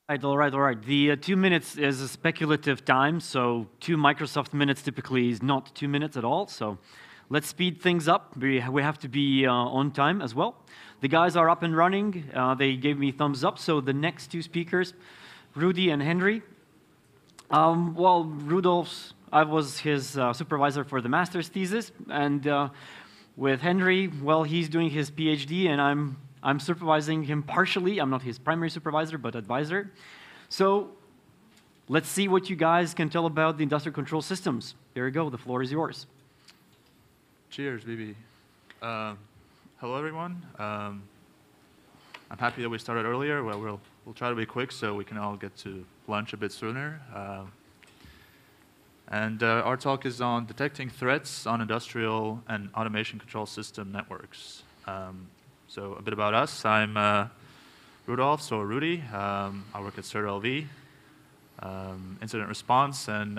All right, all right. The 2 minutes is a speculative time, so 2 Microsoft minutes typically is not 2 minutes at all. So let's speed things up. We have to be on time as well. The guys are up and running. They gave me thumbs up. So the next 2 speakers, Rudy and Henry. Well, Rudolf's, I was his supervisor for the master's thesis, and with Henry, well, he's doing his PhD, and I'm supervising him partially. I'm not his primary supervisor, but advisor. So let's see what you guys can tell about the industrial control systems. There you go. The floor is yours. Cheers, Bibi. Hello, everyone. I'm happy that we started earlier. Well, we'll try to be quick so we can all get to lunch a bit sooner. Our talk is on detecting threats on industrial and automation control system networks. So a bit about us. I'm Rudolf, so Rudy. I work at CERT.LV, incident response, and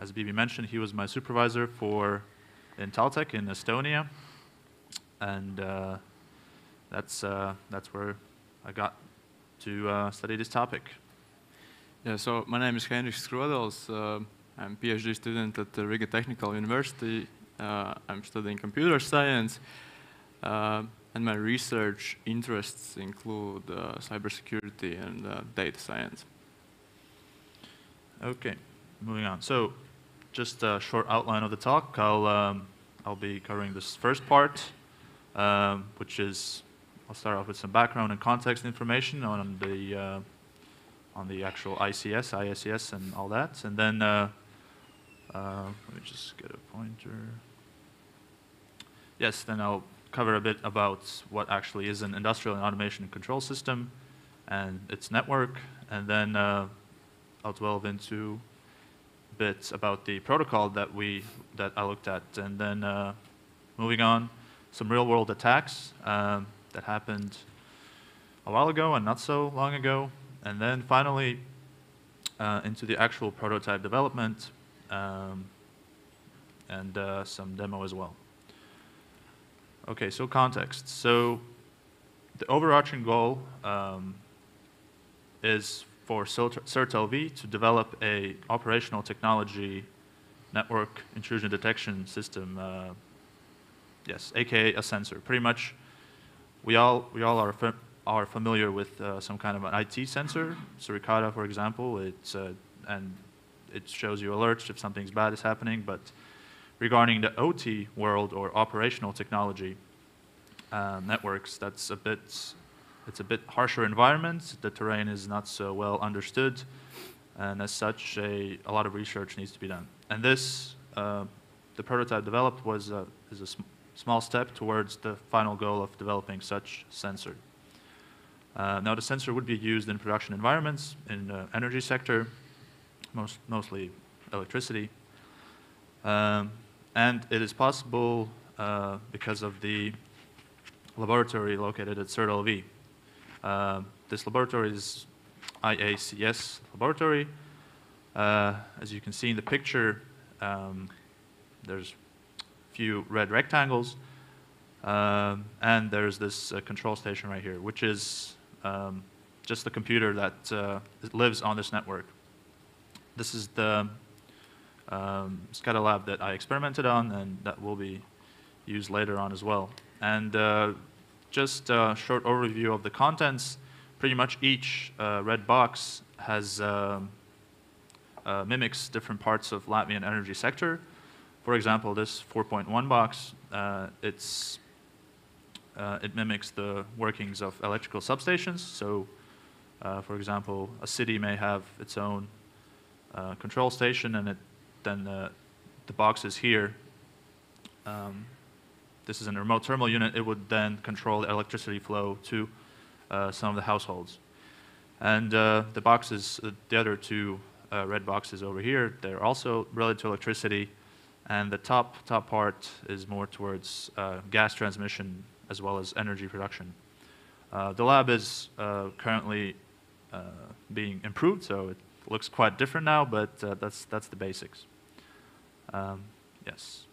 as Bibi mentioned, he was my supervisor in Baltic in Estonia, and that's where I got to study this topic. Yeah, so my name is Henrik Skrodels. I'm a PhD student at the Riga Technical University. I'm studying computer science. And my research interests include cybersecurity and data science. Okay, moving on. So, just a short outline of the talk. I'll be covering this first part, which is I'll start off with some background and context information on the actual ICS, ISCS, and all that, and then let me just get a pointer. Yes, then I'll cover a bit about what actually is an industrial and automation control system and its network, and then I'll delve into bits about the protocol that I looked at, and then moving on, some real-world attacks that happened a while ago and not so long ago, and then finally into the actual prototype development and some demo as well. Okay, so context. So the overarching goal is for CERT.LV to develop a operational technology network intrusion detection system, yes, aka a sensor. Pretty much, we all are familiar with some kind of an IT sensor. Suricata, for example, and it shows you alerts if something's bad is happening, but regarding the OT world or operational technology networks, it's a bit harsher environment. The terrain is not so well understood, and as such, a lot of research needs to be done. And this, the prototype developed is a small step towards the final goal of developing such sensor. Now, the sensor would be used in production environments in the energy sector, mostly electricity. And it is possible because of the laboratory located at CERT.LV. This laboratory is IACS laboratory. As you can see in the picture, there's a few red rectangles, and there's this control station right here, which is just the computer that lives on this network. This is the SCADA lab that I experimented on, and that will be used later on as well. And just a short overview of the contents. Pretty much each red box has mimics different parts of Latvian energy sector. For example, this 4.1 box, it mimics the workings of electrical substations. So, for example, a city may have its own control station, and then the boxes here, this is a remote terminal unit. It would then control the electricity flow to some of the households. And the boxes, the other two red boxes over here, they're also related to electricity, and the top part is more towards gas transmission as well as energy production. The lab is currently being improved, so it looks quite different now, but that's the basics. Yes.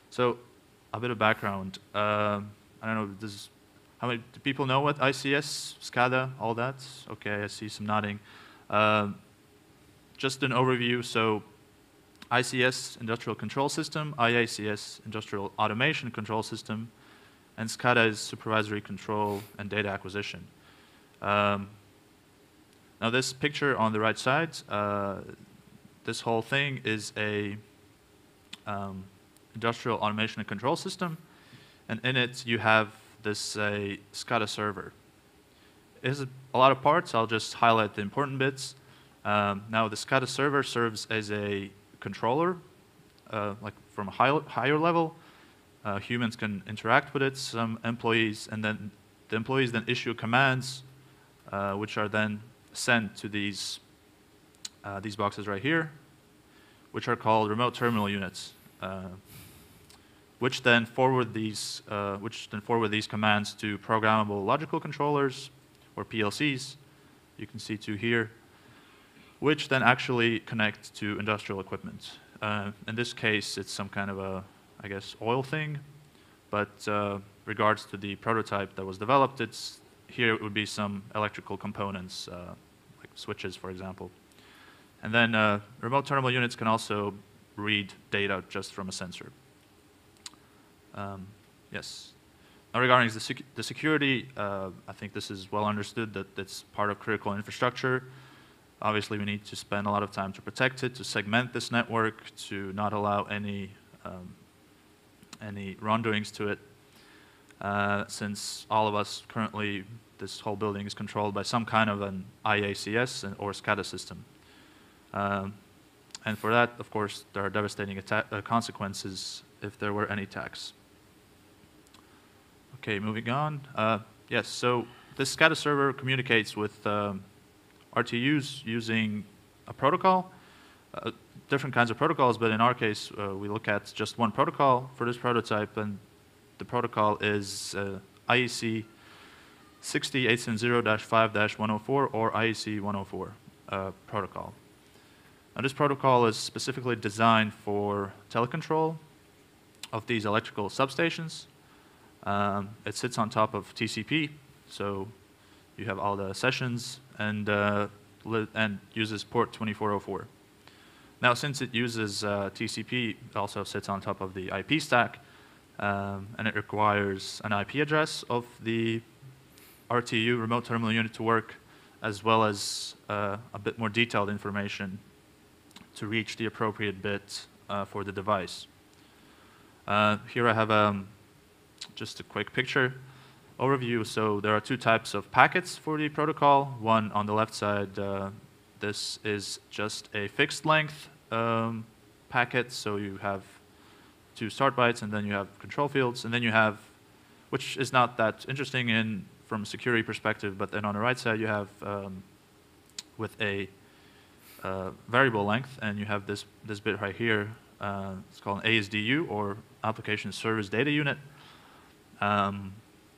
So a bit of background. I don't know, How many do people know what ICS, SCADA, all that? Okay, I see some nodding. Just an overview. So ICS, Industrial Control System, IACS, Industrial Automation Control System, and SCADA is Supervisory Control and Data Acquisition. Now this picture on the right side, this whole thing is a Industrial Automation and Control System, and in it you have this SCADA server. It has a lot of parts. I'll just highlight the important bits. Now the SCADA server serves as a controller, like from a higher level. Humans can interact with it, some employees, and then the employees then issue commands, which are then sent to these boxes right here, which are called remote terminal units, which then forward these commands to programmable logical controllers, or PLCs. You can see two here, which then actually connect to industrial equipment. In this case, it's some kind of a, I guess, oil thing, but regards to the prototype that was developed, here it would be some electrical components, like switches, for example. And then remote terminal units can also read data just from a sensor. Yes. Now regarding the security, I think this is well understood that it's part of critical infrastructure. Obviously, we need to spend a lot of time to protect it, to segment this network, to not allow any wrongdoings to it. Since all of us currently, this whole building is controlled by some kind of an IACS or SCADA system. And for that, of course, there are devastating consequences if there were any attacks. Okay, moving on. Yes, so this SCADA server communicates with RTUs using a protocol, different kinds of protocols, but in our case, we look at just one protocol for this prototype, and the protocol is IEC 60870-5-104 or IEC 104 protocol. Now, this protocol is specifically designed for telecontrol of these electrical substations. It sits on top of TCP, so you have all the sessions, and uses port 2404. Now, since it uses TCP, it also sits on top of the IP stack, and it requires an IP address of the RTU, remote terminal unit, to work, as well as a bit more detailed information to reach the appropriate bit for the device. Here I have just a quick picture overview. So there are two types of packets for the protocol. One on the left side, this is just a fixed length packet. So you have two start bytes, and then you have control fields, and then you have, which is not that interesting from a security perspective, but then on the right side you have with a variable length, and you have this bit right here. It's called an ASDU, or Application Service Data Unit,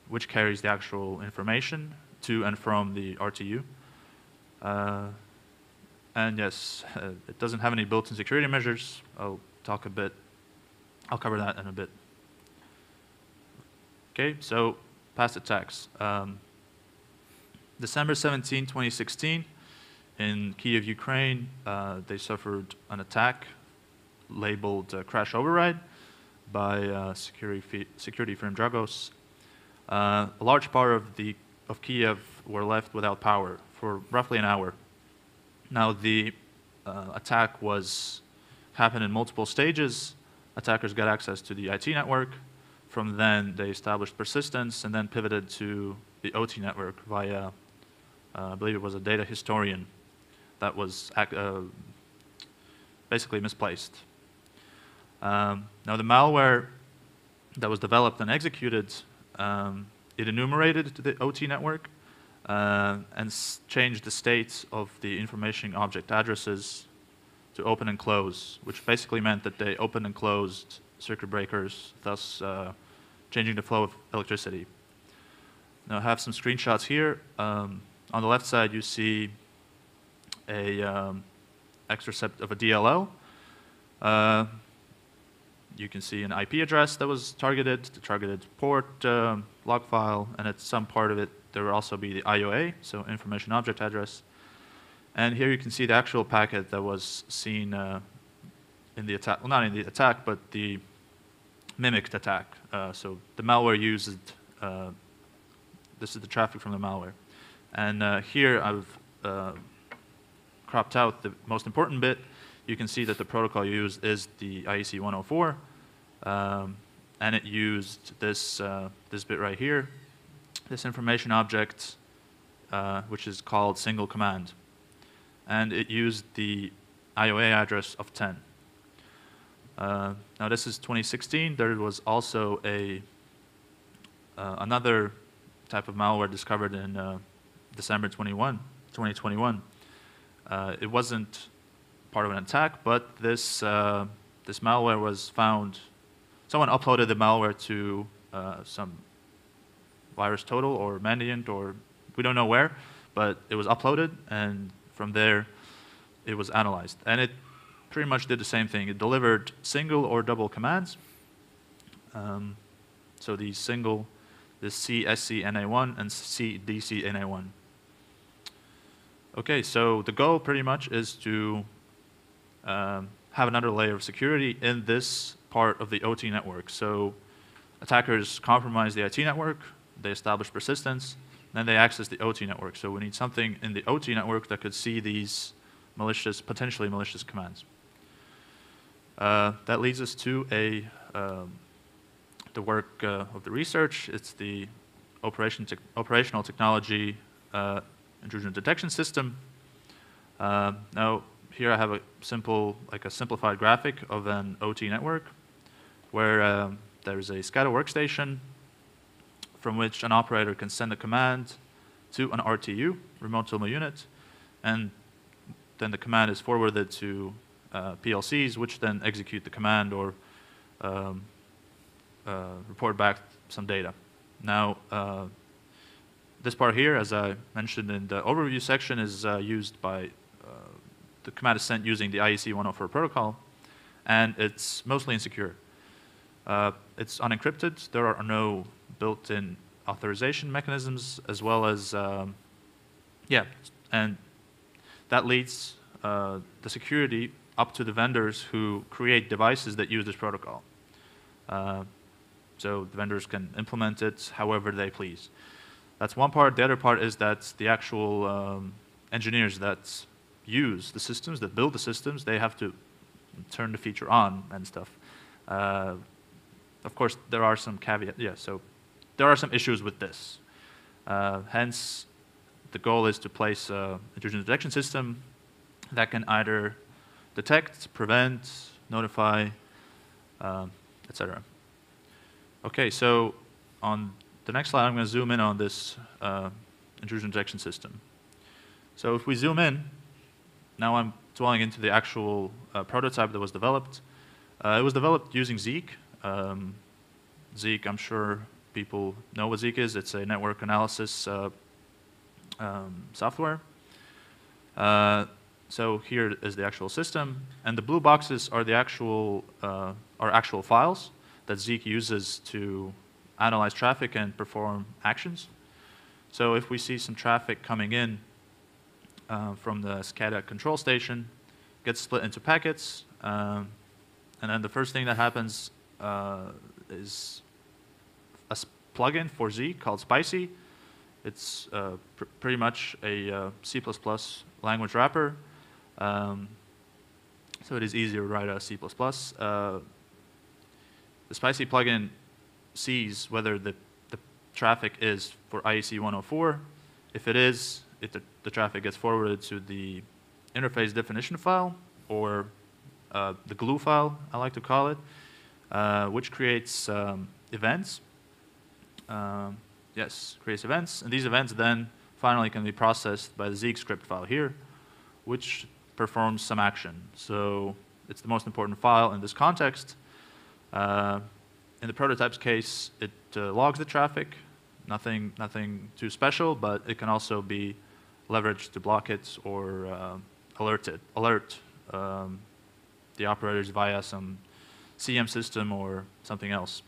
which carries the actual information to and from the RTU. And yes, it doesn't have any built-in security measures. I'll cover that in a bit. Okay, so past attacks. December 17, 2016, in Kyiv, Ukraine, they suffered an attack labeled crash override by security firm Dragos. A large part of Kyiv were left without power for roughly an hour. Now, the attack happened in multiple stages. Attackers got access to the IT network. From then, they established persistence and then pivoted to the OT network via, I believe it was a data historian that was basically misplaced. Now, the malware that was developed and executed, it enumerated the OT network and changed the state of the information object addresses to open and close, which basically meant that they opened and closed circuit breakers, thus changing the flow of electricity. Now, I have some screenshots here. On the left side, you see a extracept of a DLL. You can see an IP address that was targeted, the targeted port, log file, and at some part of it, there will also be the IOA, so information object address. And here you can see the actual packet that was seen in the attack, well, not in the attack, but the mimicked attack. So the malware used, this is the traffic from the malware. And here I've cropped out the most important bit. You can see that the protocol used is the IEC 104, and it used this, this bit right here, this information object, which is called single command. And it used the IOA address of 10. Now this is 2016. There was also another type of malware discovered in December 2021. It wasn't part of an attack, but this malware was found. Someone uploaded the malware to some VirusTotal or Mandiant, or we don't know where, but it was uploaded, and from there it was analyzed. And it pretty much did the same thing. It delivered single or double commands. So these single, this CSCNA1 and CDCNA1. Okay, so the goal pretty much is to have another layer of security in this part of the OT network. So attackers compromise the IT network, they establish persistence, then they access the OT network. So we need something in the OT network that could see these malicious, potentially malicious commands. That leads us to the work of the research. It's the operational technology intrusion detection system. Now, here I have a simplified graphic of an OT network where there's a SCADA workstation from which an operator can send a command to an RTU, remote terminal unit, and then the command is forwarded to PLCs, which then execute the command or report back some data. Now, this part here, as I mentioned in the overview section, is used by, the command is sent using the IEC 104 protocol, and it's mostly insecure. It's unencrypted. There are no built-in authorization mechanisms, as well as, and that leads the security up to the vendors who create devices that use this protocol. So the vendors can implement it however they please. That's one part. The other part is that the actual engineers that use the systems, that build the systems, they have to turn the feature on and stuff. Of course, there are some caveats. Yeah, so there are some issues with this. Hence, the goal is to place an intrusion detection system that can either detect, prevent, notify, etc. Okay, so on the next slide, I'm going to zoom in on this intrusion detection system. So if we zoom in, now I'm dwelling into the actual prototype that was developed. It was developed using Zeek. Zeek, I'm sure people know what Zeek is. It's a network analysis software. So here is the actual system, and the blue boxes are the actual files that Zeek uses to analyze traffic and perform actions. So if we see some traffic coming in from the SCADA control station, gets split into packets, and then the first thing that happens is a plugin for Zeek called Spicy. It's pretty much a C++ language wrapper, so it is easier to write a C++. The Spicy plugin sees whether the traffic is for IEC 104. If it is, the traffic gets forwarded to the interface definition file, or the glue file, I like to call it, which creates events. Creates events, and these events then finally can be processed by the Zeek script file here, which performs some action. So it's the most important file in this context. In the prototype's case, it logs the traffic, nothing too special, but it can also be leveraged to block it or alert the operators via some CM system or something else.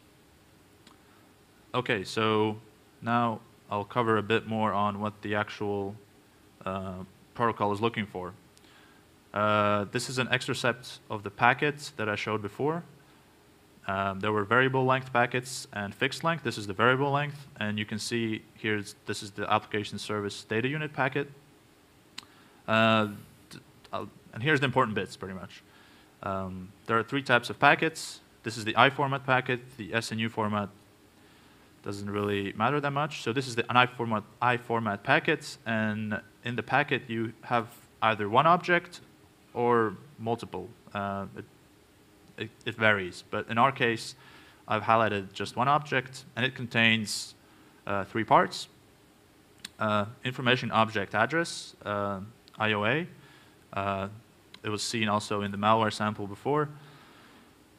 Okay, so Now I'll cover a bit more on what the actual protocol is looking for. This is an extracept of the packets that I showed before. There were variable length packets and fixed length. This is the variable length, and you can see here this is the application service data unit packet. And here's the important bits, pretty much. There are 3 types of packets. This is the I format packet. The SNU format doesn't really matter that much. So this is the I format packet, and in the packet you have either one object or multiple. It varies, but in our case, I've highlighted just one object, and it contains 3 parts. Information object address, IOA. It was seen also in the malware sample before.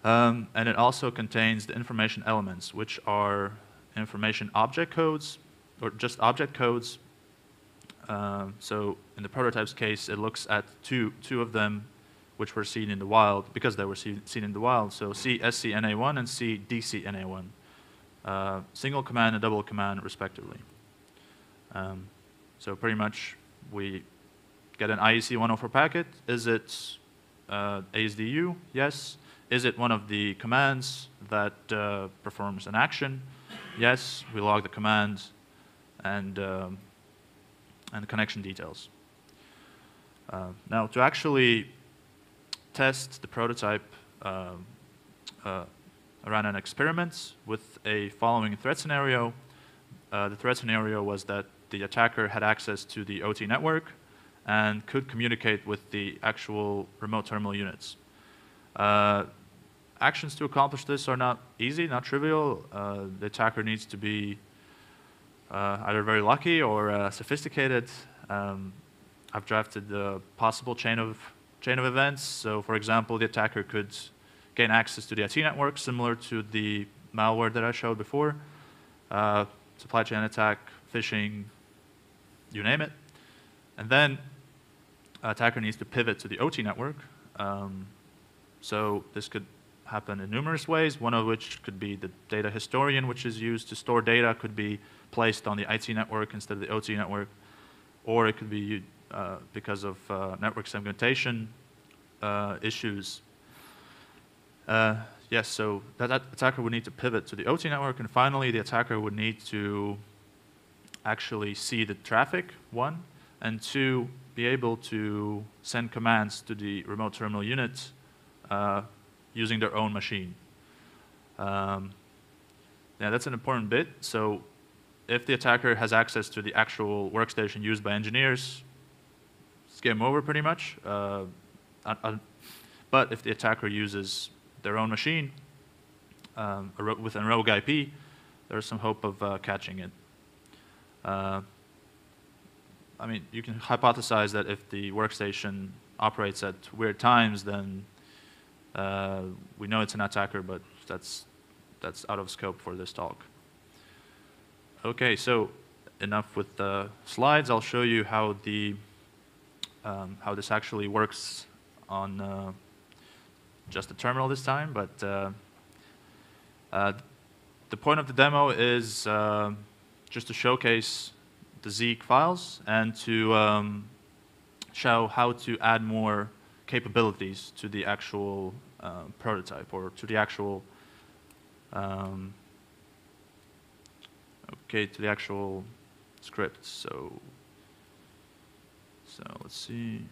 And it also contains the information elements, which are information object codes, or just object codes. So in the prototype's case, it looks at two of them, which were seen in the wild, because they were seen in the wild. So CSCNA1 and CDCNA1. Single command and double command, respectively. So pretty much, we get an IEC 104 packet. Is it ASDU? Yes. Is it one of the commands that performs an action? Yes. We log the command and the connection details. Now, to actually test the prototype, I ran an experiment with a following threat scenario. The threat scenario was that the attacker had access to the OT network and could communicate with the actual remote terminal units. Actions to accomplish this are not easy, not trivial. The attacker needs to be either very lucky or sophisticated. I've drafted the possible chain of events. So, for example, the attacker could gain access to the IT network, similar to the malware that I showed before. Supply chain attack, phishing, you name it. And then attacker needs to pivot to the OT network. So this could happen in numerous ways, one of which could be the data historian, which is used to store data, could be placed on the IT network instead of the OT network, or it could be because of network segmentation issues. Yes, so that attacker would need to pivot to the OT network, and finally the attacker would need to actually see the traffic, 1, and 2, be able to send commands to the remote terminal unit using their own machine. Yeah, that's an important bit. So if the attacker has access to the actual workstation used by engineers, it's game over pretty much. But if the attacker uses their own machine with a rogue IP, there's some hope of catching it. I mean, you can hypothesize that if the workstation operates at weird times, then we know it's an attacker, but that's out of scope for this talk. Okay, so enough with the slides. I'll show you how this actually works on just the terminal this time. But the point of the demo is just to showcase the Zeek files and to show how to add more capabilities to the actual prototype, or to the actual to the actual script. So let's see.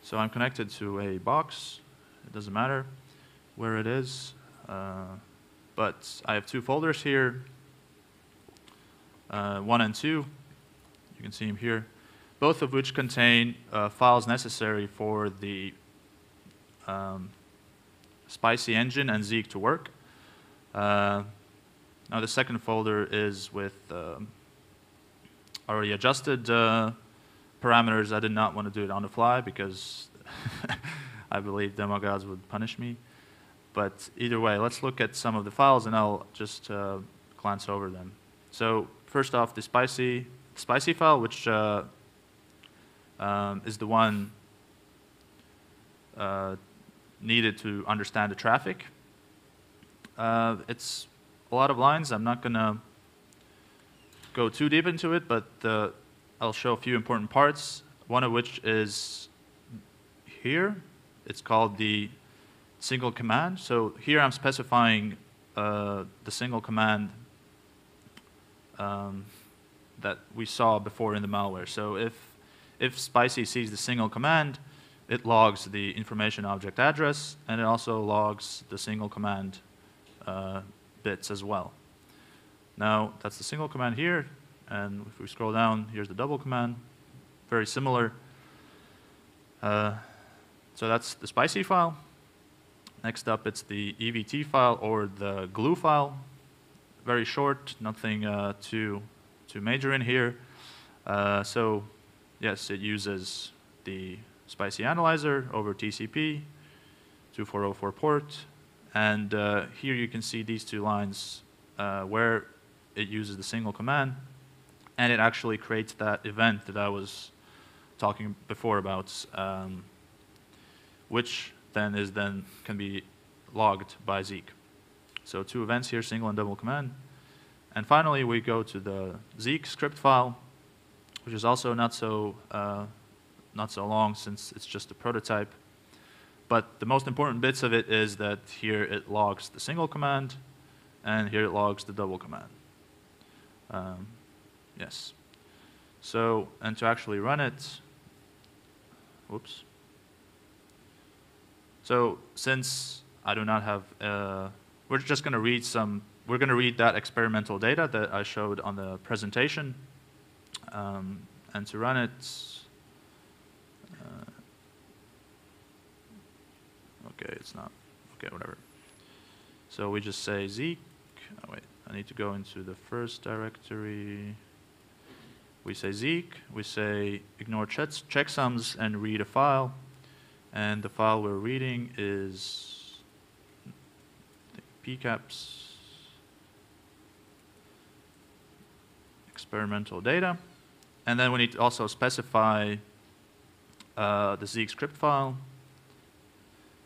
So I'm connected to a box. It doesn't matter where it is, but I have 2 folders here, 1 and 2. You can see them here, both of which contain files necessary for the Spicy engine and Zeek to work. Now the second folder is with already adjusted parameters. I did not want to do it on the fly because I believe demo gods would punish me. But either way, let's look at some of the files and I'll just glance over them. So first off, the spicy file, which is the one needed to understand the traffic. It's a lot of lines. I'm not going to go too deep into it, but I'll show a few important parts, one of which is here. It's called the single command. So here I'm specifying the single command that we saw before in the malware. So if Spicy sees the single command, it logs the information object address, and it also logs the single command bits as well. Now, that's the single command here, and if we scroll down, here's the double command. Very similar. So that's the Spicy file. Next up, it's the EVT file or the glue file. Very short, nothing too major in here. So yes, it uses the Spicy analyzer over TCP, 2404 port. And here you can see these two lines where it uses the single command. And it actually creates that event that I was talking before about, which then can be logged by Zeek. So two events here, single and double command. And finally, we go to the Zeek script file, which is also not so long since it's just a prototype. But the most important bits of it is that here it logs the single command, and here it logs the double command. Yes. So, and to actually run it, whoops. So since I do not have, we're just going to read we're going to read that experimental data that I showed on the presentation. And to run it, okay, it's not, okay, whatever. So we just say Zeek, oh wait, I need to go into the first directory. We say Zeek, we say ignore checksums and read a file. And the file we're reading is pcaps experimental data. And then we need to also specify the Zeek script file.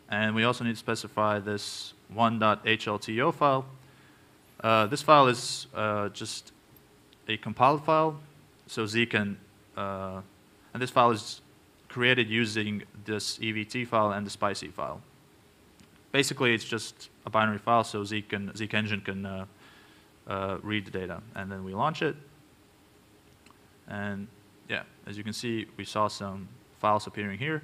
And we also need to specify this 1.hlto file. This file is just a compiled file. So Zeek and this file is created using this EVT file and the Spicy file. Basically, it's just a binary file, so Zeek Engine can read the data. And then we launch it. And yeah, as you can see, we saw some files appearing here.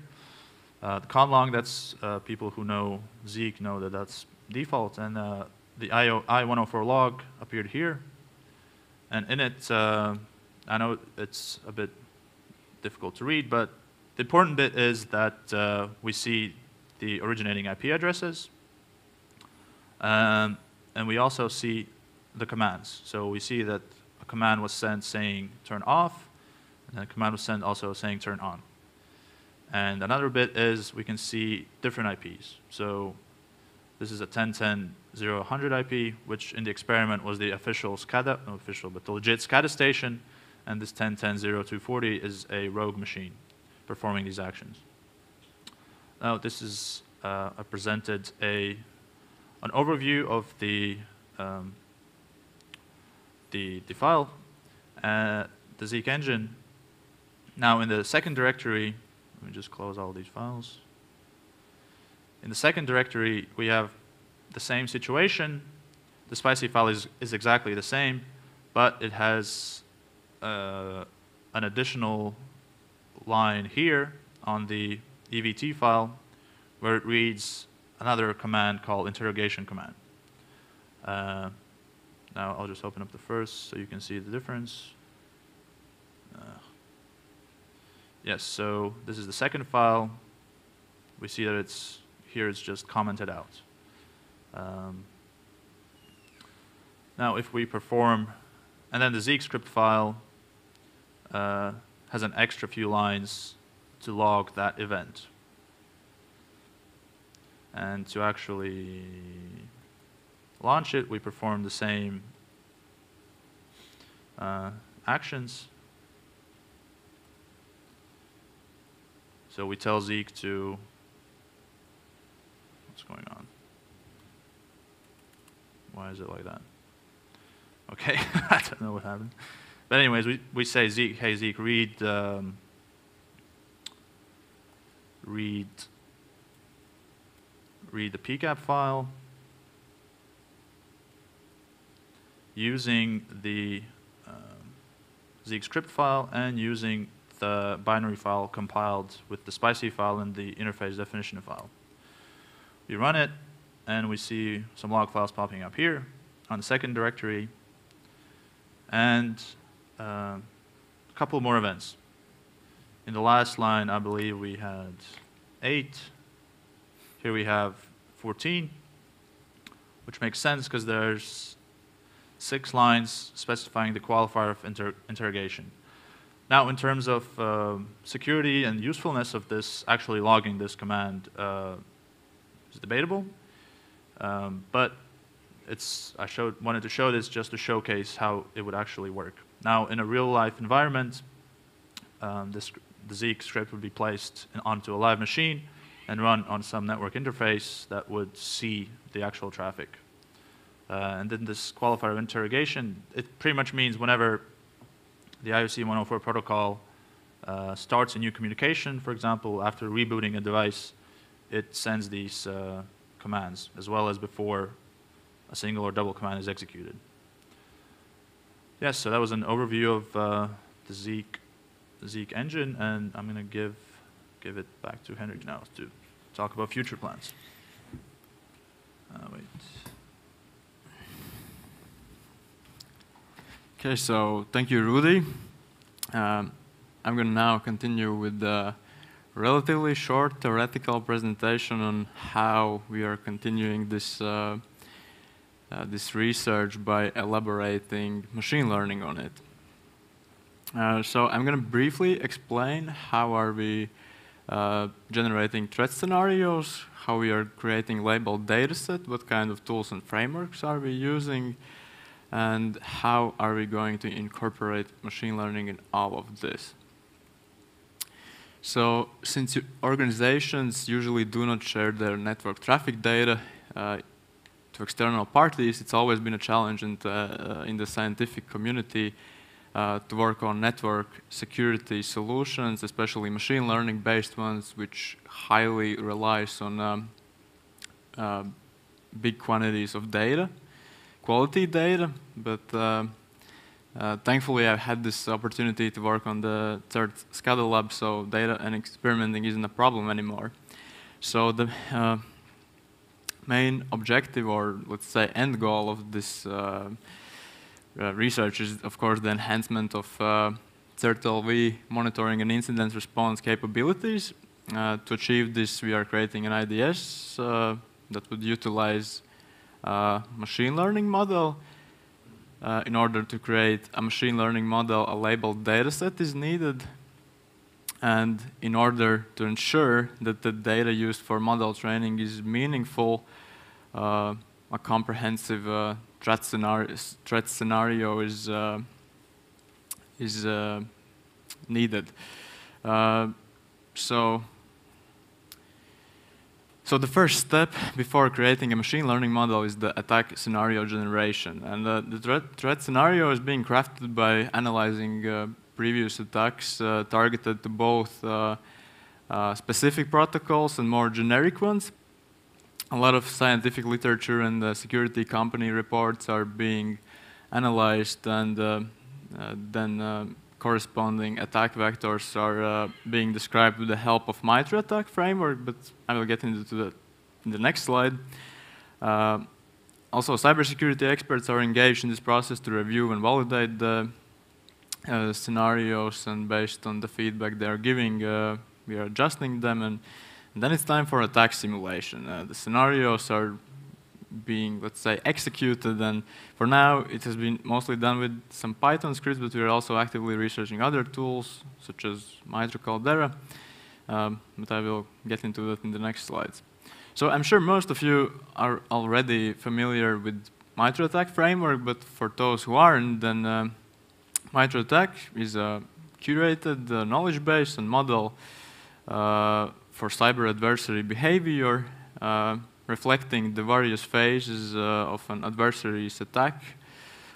The conlog, that's people who know Zeek know that that's default. And the I104 log appeared here. And in it, I know it's a bit difficult to read, but the important bit is that we see the originating IP addresses. And we also see the commands. So we see that a command was sent saying turn off, and a command was sent also saying turn on. And another bit is we can see different IPs. So this is a 10.10.0.100 IP, which in the experiment was the official SCADA, not official, but the legit SCADA station. And this 10.10.0.240 is a rogue machine performing these actions. Now this is I presented an overview of the file, the Zeek engine. Now in the second directory, let me just close all these files. In the second directory, we have the same situation. The Spicy file is exactly the same, but it has an additional line here on the EVT file where it reads another command called interrogation command. Now I'll just open up the first so you can see the difference. Yes, so this is the second file. We see that here it's just commented out. Now if we perform, and then the Zeek script file has an extra few lines to log that event. And to actually launch it, we perform the same actions. So we tell Zeek to, what's going on? Why is it like that? Okay, I don't know what happened. But anyways, we say Zeek, hey Zeek, read the pcap file using the Zeek script file and using the binary file compiled with the spicy file and the interface definition file. We run it, and we see some log files popping up here on the second directory, and a couple more events. In the last line, I believe we had 8. Here we have 14, which makes sense because there's 6 lines specifying the qualifier of interrogation. Now, in terms of security and usefulness of this, actually logging this command is debatable, but wanted to show this just to showcase how it would actually work. Now, in a real-life environment, the Zeek script would be placed onto a live machine and run on some network interface that would see the actual traffic. And then this qualifier of interrogation, it pretty much means whenever the IOC 104 protocol starts a new communication, for example, after rebooting a device, it sends these commands, as well as before a single or double command is executed. Yes, so that was an overview of the Zeek engine, and I'm going to give it back to Henrik now to talk about future plans. Wait. Okay, so thank you, Rudy. I'm going to now continue with the relatively short theoretical presentation on how we are continuing this this research by elaborating machine learning on it. So I'm going to briefly explain how are we generating threat scenarios, how we are creating labeled dataset, what kind of tools and frameworks are we using, and how are we going to incorporate machine learning in all of this. So since organizations usually do not share their network traffic data to external parties, it's always been a challenge in the scientific community to work on network security solutions, especially machine learning based ones, which highly relies on big quantities of data, quality data, but thankfully I've had this opportunity to work on the CERT.LV lab, so data and experimenting isn't a problem anymore. So the main objective, or let's say end goal of this research is, of course, the enhancement of CERT.LV monitoring and incident response capabilities. To achieve this, we are creating an IDS that would utilize a machine learning model. In order to create a machine learning model, a labeled dataset is needed. And in order to ensure that the data used for model training is meaningful, a comprehensive threat scenario is needed. So the first step before creating a machine learning model is the attack scenario generation. And the threat scenario is being crafted by analyzing previous attacks targeted to both specific protocols and more generic ones. A lot of scientific literature and security company reports are being analyzed, and then corresponding attack vectors are being described with the help of MITRE ATT&CK framework, but I will get into that in the next slide. Also, cybersecurity experts are engaged in this process to review and validate the scenarios, and based on the feedback they are giving, we are adjusting them, and then it's time for attack simulation. The scenarios are being, let's say, executed, and for now it has been mostly done with some Python scripts, but we are also actively researching other tools such as MITRE Caldera, but I will get into that in the next slides. So I'm sure most of you are already familiar with MITRE ATT&CK framework, but for those who aren't, then MITRE ATT&CK is a curated knowledge base and model for cyber adversary behavior, reflecting the various phases of an adversary's attack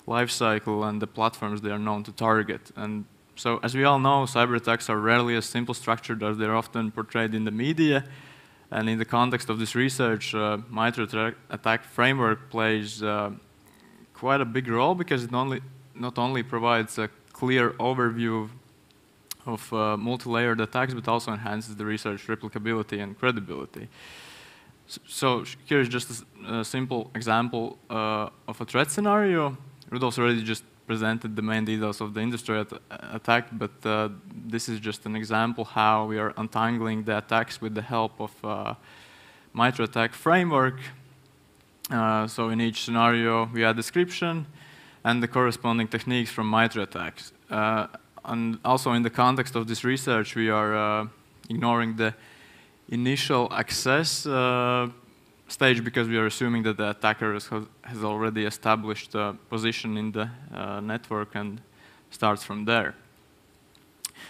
lifecycle and the platforms they are known to target. And so, as we all know, cyber attacks are rarely as simple structured as they're often portrayed in the media. And in the context of this research, MITRE ATT&CK framework plays quite a big role because it not only provides a clear overview of multi-layered attacks, but also enhances the research replicability and credibility. So here is just a simple example of a threat scenario. Rudolf's already just presented the main details of the industry attack, but this is just an example how we are untangling the attacks with the help of MITRE ATT&CK framework. So in each scenario, we add description and the corresponding techniques from MITRE attacks. And also in the context of this research, we are ignoring the initial access stage because we are assuming that the attacker has already established a position in the network and starts from there.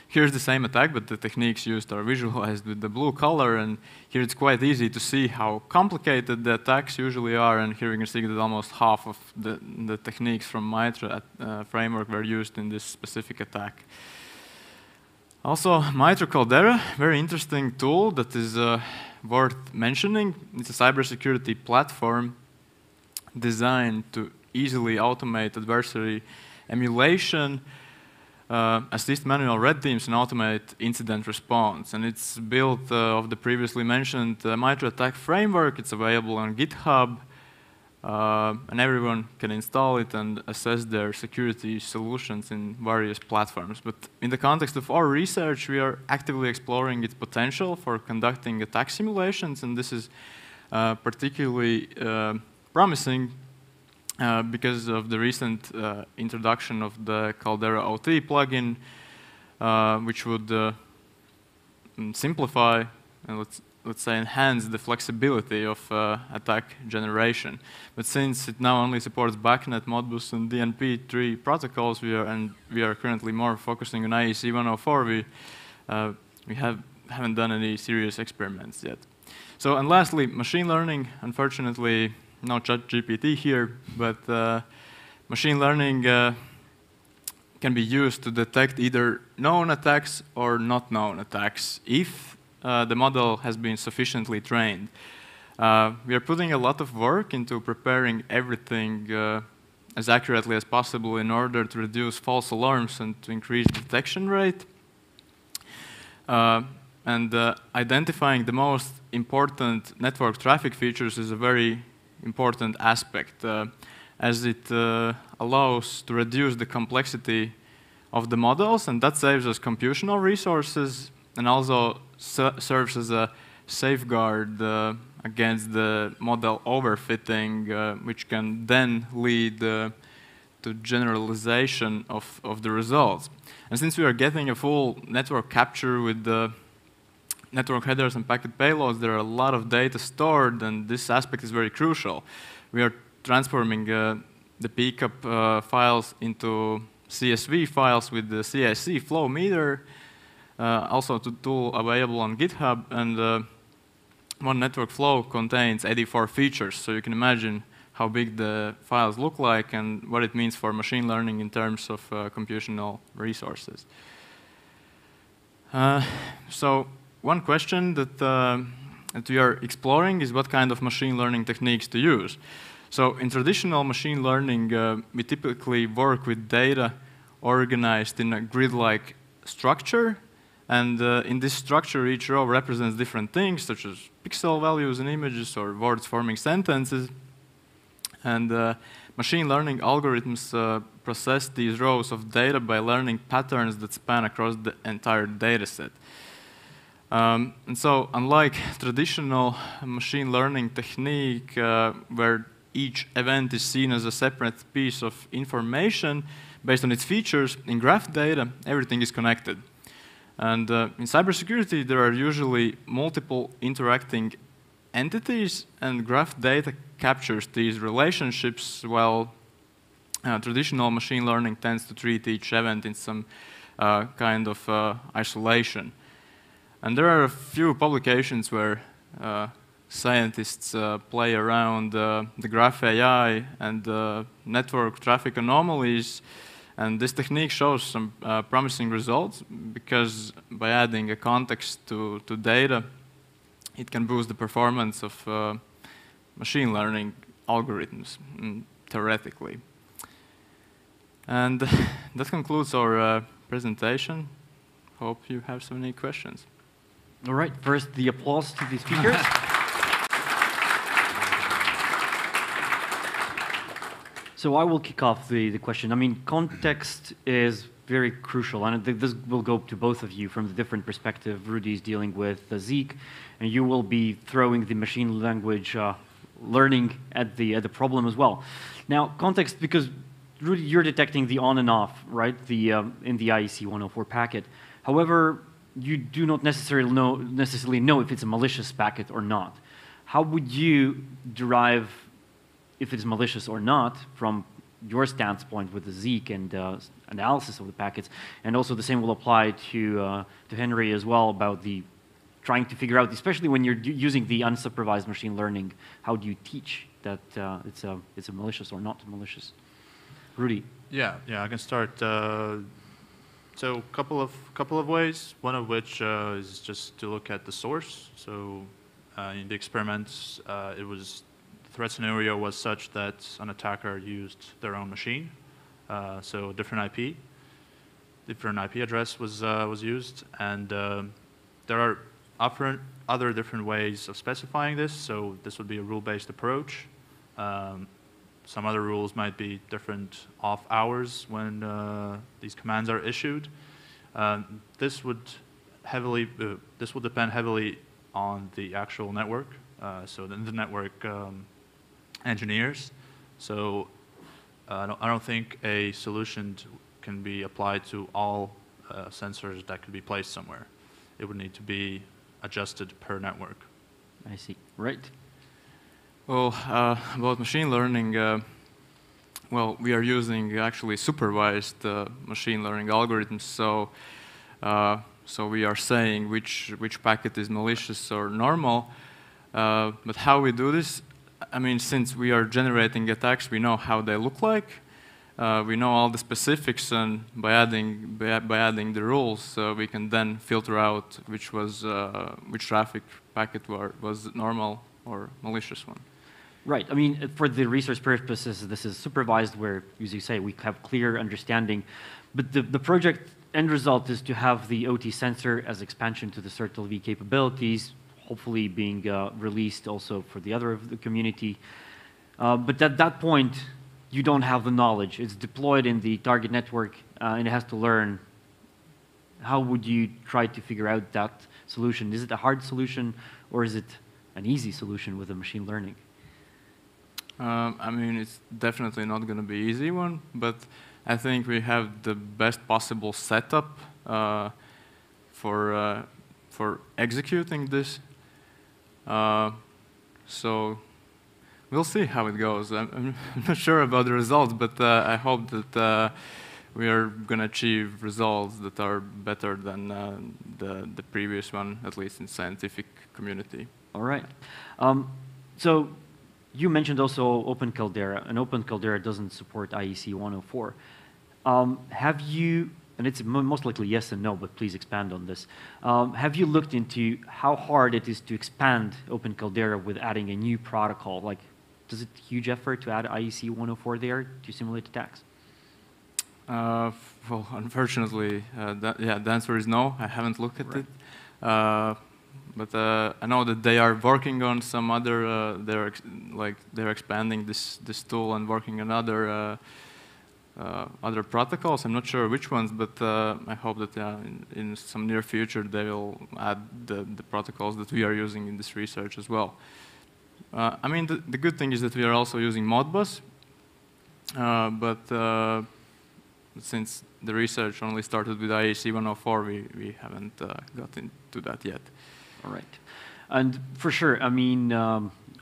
Here's the same attack, but the techniques used are visualized with the blue color, and here it's quite easy to see how complicated the attacks usually are, and here you can see that almost half of the techniques from MITRE framework were used in this specific attack. Also, MITRE Caldera, very interesting tool that is worth mentioning. It's a cybersecurity platform designed to easily automate adversary emulation, assist manual red teams, and automate incident response. And it's built of the previously mentioned MITRE ATT&CK framework. It's available on GitHub, and everyone can install it and assess their security solutions in various platforms. But in the context of our research, we are actively exploring its potential for conducting attack simulations, and this is particularly promising because of the recent introduction of the Caldera OT plugin, which would simplify and let's say enhance the flexibility of attack generation. But since it now only supports BACnet, Modbus, and DNP3 protocols, we are currently more focusing on IEC 104. We haven't done any serious experiments yet. So, and lastly, machine learning. Unfortunately, no ChatGPT here, but machine learning can be used to detect either known attacks or not known attacks if the model has been sufficiently trained. We are putting a lot of work into preparing everything as accurately as possible in order to reduce false alarms and to increase detection rate. And identifying the most important network traffic features is a very important aspect, as it allows to reduce the complexity of the models, and that saves us computational resources and also serves as a safeguard against the model overfitting, which can then lead to generalization of the results. And since we are getting a full network capture with the network headers and packet payloads, there are a lot of data stored, and this aspect is very crucial. We are transforming the PCAP files into CSV files with the CIC flow meter, also the tool available on GitHub, and one network flow contains 84 features, so you can imagine how big the files look like and what it means for machine learning in terms of computational resources. So one question that we are exploring is what kind of machine learning techniques to use. So in traditional machine learning, we typically work with data organized in a grid-like structure. And in this structure, each row represents different things, such as pixel values and images or words forming sentences. And machine learning algorithms process these rows of data by learning patterns that span across the entire data set. And so, unlike traditional machine learning technique, where each event is seen as a separate piece of information based on its features, in graph data, everything is connected. And in cybersecurity, there are usually multiple interacting entities, and graph data captures these relationships, while traditional machine learning tends to treat each event in some kind of isolation. And there are a few publications where scientists play around the graph AI and network traffic anomalies. And this technique shows some promising results because by adding a context to data, it can boost the performance of machine learning algorithms, theoretically. And that concludes our presentation. Hope you have so many questions. All right, first the applause to the speakers. So I will kick off the question. I mean, context is very crucial, and this will go to both of you from the different perspective. Rudy is dealing with Zeek, and you will be throwing the machine language learning at the problem as well. Now, context, because Rudy, you're detecting the on and off, right? In the IEC 104 packet. However, you do not necessarily know if it's a malicious packet or not. How would you derive if it's malicious or not from your standpoint with the Zeek and analysis of the packets? And also the same will apply to Henry as well about the trying to figure out, especially when you're using the unsupervised machine learning, how do you teach that it's a malicious or not malicious? Rudy. Yeah, I can start. So couple of ways. One of which is just to look at the source. So in the experiments, the threat scenario was such that an attacker used their own machine. So a different IP address was used, and there are other different ways of specifying this. So this would be a rule-based approach. Some other rules might be different off hours when these commands are issued. This would depend heavily on the actual network. So the network engineers. So I don't think a solution can be applied to all sensors that could be placed somewhere. It would need to be adjusted per network. I see. Right. Well, about machine learning, well, we are using actually supervised machine learning algorithms. So we are saying which packet is malicious or normal. But how we do this? I mean, since we are generating attacks, we know how they look like. We know all the specifics, and by adding the rules, we can then filter out which traffic packet was normal or malicious one. Right. I mean, for the research purposes, this is supervised, where, as you say, we have clear understanding. But the project end result is to have the OT sensor as expansion to the CERT.LV capabilities, hopefully being released also for the other of the community. But at that point, you don't have the knowledge. It's deployed in the target network, and it has to learn. How would you try to figure out that solution? Is it a hard solution, or is it an easy solution with the machine learning? I mean, it's definitely not going to be an easy one, but I think we have the best possible setup for executing this. So we'll see how it goes. I'm not sure about the results, but I hope that we are going to achieve results that are better than the previous one, at least in scientific community. All right. So you mentioned also Open Caldera, and Open Caldera doesn't support IEC 104. Have you, and it's most likely yes and no, but please expand on this. Have you looked into how hard it is to expand Open Caldera with adding a new protocol? Like, does it huge effort to add IEC 104 there to simulate attacks? Well, unfortunately, the answer is no. I haven't looked at it. But I know that they are working on some other. They're expanding this tool and working on other protocols. I'm not sure which ones, but I hope that in some near future they will add the protocols that we are using in this research as well. I mean, the good thing is that we are also using Modbus, but since the research only started with IEC 104, we haven't got into that yet. All right. And for sure, I mean,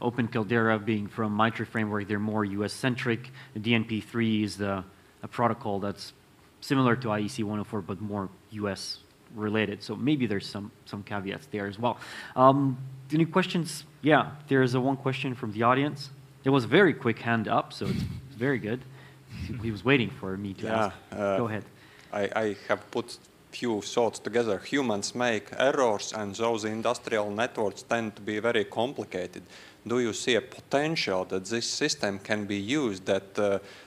Open Caldera being from MITRE framework, they're more US-centric. The DNP3 is a protocol that's similar to IEC 104, but more US related. So maybe there's some caveats there as well. Any questions? Yeah, there's one question from the audience. There was a very quick hand up, so it's very good. He was waiting for me to ask. Go ahead. I have put few thoughts together. Humans make errors, and those industrial networks tend to be very complicated. Do you see a potential that this system can be used, that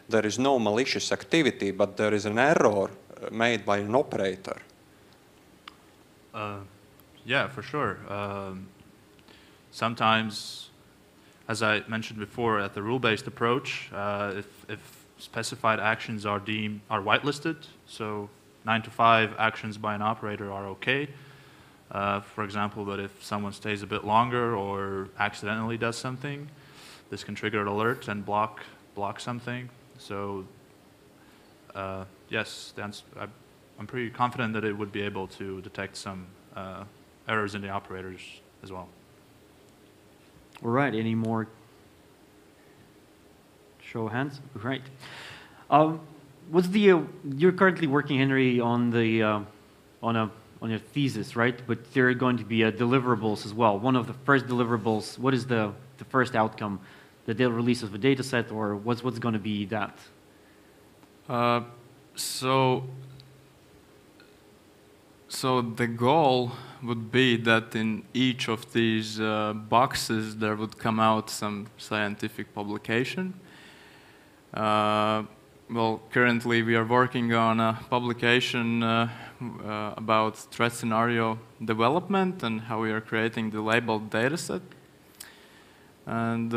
there is no malicious activity, but there is an error made by an operator? Yeah, for sure. Sometimes, as I mentioned before, at the rule-based approach, if specified actions are whitelisted, so 9 to 5 actions by an operator are okay. For example, but if someone stays a bit longer or accidentally does something, this can trigger an alert and block something. So yes, I'm pretty confident that it would be able to detect some errors in the operators as well. All right, any more show of hands? Right. You're currently working, Henry, on your thesis, right? But there are going to be deliverables as well. One of the first deliverables, what is the first outcome? The release of a data set, or what's going to be that? So the goal would be that in each of these boxes there would come out some scientific publication. Well, currently we are working on a publication about threat scenario development and how we are creating the labeled dataset. And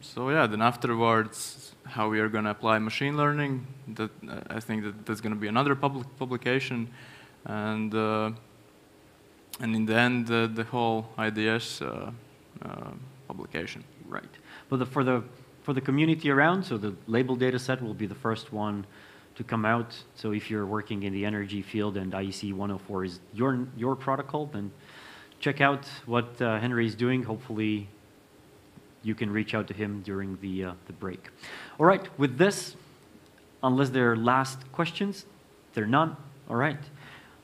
so yeah, then afterwards, how we are going to apply machine learning. I think that's going to be another publication, and in the end, the whole IDS publication. Right, but for the community around, so the label data set will be the first one to come out. So if you're working in the energy field and IEC 104 is your protocol, then check out what Henry is doing. Hopefully you can reach out to him during the break. All right, with this, unless there are last questions, there are none. All right,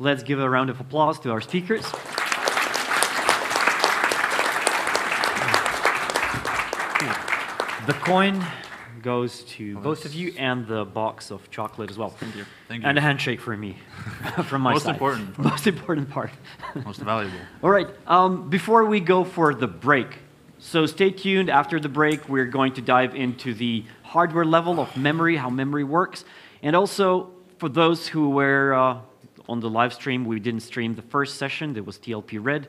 let's give a round of applause to our speakers. The coin goes to both of you, and the box of chocolate as well. Thank you. Thank you. And a handshake for me, from my side. Most important part. Most valuable. All right, before we go for the break, so stay tuned. After the break, we're going to dive into the hardware level of memory, how memory works. And also, for those who were on the live stream, we didn't stream the first session. There was TLP Red.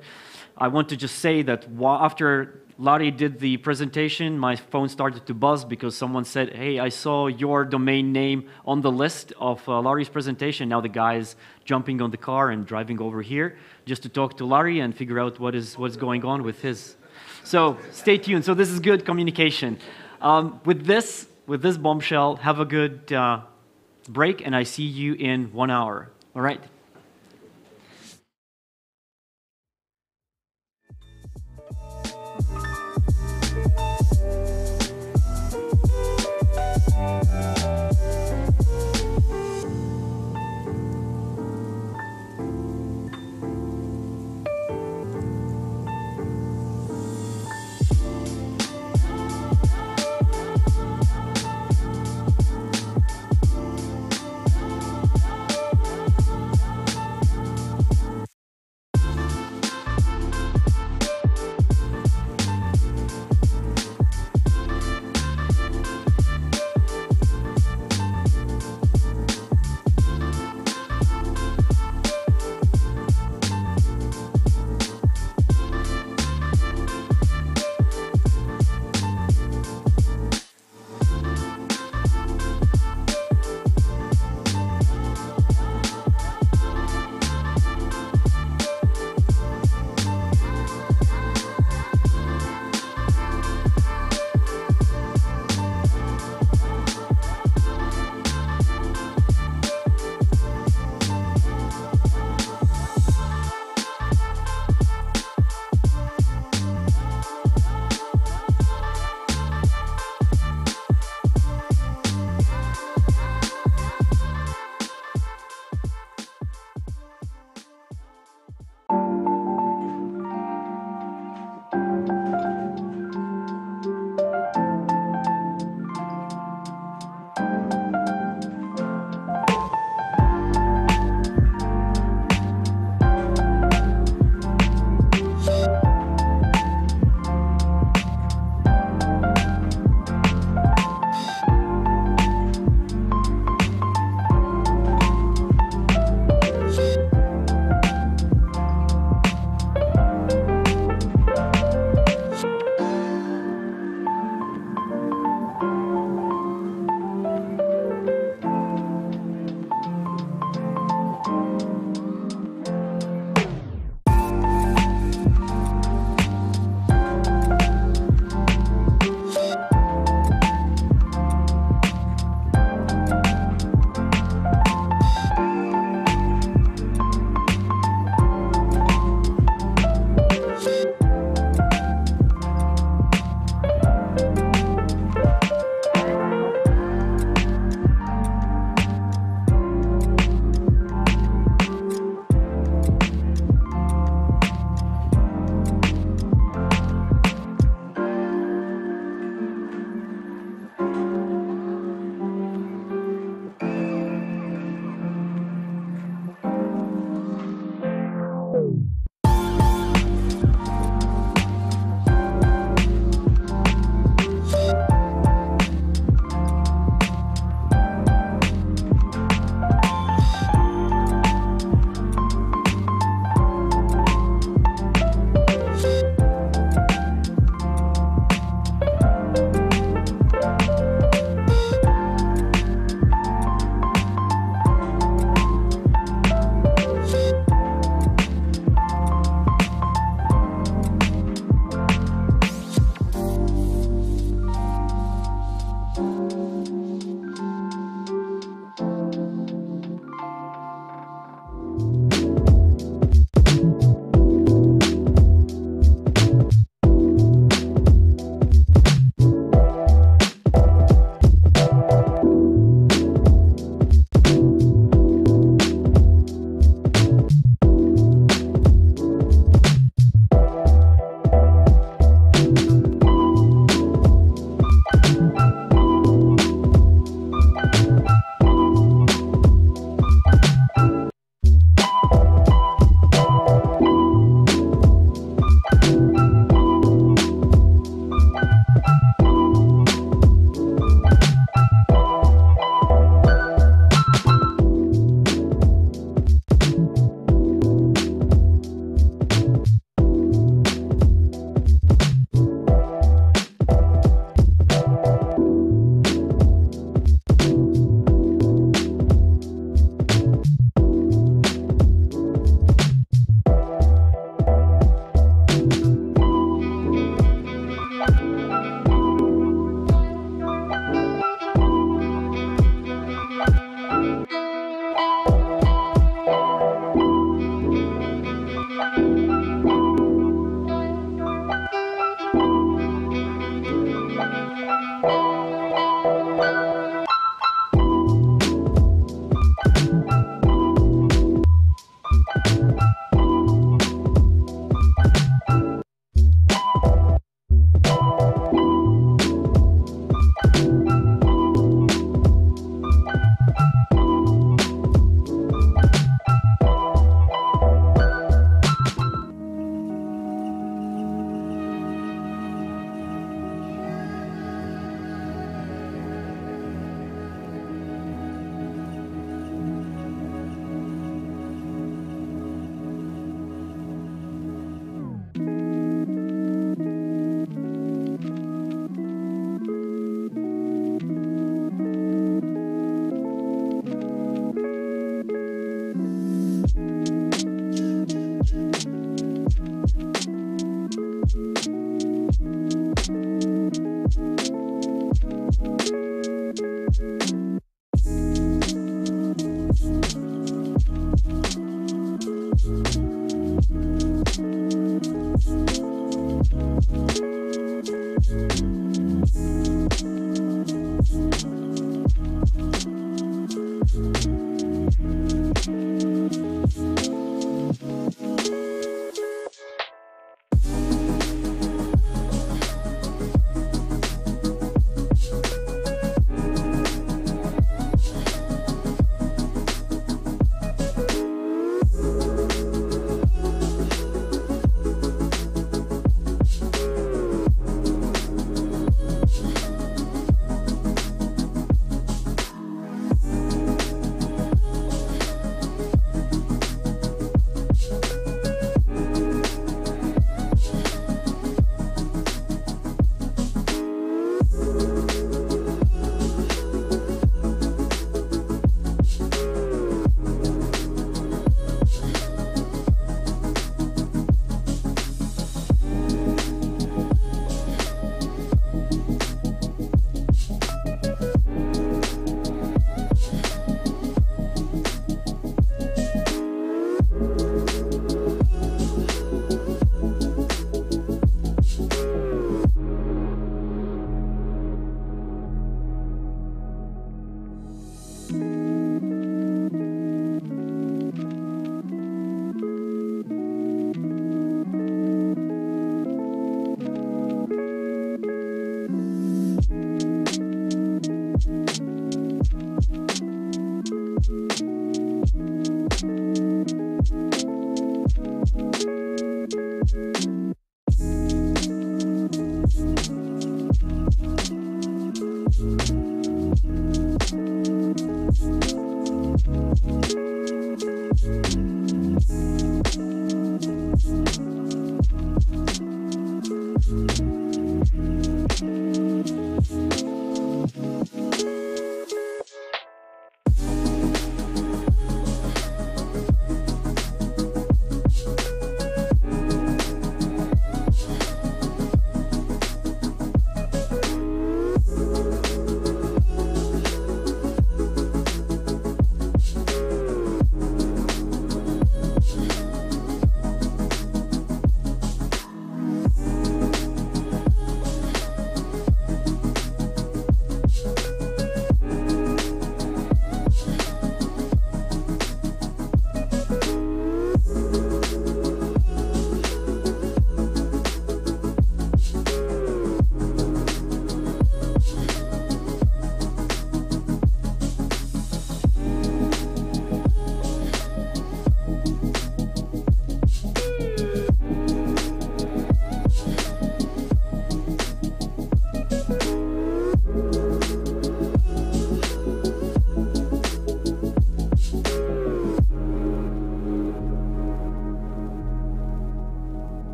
I want to just say that after Lari did the presentation, my phone started to buzz because someone said, hey, I saw your domain name on the list of Lari's presentation. Now the guy is jumping on the car and driving over here just to talk to Lari and figure out what's going on with his. So stay tuned. So this is good communication. With this bombshell, have a good break, and I see you in 1 hour. All right.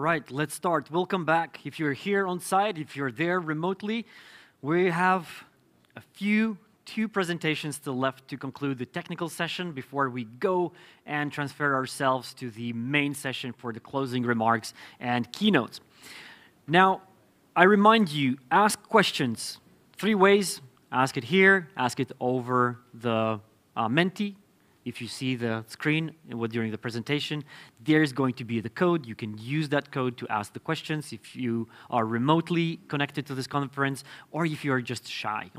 right, let's start. Welcome back. If you're here on site, if you're there remotely, we have two presentations still left to conclude the technical session before we go and transfer ourselves to the main session for the closing remarks and keynotes. Now, I remind you, ask questions 3 ways. Ask it here, ask it over the Menti. If you see the screen during the presentation, there's going to be the code. You can use that code to ask the questions if you are remotely connected to this conference or if you're just shy.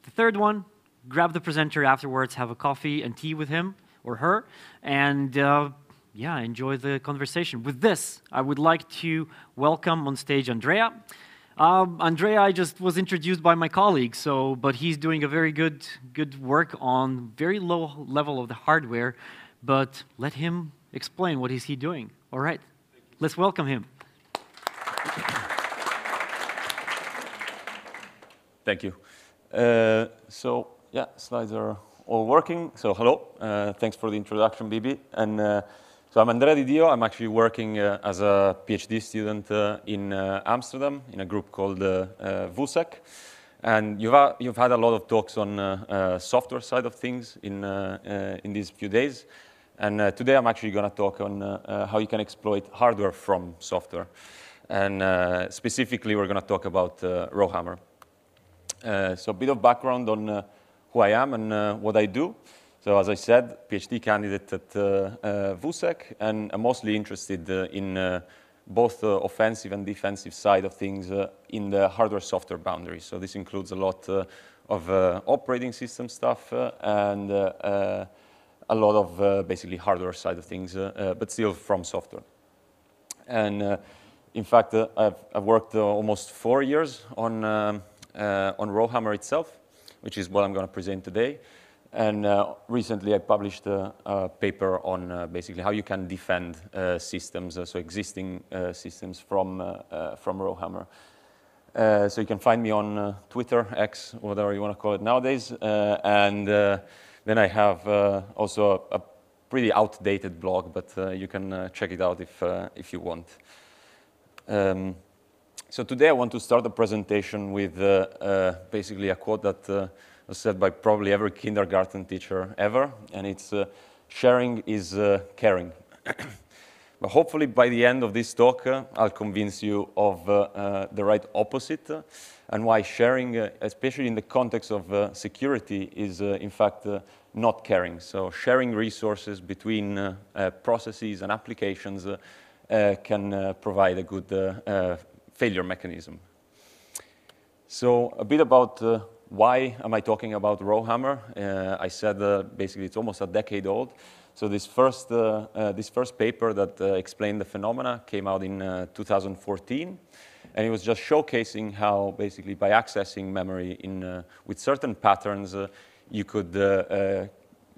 The third one, grab the presenter afterwards, have a coffee and tea with him or her, and yeah, enjoy the conversation. With this, I would like to welcome on stage Andrea. Andrea, I just was introduced by my colleague, but he's doing a very good work on very low level of the hardware, but let him explain what is he doing. All right, let's welcome him. Thank you. So yeah, slides are all working. So hello, thanks for the introduction, Bibi. And so I'm Andrea Di Dio. I'm actually working as a PhD student in Amsterdam in a group called VUSEC. And you've had a lot of talks on software side of things in these few days. And today I'm actually going to talk on how you can exploit hardware from software. And specifically, we're going to talk about Rowhammer. So a bit of background on who I am and what I do. So as I said, PhD candidate at VUSEC, and I'm mostly interested in both the offensive and defensive side of things in the hardware-software boundary. So this includes a lot of operating system stuff and a lot of basically hardware side of things, but still from software. And in fact, I've worked almost 4 years on Rowhammer itself, which is what I'm going to present today. And recently I published a paper on basically how you can defend systems, so existing systems from Rowhammer. So you can find me on Twitter, X, whatever you want to call it nowadays. And then I have also a pretty outdated blog, but you can check it out if you want. So today I want to start the presentation with basically a quote that was said by probably every kindergarten teacher ever, and it's sharing is caring. But hopefully by the end of this talk, I'll convince you of the right opposite, and why sharing, especially in the context of security, is in fact not caring. So sharing resources between processes and applications can provide a good failure mechanism. So a bit about why am I talking about Rowhammer? I said basically it's almost a decade old. So this first paper that explained the phenomena came out in 2014, and it was just showcasing how basically by accessing memory with certain patterns, you could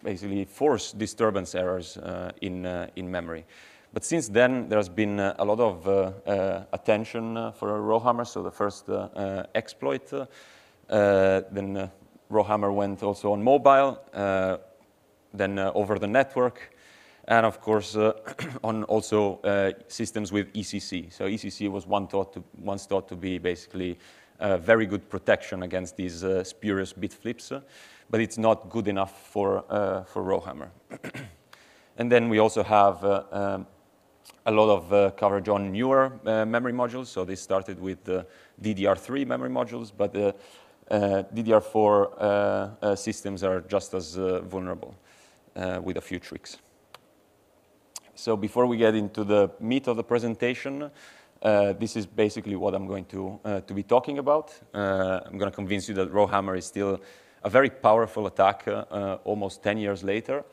basically force disturbance errors in memory. But since then, there's been a lot of attention for Rowhammer. So the first exploit, then Rowhammer went also on mobile, then over the network, and of course on also systems with ECC. So ECC was once thought to be basically very good protection against these spurious bit flips, but it's not good enough for Rowhammer. And then we also have a lot of coverage on newer memory modules. So this started with DDR3 memory modules, but DDR4 systems are just as vulnerable with a few tricks. So before we get into the meat of the presentation, this is basically what I'm going to be talking about. I'm going to convince you that Rowhammer is still a very powerful attack almost 10 years later.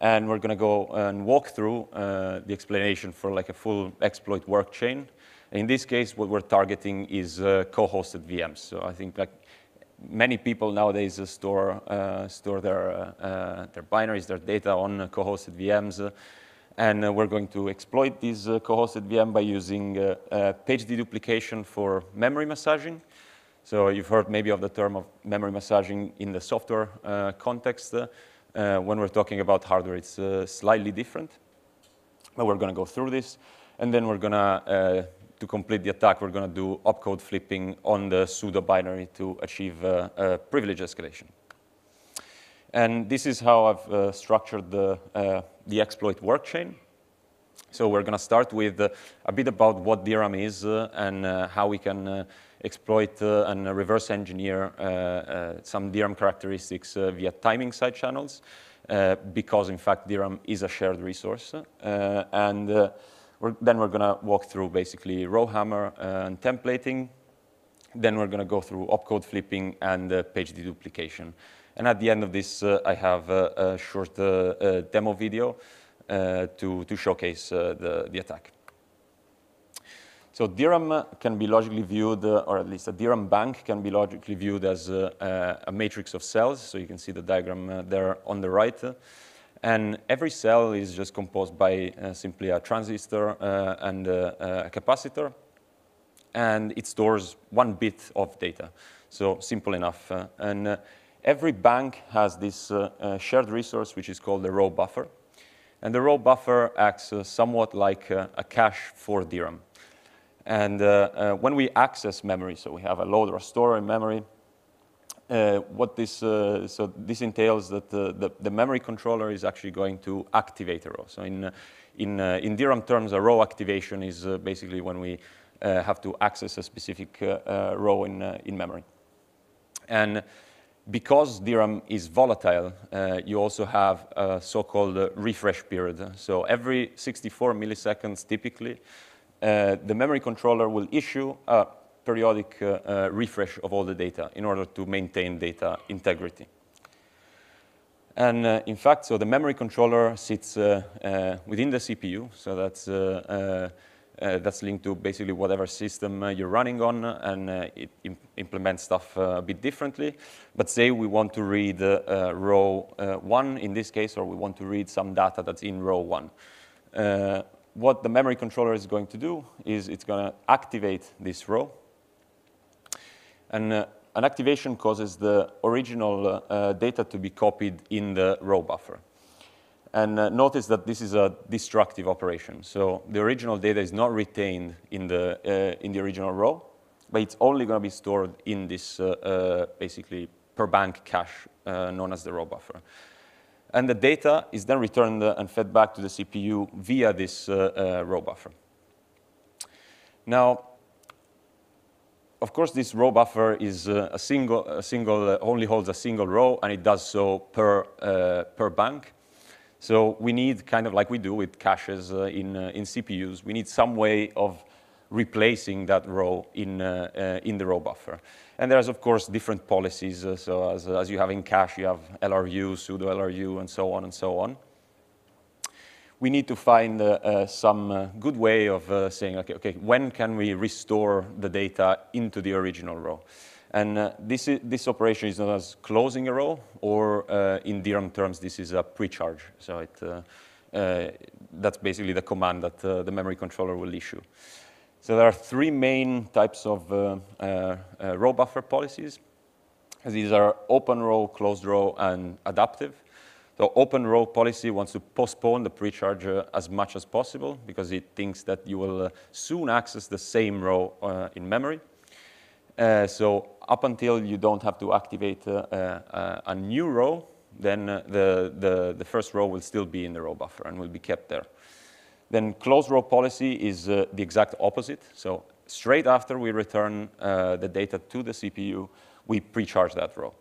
And we're going to go and walk through the explanation for like a full exploit work chain. In this case, what we're targeting is co-hosted VMs. So I think like many people nowadays store their binaries, their data on co-hosted VMs. And we're going to exploit these co-hosted VM by using page deduplication for memory massaging. So you've heard maybe of the term of memory massaging in the software context. When we're talking about hardware, it's slightly different. But we're going to go through this. And then we're going to complete the attack, we're going to do opcode flipping on the pseudo binary to achieve privilege escalation. And this is how I've structured the exploit workchain. So we're going to start with a bit about what DRAM is and how we can exploit and reverse engineer some DRAM characteristics via timing side channels, because in fact DRAM is a shared resource. Then we're going to walk through basically row hammer and templating. Then we're going to go through opcode flipping and page deduplication. And at the end of this, I have a short demo video to showcase the attack. So DRAM can be logically viewed, or at least a DRAM bank can be logically viewed as a matrix of cells. So you can see the diagram there on the right. And every cell is just composed by simply a transistor and a capacitor. And it stores 1 bit of data. So simple enough. Every bank has this shared resource, which is called the row buffer. And the row buffer acts somewhat like a cache for DRAM. And when we access memory, so we have a load or a store in memory, so this entails that the memory controller is actually going to activate a row. So in DRAM terms, a row activation is basically when we have to access a specific row in memory. And because DRAM is volatile, you also have a so-called refresh period. So every 64 milliseconds, typically, the memory controller will issue a periodic refresh of all the data in order to maintain data integrity. And in fact, so the memory controller sits within the CPU. So that's linked to basically whatever system you're running on, and it implements stuff a bit differently. But say we want to read row 1 in this case, or we want to read some data that's in row 1. What the memory controller is going to do is it's going to activate this row. And an activation causes the original data to be copied in the row buffer. And notice that this is a destructive operation. So the original data is not retained in the original row, but it's only going to be stored in this basically per bank cache known as the row buffer. And the data is then returned and fed back to the CPU via this row buffer. Now, of course, this row buffer is only holds a single row, and it does so per bank. So we need, kind of like we do with caches in CPUs, we need some way of replacing that row in the row buffer. And there's, of course, different policies. So as you have in cache, you have LRU, pseudo LRU, and so on and so on. We need to find some good way of saying, okay, when can we restore the data into the original row? And this operation is known as closing a row, or in DRAM terms, this is a pre-charge. So that's basically the command that the memory controller will issue. So there are 3 main types of row buffer policies. These are open row, closed row, and adaptive. So open row policy wants to postpone the pre-charge as much as possible because it thinks that you will soon access the same row in memory. So up until you don't have to activate a new row, then the first row will still be in the row buffer and will be kept there. Then closed row policy is the exact opposite. So straight after we return the data to the CPU, we pre-charge that row.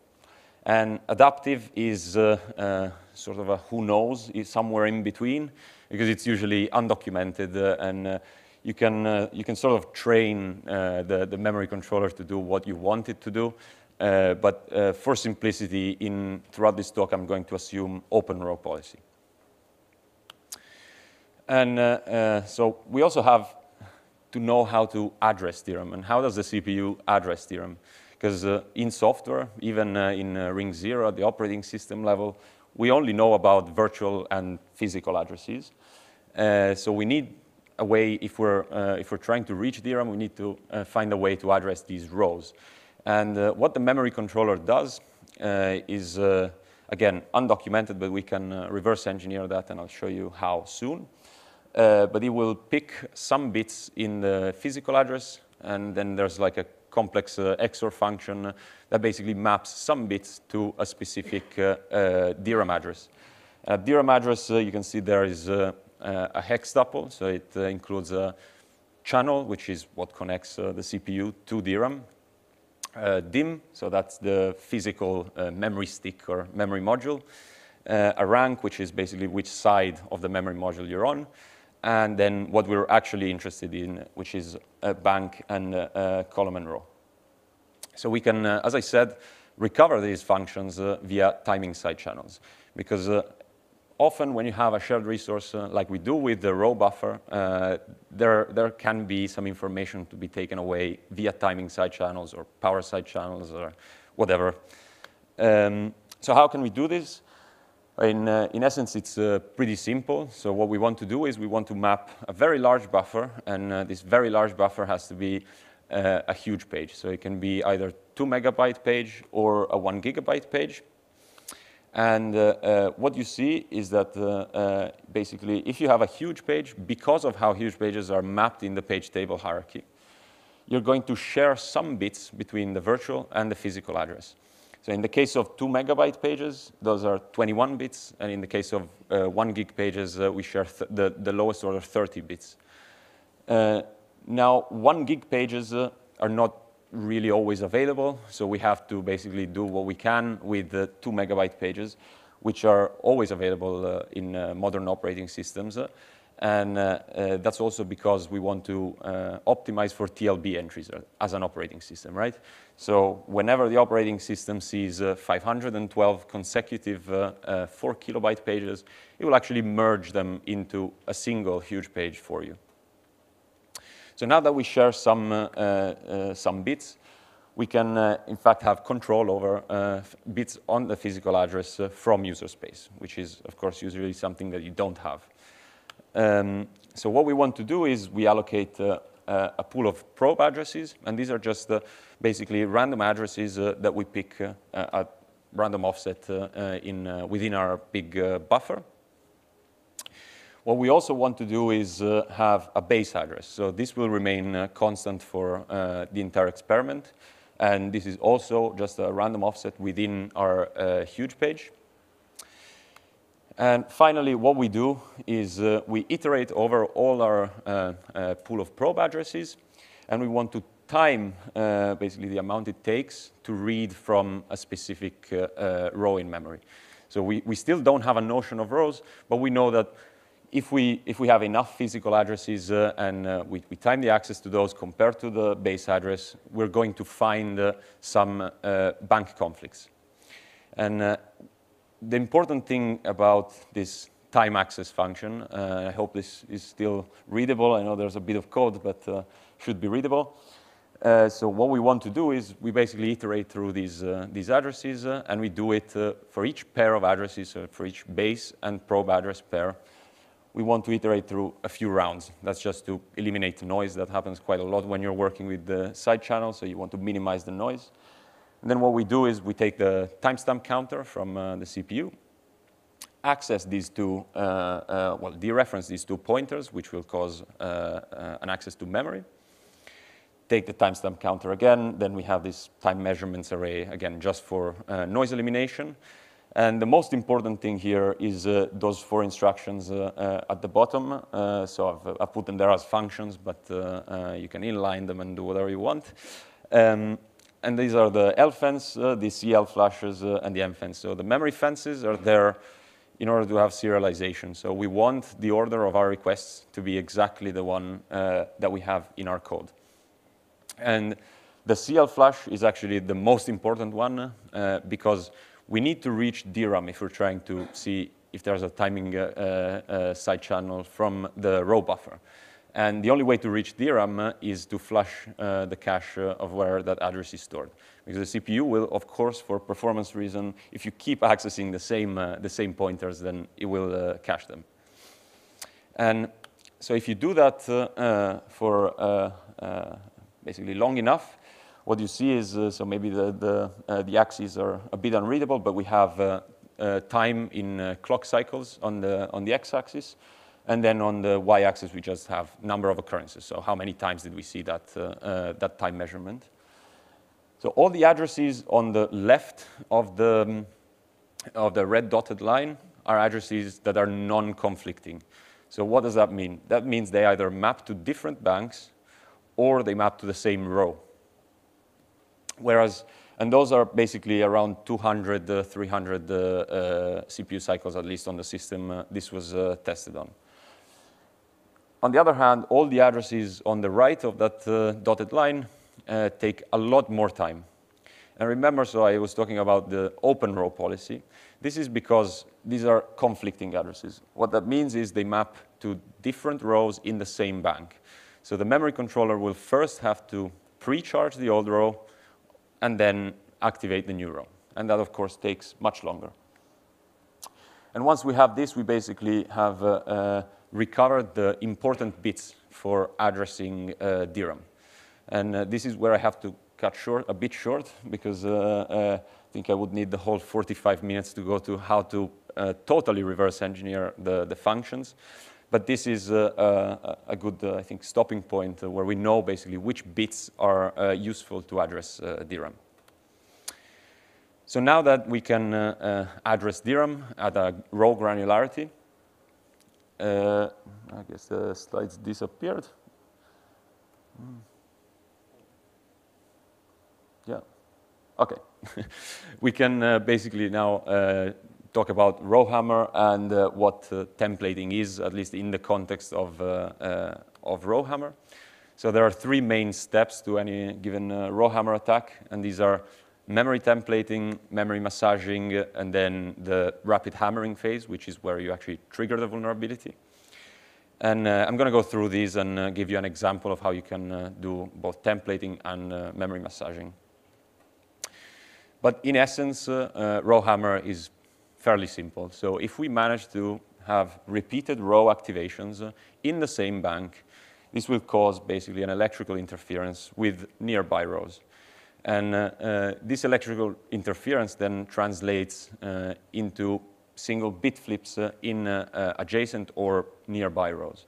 And adaptive is sort of a who knows, is somewhere in between, because it's usually undocumented and you can sort of train the memory controller to do what you want it to do. But for simplicity, throughout this talk, I'm going to assume open row policy. And so we also have to know how to address DRAM. And how does the CPU address DRAM? Because in software, even in Ring 0 at the operating system level, we only know about virtual and physical addresses. So we need a way, if we're trying to reach DRAM, we need to find a way to address these rows. And what the memory controller does is, again, undocumented, but we can reverse engineer that, and I'll show you how soon. but it will pick some bits in the physical address, and then there's like a complex XOR function that basically maps some bits to a specific DRAM address. DRAM address, you can see there is a hex tuple, so it includes a channel, which is what connects the CPU to DRAM. DIMM, so that's the physical memory stick or memory module. A rank, which is basically which side of the memory module you're on. And then what we're actually interested in, which is a bank and column and row. So we can, as I said, recover these functions via timing side channels. Because often when you have a shared resource like we do with the row buffer, there can be some information to be taken away via timing side channels or power side channels or whatever. So how can we do this? In essence, it's pretty simple. So what we want to do is we want to map a very large buffer, and this very large buffer has to be a huge page. So it can be either 2 megabyte page or a 1 gigabyte page. And what you see is that basically, if you have a huge page, because of how huge pages are mapped in the page table hierarchy, you're going to share some bits between the virtual and the physical address. So in the case of 2 megabyte pages, those are 21 bits. And in the case of 1 gig pages, we share the lowest order 30 bits. Now, 1 gig pages are not really always available. So we have to basically do what we can with the 2 megabyte pages, which are always available in modern operating systems. And that's also because we want to optimize for TLB entries as an operating system, right? So whenever the operating system sees 512 consecutive 4 kilobyte pages, it will actually merge them into a single huge page for you. So now that we share some bits, we can, in fact, have control over bits on the physical address from user space, which is, of course, usually something that you don't have. So what we want to do is we allocate a pool of probe addresses, and these are just basically random addresses that we pick at random offset within our big buffer. What we also want to do is have a base address. So this will remain constant for the entire experiment, and this is also just a random offset within our huge page. And finally, what we do is we iterate over all our pool of probe addresses, and we want to time basically the amount it takes to read from a specific row in memory. So we still don't have a notion of rows, but we know that if we have enough physical addresses and we time the access to those compared to the base address, we're going to find some bank conflicts. And the important thing about this time access function, I hope this is still readable. I know there's a bit of code, but should be readable. So what we want to do is we basically iterate through these addresses, and we do it for each pair of addresses, so for each base and probe address pair. We want to iterate through a few rounds. That's just to eliminate the noise. That happens quite a lot when you're working with the side channel, so you want to minimize the noise. And then what we do is we take the timestamp counter from the CPU, access these two, dereference these two pointers, which will cause an access to memory. Take the timestamp counter again, then we have this time measurements array, again, just for noise elimination. And the most important thing here is those 4 instructions at the bottom. So I've put them there as functions, but you can inline them and do whatever you want. And these are the L fence, the CL flashes, and the M fence. So the memory fences are there in order to have serialization. So we want the order of our requests to be exactly the one that we have in our code. And the CL flash is actually the most important one because we need to reach DRAM if we're trying to see if there's a timing side channel from the row buffer. And the only way to reach DRAM is to flush the cache of where that address is stored. Because the CPU will, of course, for performance reason, if you keep accessing the same pointers, then it will cache them. And so if you do that for basically long enough, what you see is, so maybe the axes are a bit unreadable, but we have time in clock cycles on the x-axis. And then on the y-axis, we just have number of occurrences. So how many times did we see that, that time measurement? So all the addresses on the left of the red dotted line are addresses that are non-conflicting. So what does that mean? That means they either map to different banks or they map to the same row. Whereas, and those are basically around 200, 300 CPU cycles, at least on the system this was tested on. On the other hand, all the addresses on the right of that dotted line take a lot more time. And remember, so I was talking about the open row policy. This is because these are conflicting addresses. What that means is they map to different rows in the same bank. So the memory controller will first have to pre-charge the old row and then activate the new row. And that, of course, takes much longer. And once we have this, we basically have recovered the important bits for addressing DRAM. And this is where I have to cut short, a bit short, because I think I would need the whole 45 minutes to go to how to totally reverse engineer the functions. But this is a good, I think, stopping point where we know basically which bits are useful to address DRAM. So now that we can address DRAM at a row granularity, I guess the slides disappeared. Yeah, OK. We can basically now talk about rowhammer and what templating is, at least in the context of rowhammer. So there are three main steps to any given rowhammer attack, and these are memory templating, memory massaging, and then the rapid hammering phase, which is where you actually trigger the vulnerability. And I'm going to go through these and give you an example of how you can do both templating and memory massaging. But in essence, rowhammer is fairly simple. So if we manage to have repeated row activations in the same bank, this will cause basically an electrical interference with nearby rows. And this electrical interference then translates into single bit flips in adjacent or nearby rows.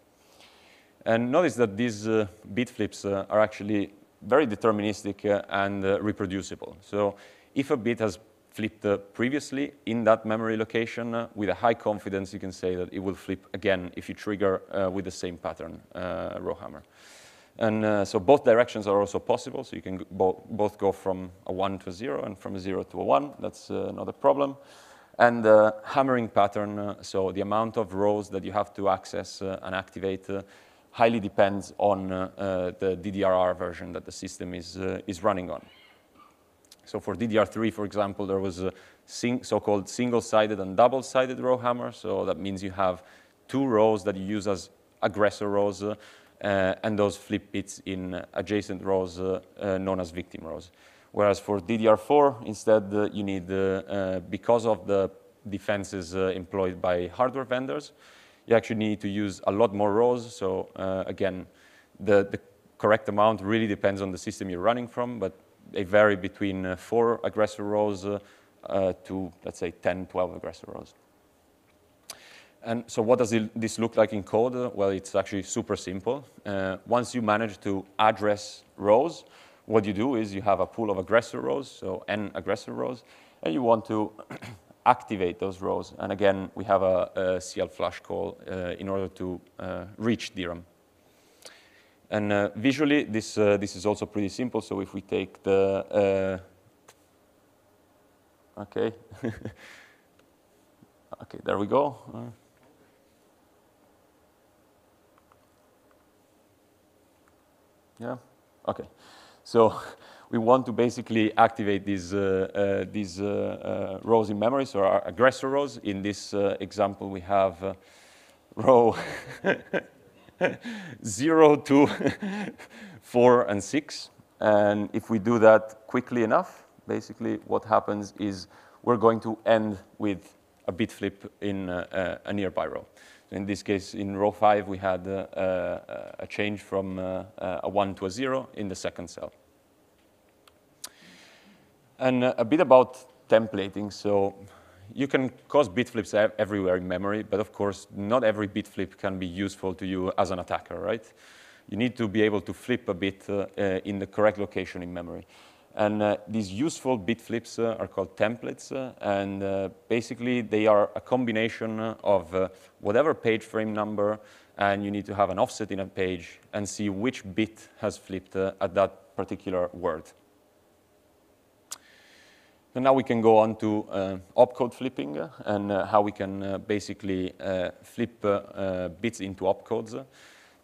And notice that these bit flips are actually very deterministic and reproducible. So if a bit has flipped previously in that memory location, with a high confidence, you can say that it will flip again if you trigger with the same pattern, rowhammer. And so both directions are also possible. So you can both go from a 1 to a 0 and from a 0 to a 1. That's not a problem. And the hammering pattern, so the amount of rows that you have to access and activate highly depends on the DDRR version that the system is running on. So for DDR3, for example, there was a so-called single-sided and double-sided rowhammer. So that means you have two rows that you use as aggressor rows, and those flip bits in adjacent rows known as victim rows. Whereas for DDR4, instead, you need, because of the defenses employed by hardware vendors, you actually need to use a lot more rows. So again, the correct amount really depends on the system you're running from, but they vary between 4 aggressor rows to, let's say, 10, 12 aggressor rows. And so what does this look like in code? Well, it's actually super simple. Once you manage to address rows, what you do is you have a pool of aggressor rows, so n aggressor rows, and you want to activate those rows. And again, we have a CL flush call in order to reach DRAM. And visually, this is also pretty simple. So if we take the, OK. OK, there we go. Yeah, OK. So we want to basically activate these rows in memory, so our aggressor rows. In this example, we have row 0 to 4 and 6. And if we do that quickly enough, basically what happens is we're going to end with a bit flip in a nearby row. So in this case, in row 5, we had a change from a 1 to a 0 in the second cell. And a bit about templating. So you can cause bit flips everywhere in memory, but of course, not every bit flip can be useful to you as an attacker, right? You need to be able to flip a bit in the correct location in memory. And these useful bit flips are called templates, and basically they are a combination of whatever page frame number, and you need to have an offset in a page and see which bit has flipped at that particular word. And now we can go on to opcode flipping and how we can basically flip bits into opcodes.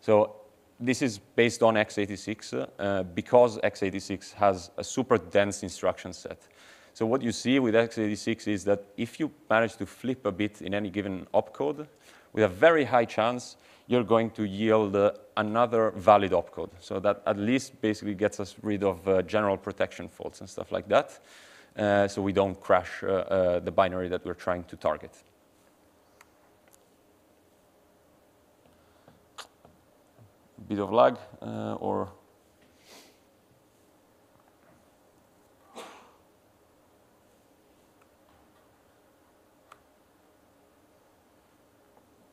So this is based on x86 because x86 has a super dense instruction set. So what you see with x86 is that if you manage to flip a bit in any given opcode, with a very high chance, you're going to yield another valid opcode. So that at least basically gets us rid of general protection faults and stuff like that. So we don't crash the binary that we're trying to target. Bit of lag, or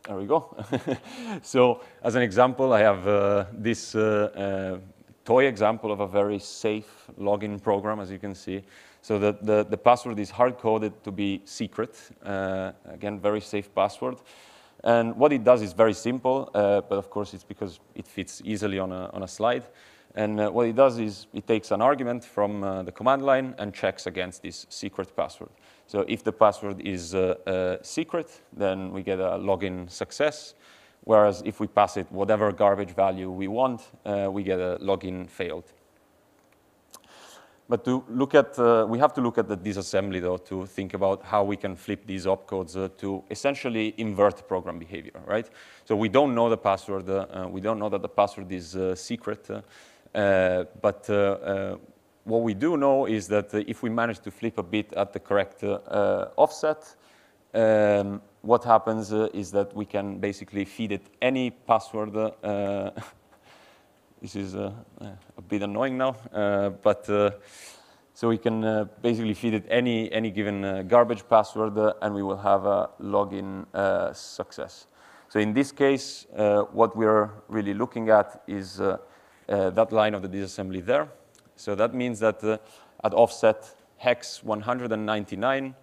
there we go. So as an example, I have this toy example of a very safe login program, as you can see. So the password is hard-coded to be secret. Again, very safe password. And what it does is very simple, but of course it's because it fits easily on a slide. And what it does is it takes an argument from the command line and checks against this secret password. So if the password is secret, then we get a login success. Whereas if we pass it whatever garbage value we want, we get a login failed. But to look at, we have to look at the disassembly, though, to think about how we can flip these opcodes to essentially invert program behavior, right? So we don't know the password. We don't know that the password is secret. But what we do know is that if we manage to flip a bit at the correct offset, what happens is that we can basically feed it any password. This is a bit annoying now, but so we can basically feed it any given garbage password, and we will have a login success. So in this case, what we're really looking at is that line of the disassembly there. So that means that at offset hex 199,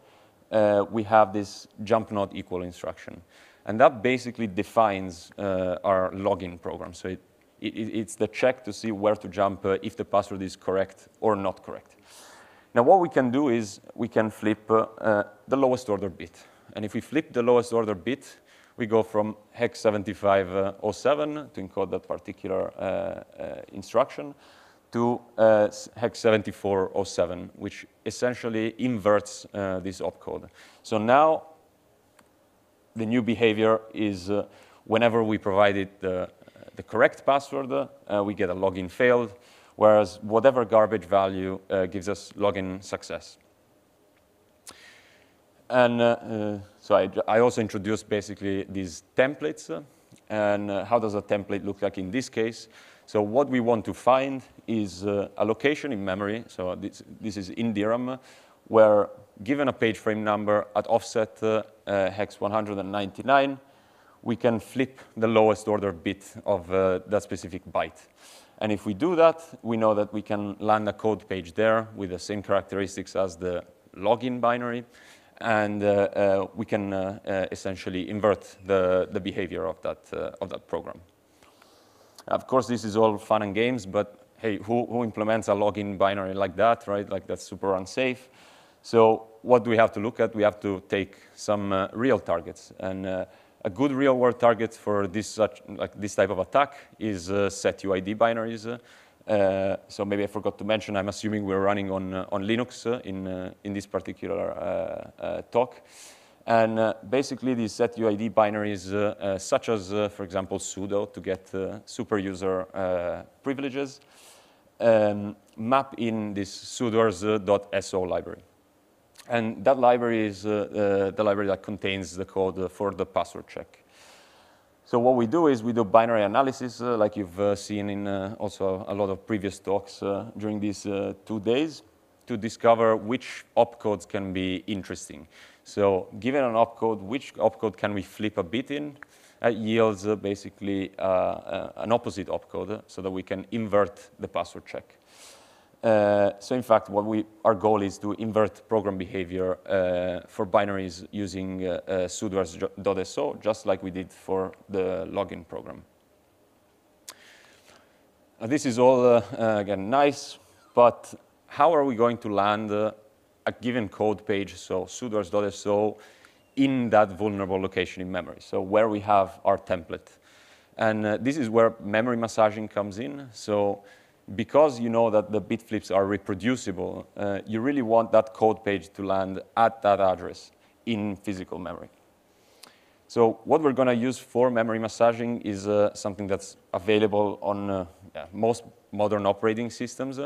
we have this jump not equal instruction. And that basically defines our login program. So it's the check to see where to jump if the password is correct or not correct. Now, what we can do is we can flip the lowest order bit. And if we flip the lowest order bit, we go from hex 7507 to encode that particular instruction to hex 7407, which essentially inverts this opcode. So now the new behavior is whenever we provide it the correct password, we get a login failed, whereas whatever garbage value gives us login success. And so I also introduced basically these templates. And how does a template look like in this case? So what we want to find is a location in memory. So this is in DRAM, where given a page frame number at offset hex 199, we can flip the lowest order bit of that specific byte. And if we do that, we know that we can land a code page there with the same characteristics as the login binary. And we can essentially invert the behavior of that program. Of course, this is all fun and games, but hey, who implements a login binary like that, right? Like, that's super unsafe. So what do we have to look at? We have to take some real targets. And a good real-world target for this type of attack is set UID binaries. So maybe I forgot to mention, I'm assuming we're running on Linux in this particular talk. And basically, these set UID binaries, such as, for example, sudo to get super user privileges, map in this sudoers.so library. And that library is the library that contains the code for the password check. So what we do is we do binary analysis, like you've seen in also a lot of previous talks during these 2 days. to discover which opcodes can be interesting. So given an opcode, which opcode can we flip a bit in? Yields basically an opposite opcode so that we can invert the password check. So in fact, our goal is to invert program behavior for binaries using sudoers.so, just like we did for the login program. This is all, again, nice, but how are we going to land a given code page, so sudoers.so, in that vulnerable location in memory, so where we have our template? And this is where memory massaging comes in. So because you know that the bit flips are reproducible, you really want that code page to land at that address in physical memory. So what we're going to use for memory massaging is something that's available on most modern operating systems.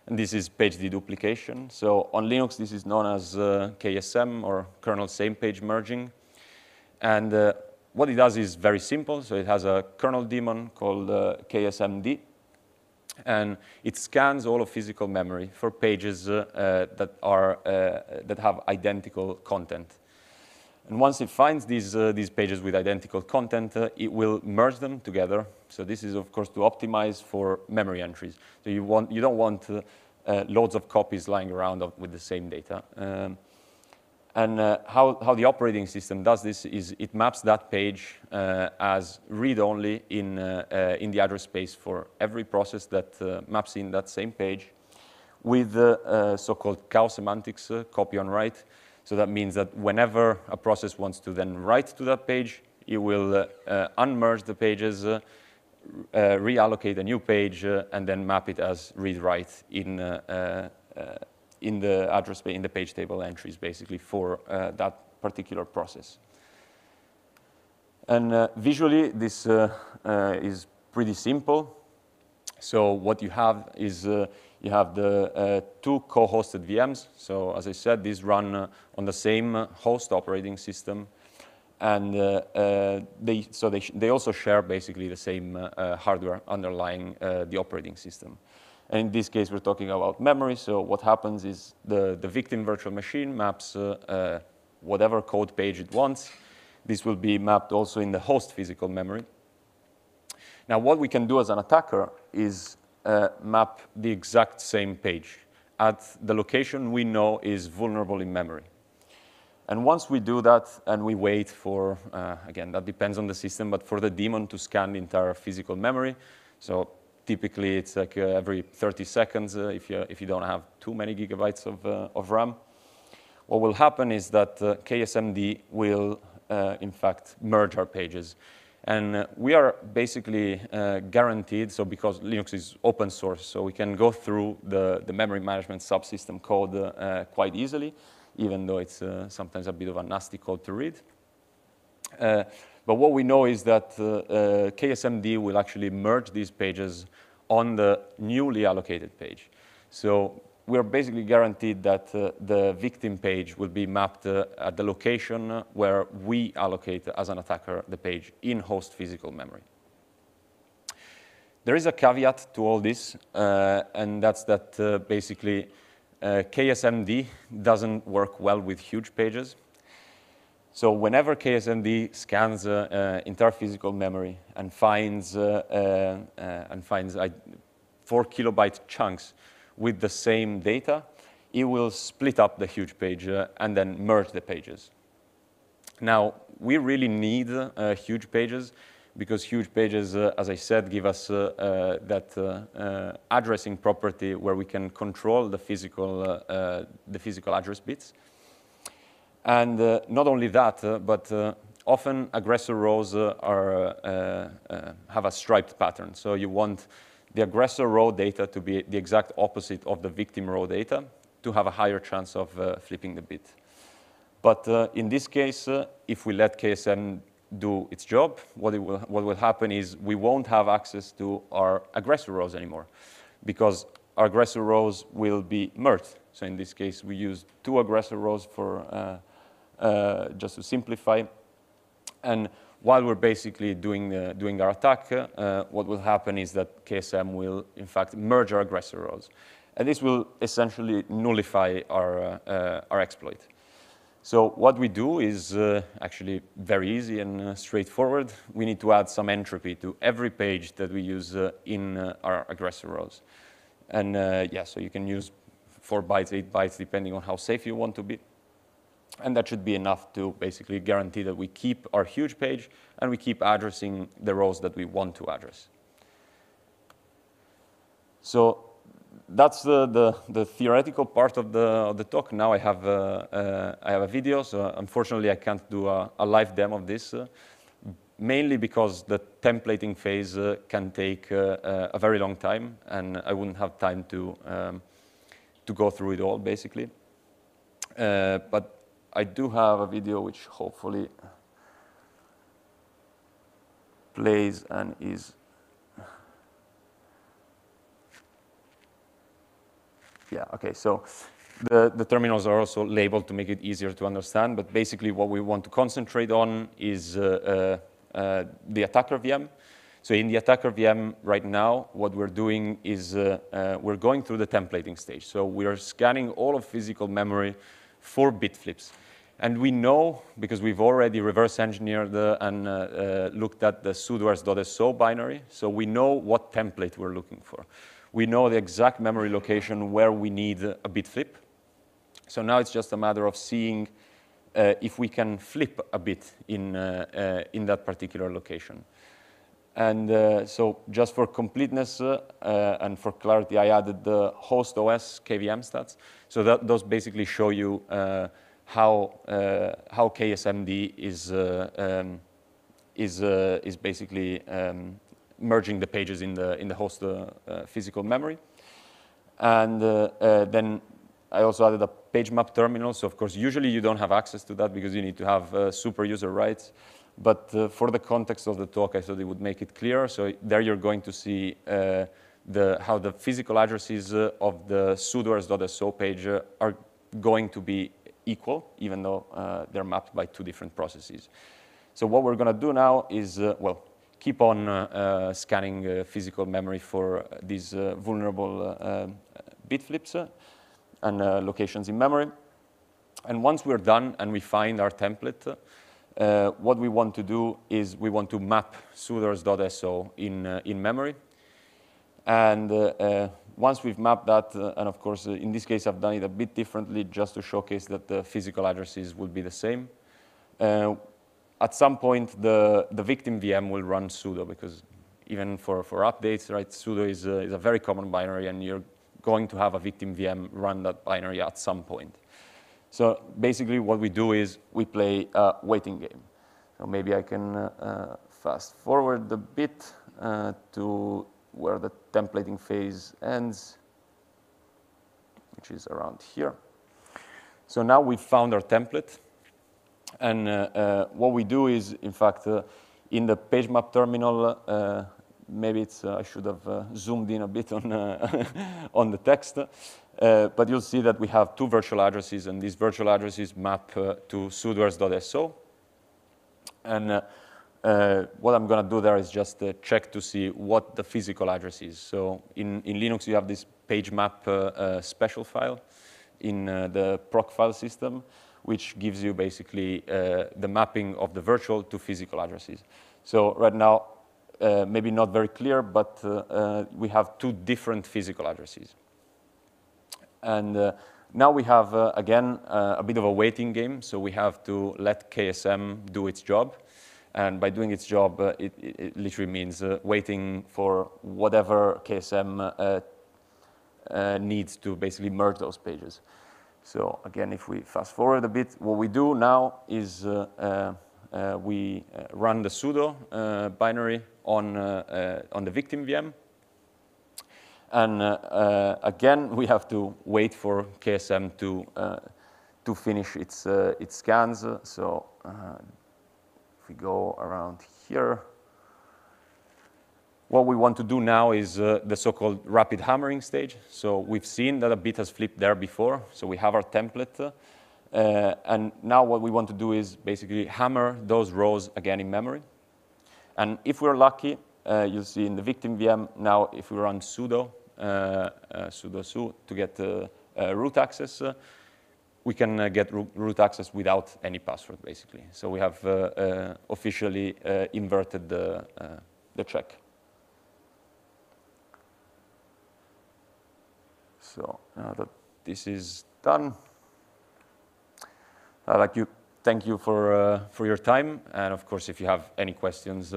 And this is page deduplication. So on Linux, this is known as KSM, or kernel same page merging. And what it does is very simple. So it has a kernel daemon called KSMD. And it scans all of physical memory for pages that have identical content. And once it finds these pages with identical content, it will merge them together. So this is, of course, to optimize for memory entries. So you don't want loads of copies lying around with the same data. And how the operating system does this is it maps that page as read-only in the address space for every process that maps in that same page with so-called cow semantics, copy on write. So that means that whenever a process wants to then write to that page, it will unmerge the pages, reallocate a new page, and then map it as read-write in the address in the page table entries, basically, for that particular process. And visually, this is pretty simple. So what you have is you have the two co-hosted VMs. So as I said, these run on the same host operating system. And they also share basically the same hardware underlying the operating system. And in this case, we're talking about memory. So what happens is the victim virtual machine maps whatever code page it wants. This will be mapped also in the host physical memory. Now, what we can do as an attacker is map the exact same page at the location we know is vulnerable in memory. And once we do that and we wait for, again, that depends on the system, but for the daemon to scan the entire physical memory, so typically it's like every 30 seconds if you don't have too many gigabytes of RAM, what will happen is that KSMD will, in fact, merge our pages. And we are basically guaranteed, so because Linux is open source, so we can go through the memory management subsystem code quite easily, even though it's sometimes a bit of a nasty code to read. But what we know is that KSMD will actually merge these pages on the newly allocated page. So we're basically guaranteed that the victim page will be mapped at the location where we allocate, as an attacker, the page in host physical memory. There is a caveat to all this, and that's that basically KSMD doesn't work well with huge pages. So whenever KSMD scans entire physical memory and finds 4 kilobyte chunks with the same data, it will split up the huge page and then merge the pages. Now, we really need huge pages because huge pages, as I said, give us that addressing property where we can control the physical address bits. And not only that, but often aggressor rows have a striped pattern. So you want the aggressor row data to be the exact opposite of the victim row data to have a higher chance of flipping the bit. But in this case, if we let KSM do its job, what will happen is we won't have access to our aggressor rows anymore because our aggressor rows will be merged. So in this case, we use 2 aggressor rows for just to simplify. And while we're basically doing our attack, what will happen is that KSM will, in fact, merge our aggressor rows. And this will essentially nullify our exploit. So what we do is actually very easy and straightforward. We need to add some entropy to every page that we use in our aggressor rows. And yeah, so you can use 4 bytes, 8 bytes, depending on how safe you want to be. And that should be enough to basically guarantee that we keep our huge page and we keep addressing the rows that we want to address. So that's the theoretical part of the talk. Now I have a video, so unfortunately I can't do a live demo of this, mainly because the templating phase can take a very long time, and I wouldn't have time to go through it all, basically. But I do have a video which hopefully plays and is. Yeah, okay, so the terminals are also labeled to make it easier to understand, but basically what we want to concentrate on is the attacker VM. So in the attacker VM right now, what we're doing is we're going through the templating stage. So we are scanning all of physical memory for bit flips. And we know, because we've already reverse engineered and looked at the sudoers.so binary, so we know what template we're looking for. We know the exact memory location where we need a bit flip. So now it's just a matter of seeing if we can flip a bit in that particular location. And so just for completeness and for clarity, I added the host OS KVM stats. So those basically show you how KSMD is basically merging the pages in the host physical memory. And then I also added a page map terminal. So of course, usually you don't have access to that because you need to have super user rights. But for the context of the talk, I thought it would make it clear. So there you're going to see how the physical addresses of the sudoers.so page are going to be equal, even though they're mapped by 2 different processes. So what we're going to do now is, well, keep on scanning physical memory for these vulnerable bit flips and locations in memory. And once we're done and we find our template, what we want to do is we want to map sudoers.so in memory. And once we've mapped that, and of course, in this case, I've done it a bit differently just to showcase that the physical addresses will be the same. At some point, the victim VM will run sudo, because even for updates, right, sudo is a very common binary, and you're going to have a victim VM run that binary at some point. So basically what we do is we play a waiting game. So maybe I can fast forward a bit to where the templating phase ends, which is around here. So now we've found our template. And what we do is, in fact, in the page map terminal, maybe it's, I should have zoomed in a bit on, on the text. But you'll see that we have 2 virtual addresses, and these virtual addresses map to sudoers.so. And what I'm going to do there is just check to see what the physical address is. So in Linux, you have this page map special file in the proc file system, which gives you basically the mapping of the virtual to physical addresses. So right now, maybe not very clear, but we have 2 different physical addresses. And now we have, again, a bit of a waiting game. So we have to let KSM do its job. And by doing its job, it literally means waiting for whatever KSM needs to basically merge those pages. So again, if we fast forward a bit, what we do now is we run the sudo binary on the victim VM. And again, we have to wait for KSM to finish its scans. So if we go around here, what we want to do now is the so-called rapid hammering stage. So we've seen that a bit has flipped there before. So we have our template. And now what we want to do is basically hammer those rows again in memory. And if we're lucky, you'll see in the victim VM now, if we run sudo sudo su to get root access, we can get root access without any password, basically. So we have officially inverted the check. So now that this is done, I'd like to thank you for your time. And of course, if you have any questions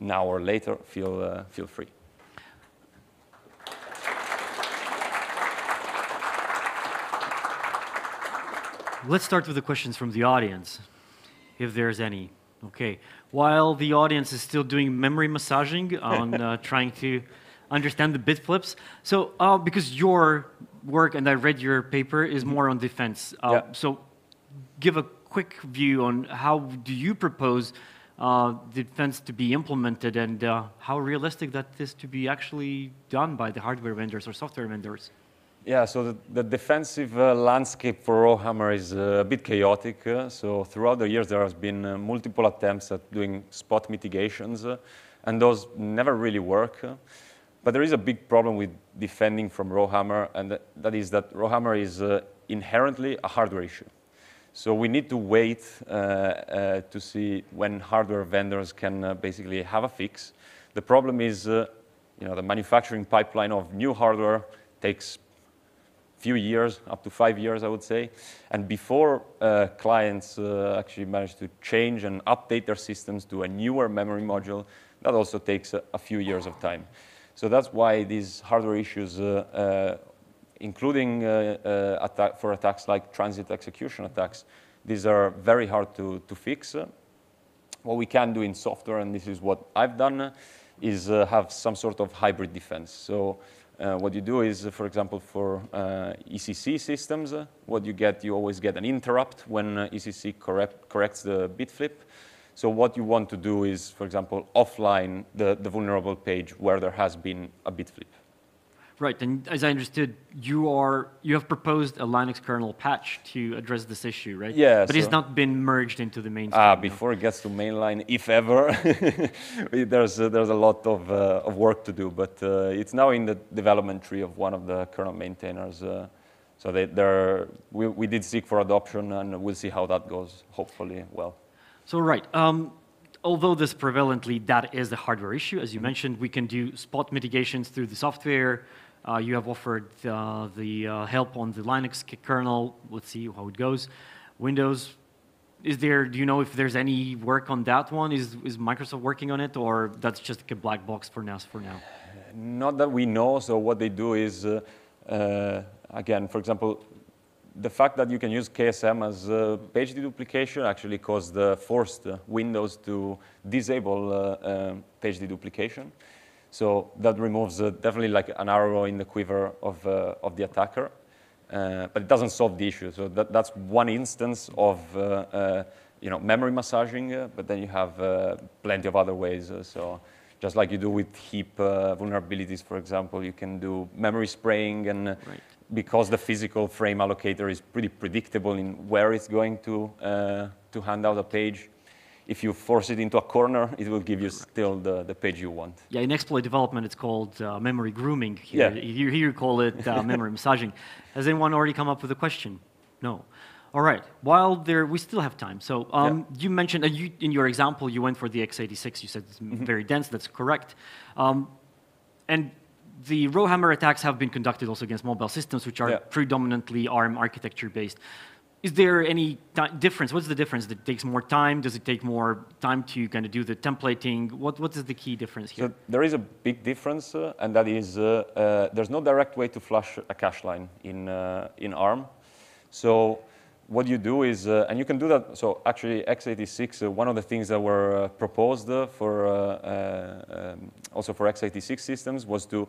now or later, feel free. Let's start with the questions from the audience, if there's any. Okay. While the audience is still doing memory massaging on trying to understand the bit flips, so because your work, and I read your paper, is more on defense. Yeah. So give a quick view on how do you propose defense to be implemented, and how realistic that is to be actually done by the hardware vendors or software vendors? Yeah, so the defensive landscape for Rowhammer is a bit chaotic. So throughout the years, there has been multiple attempts at doing spot mitigations, and those never really work. But there is a big problem with defending from Rowhammer, and that is that Rowhammer is inherently a hardware issue. So we need to wait to see when hardware vendors can basically have a fix. The problem is, the manufacturing pipeline of new hardware takes few years, up to 5 years, I would say. And before clients actually manage to change and update their systems to a newer memory module, that also takes a few years of time. So that's why these hardware issues, including for attacks like transit execution attacks, these are very hard to fix. What we can do in software, and this is what I've done, is have some sort of hybrid defense. So what you do is, for example, for ECC systems, what you get, you always get an interrupt when ECC corrects the bit flip. So what you want to do is, for example, offline the vulnerable page where there has been a bit flip. Right, and as I understood, you have proposed a Linux kernel patch to address this issue, right? Yeah. But it's not been merged into the mainstream. Before it gets to mainline, if ever, there's a lot of work to do. But it's now in the development tree of one of the kernel maintainers. So we did seek for adoption, and we'll see how that goes. Hopefully, well. So right. Although this prevalently, that is the hardware issue, as you mentioned, we can do spot mitigations through the software. You have offered the help on the Linux kernel. Let's see how it goes. Windows, do you know if there's any work on that one? Is Microsoft working on it, or that's just a black box for now? Not that we know. So what they do is, again, for example, the fact that you can use KSM as page deduplication actually forced Windows to disable page deduplication. So that removes definitely like an arrow in the quiver of the attacker, but it doesn't solve the issue. So that's one instance of memory massaging, but then you have plenty of other ways. So just like you do with heap vulnerabilities, for example, you can do memory spraying, and right. Because the physical frame allocator is pretty predictable in where it's going to hand out a page, if you force it into a corner, it will give you still the page you want. Yeah, in exploit development, it's called memory grooming. Here, yeah. Here you call it memory massaging. Has anyone already come up with a question? No. All right. While we still have time. So you mentioned, in your example, you went for the x86. You said it's very dense. That's correct. And the Rowhammer attacks have been conducted also against mobile systems, which are predominantly ARM architecture based. Is there any difference? What's the difference? It takes more time? Does it take more time to kind of do the templating? What is the key difference here? So there is a big difference, and that is there's no direct way to flush a cache line in ARM. So what you do is, and you can do that, so actually x86, one of the things that were proposed for also for x86 systems was to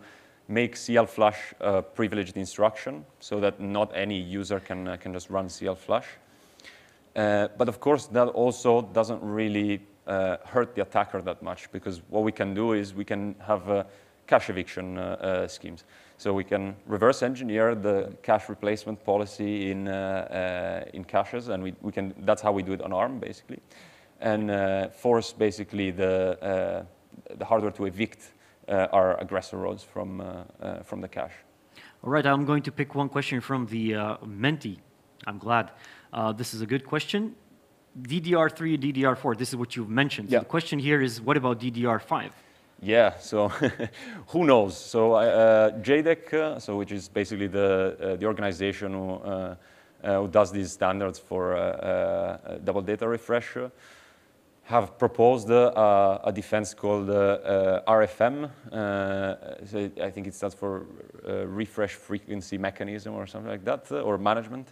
make CLFlush a privileged instruction so that not any user can just run CLFlush. But of course, that also doesn't really hurt the attacker that much, because what we can do is we can have cache eviction schemes. So we can reverse engineer the cache replacement policy in caches, and we can. That's how we do it on ARM, basically, and force basically the hardware to evict are aggressor roads from the cache. All right, I'm going to pick one question from the Menti. I'm glad. This is a good question. DDR3, DDR4, this is what you've mentioned. Yeah. So the question here is, what about DDR5? Yeah, so who knows? So JDEC, so which is basically the organization who does these standards for double data refresh, have proposed a defense called RFM. So I think it stands for refresh frequency mechanism or something like that, or management.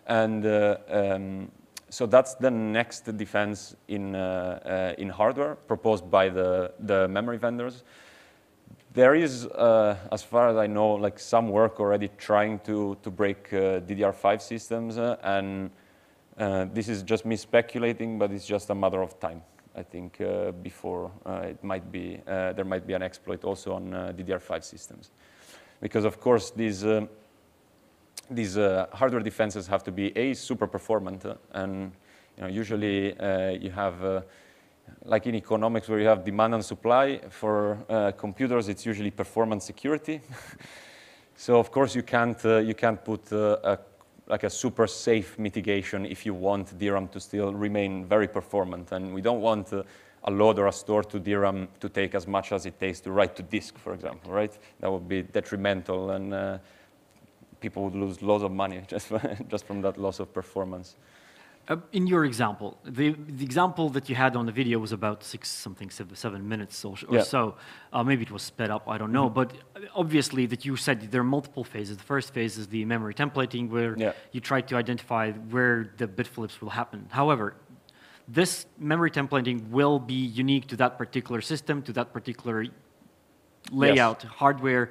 And so that's the next defense in hardware proposed by the memory vendors. There is, as far as I know, like some work already trying to break DDR5 systems, and this is just me speculating, but it's just a matter of time. I think before it might be there might be an exploit also on DDR5 systems, because of course these hardware defenses have to be super performant, and usually you have like in economics where you have demand and supply. For computers, it's usually performance security. So of course you can't put like a super safe mitigation if you want DRAM to still remain very performant, and we don't want a load or a store to DRAM to take as much as it takes to write to disk, for example, right? That would be detrimental, and people would lose loads of money just from that loss of performance. In your example, the example that you had on the video was about 7 minutes or Yeah. so. Maybe it was sped up, I don't know. But obviously that you said there are multiple phases. The first phase is the memory templating, where you try to identify where the bit flips will happen. However, this memory templating will be unique to that particular system, to that particular layout, hardware.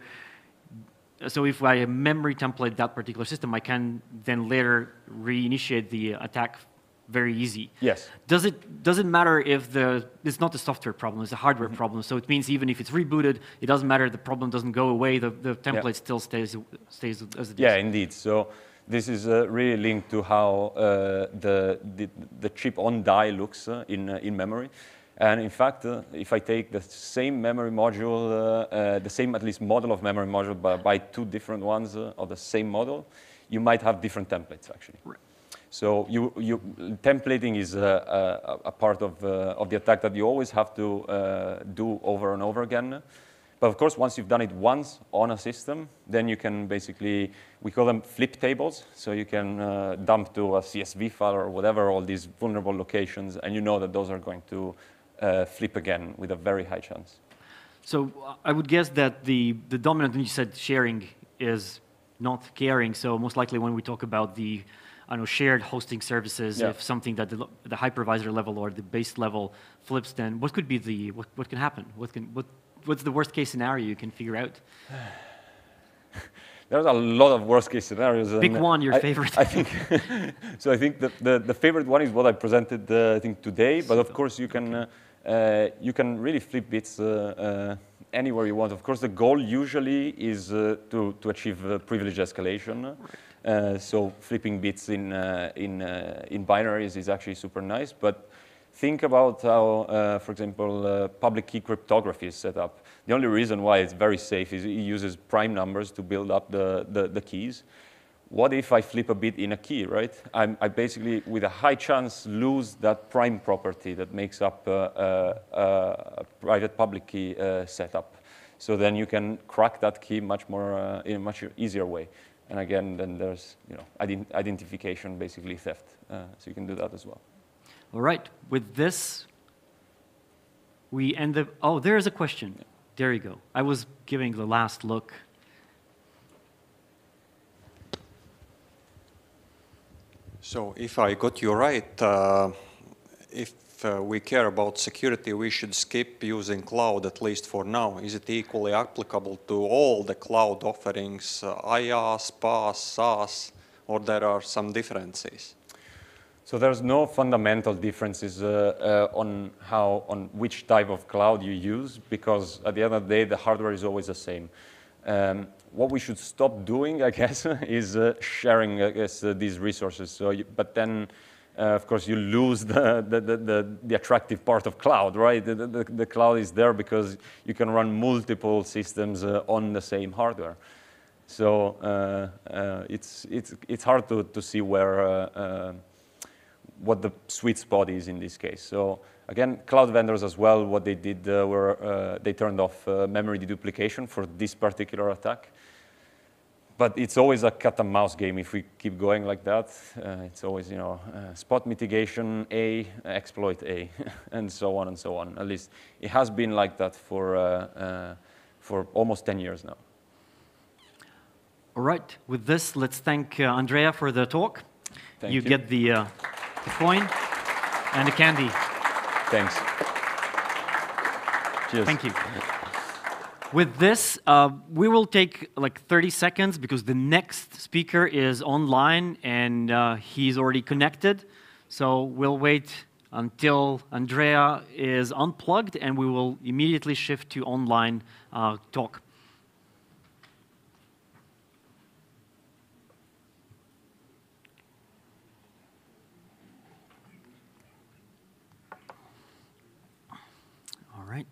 So if I memory template that particular system, I can then later reinitiate the attack very easy. Yes. Does it matter if it's not a software problem, it's a hardware problem? So it means even if it's rebooted, it doesn't matter, the problem doesn't go away, the template still stays as it is. Yeah, indeed. So this is really linked to how the chip on die looks in memory. And in fact, if I take the same memory module, the same at least model of memory module, but by two different ones of the same model, you might have different templates actually. Right. So templating is a part of the attack that you always have to do over and over again. But of course, once you've done it once on a system, then you can basically, we call them flip tables. So you can dump to a CSV file or whatever, all these vulnerable locations, and you know that those are going to flip again with a very high chance. So I would guess that the dominant, when you said sharing, is not caring. So most likely when we talk about the shared hosting services, if something that the hypervisor level or the base level flips, then what could be what can happen? What's the worst case scenario you can figure out? There's a lot of worst case scenarios. Pick one, your favorite. I think so. I think the favorite one is what I presented I think today. But of course you can really flip bits anywhere you want. Of course, the goal usually is to achieve privilege escalation. So flipping bits in binaries is actually super nice. But think about how, for example, public key cryptography is set up. The only reason why it's very safe is it uses prime numbers to build up the keys. What if I flip a bit in a key, right? I basically, with a high chance, lose that prime property that makes up a private public key setup. So then you can crack that key much more in a much easier way. And again, then there's identification, basically theft. So you can do that as well. All right. With this, we end the. Oh, there is a question. There you go. I was giving the last look. So if I got you right, if we care about security, we should skip using cloud, at least for now. Is it equally applicable to all the cloud offerings, IaaS, PaaS, SaaS, or there are some differences? So there's no fundamental differences on which type of cloud you use, because at the end of the day, the hardware is always the same. What we should stop doing, I guess, is sharing these resources. So, but then of course, you lose the attractive part of cloud, right? The cloud is there because you can run multiple systems on the same hardware. So it's hard to see where what the sweet spot is in this case. So again, cloud vendors as well, what they did were they turned off memory deduplication for this particular attack. But it's always a cat and mouse game if we keep going like that. It's always, spot mitigation A, exploit A, and so on and so on. At least it has been like that for almost 10 years now. All right. With this, let's thank Andrea for the talk. Thank you. You get the coin and the candy. Thanks. Cheers. Thank you. With this, we will take like 30 seconds because the next speaker is online and he's already connected. So we'll wait until Andrea is unplugged and we will immediately shift to online talk. All right.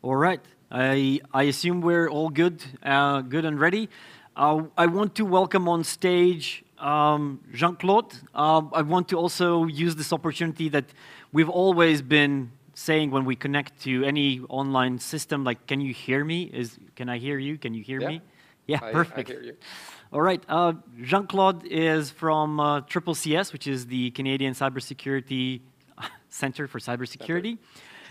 All right. I assume we're all good and ready. I want to welcome on stage Jean-Claude. I want to also use this opportunity that we've always been saying when we connect to any online system, like, can you hear me? Can I hear you? Can you hear me? Yeah, perfect. I hear you. All right. Jean-Claude is from CCCS, which is the Canadian Cybersecurity Center for Cybersecurity.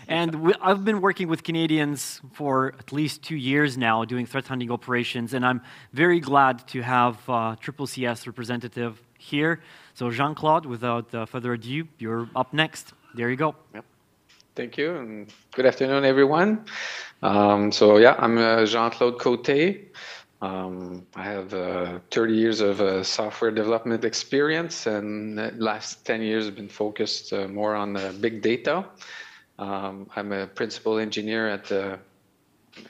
And I've been working with Canadians for at least 2 years now doing threat hunting operations, and I'm very glad to have CCCS representative here. So Jean-Claude, without further ado, you're up next. There you go. Yep. Thank you, and good afternoon, everyone. So yeah, I'm Jean-Claude Côté. I have 30 years of software development experience, and the last 10 years have been focused more on big data. I'm a principal engineer at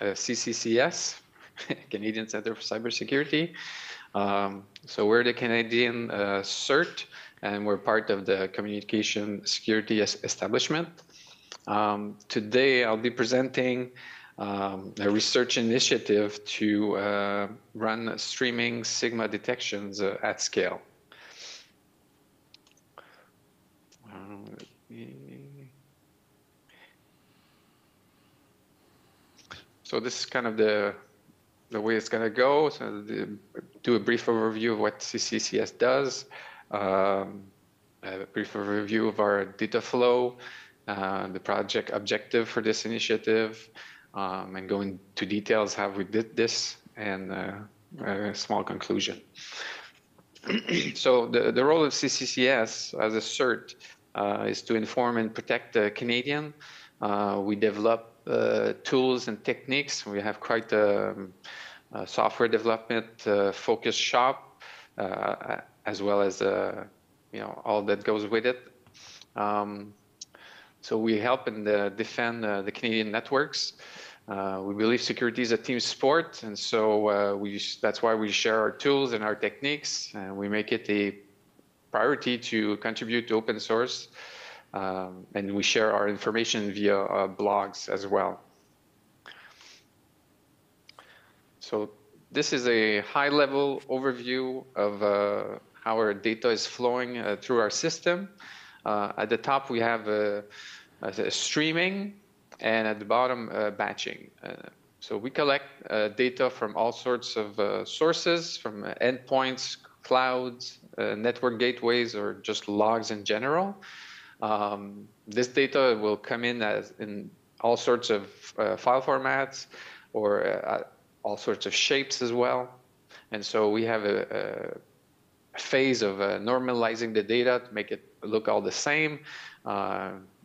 CCCS, Canadian Center for Cybersecurity. So we're the Canadian CERT, and we're part of the Communication Security Establishment. Today, I'll be presenting a research initiative to run streaming Sigma detections at scale. So this is kind of the way it's going to go. So do a brief overview of what CCCS does, a brief overview of our data flow, the project objective for this initiative, and go into details how we did this, and a small conclusion. So the role of CCCS as a CERT is to inform and protect the Canadian. We develop tools and techniques. We have quite a software development focused shop, as well as all that goes with it. So we help and defend the Canadian networks. We believe security is a team sport, and so that's why we share our tools and our techniques, and we make it a priority to contribute to open source. And we share our information via blogs as well. So this is a high-level overview of how our data is flowing through our system. At the top, we have a streaming, and at the bottom, batching. So we collect data from all sorts of sources, from endpoints, clouds, network gateways, or just logs in general. This data will come in in all sorts of file formats, or all sorts of shapes as well. And so we have a phase of normalizing the data to make it look all the same,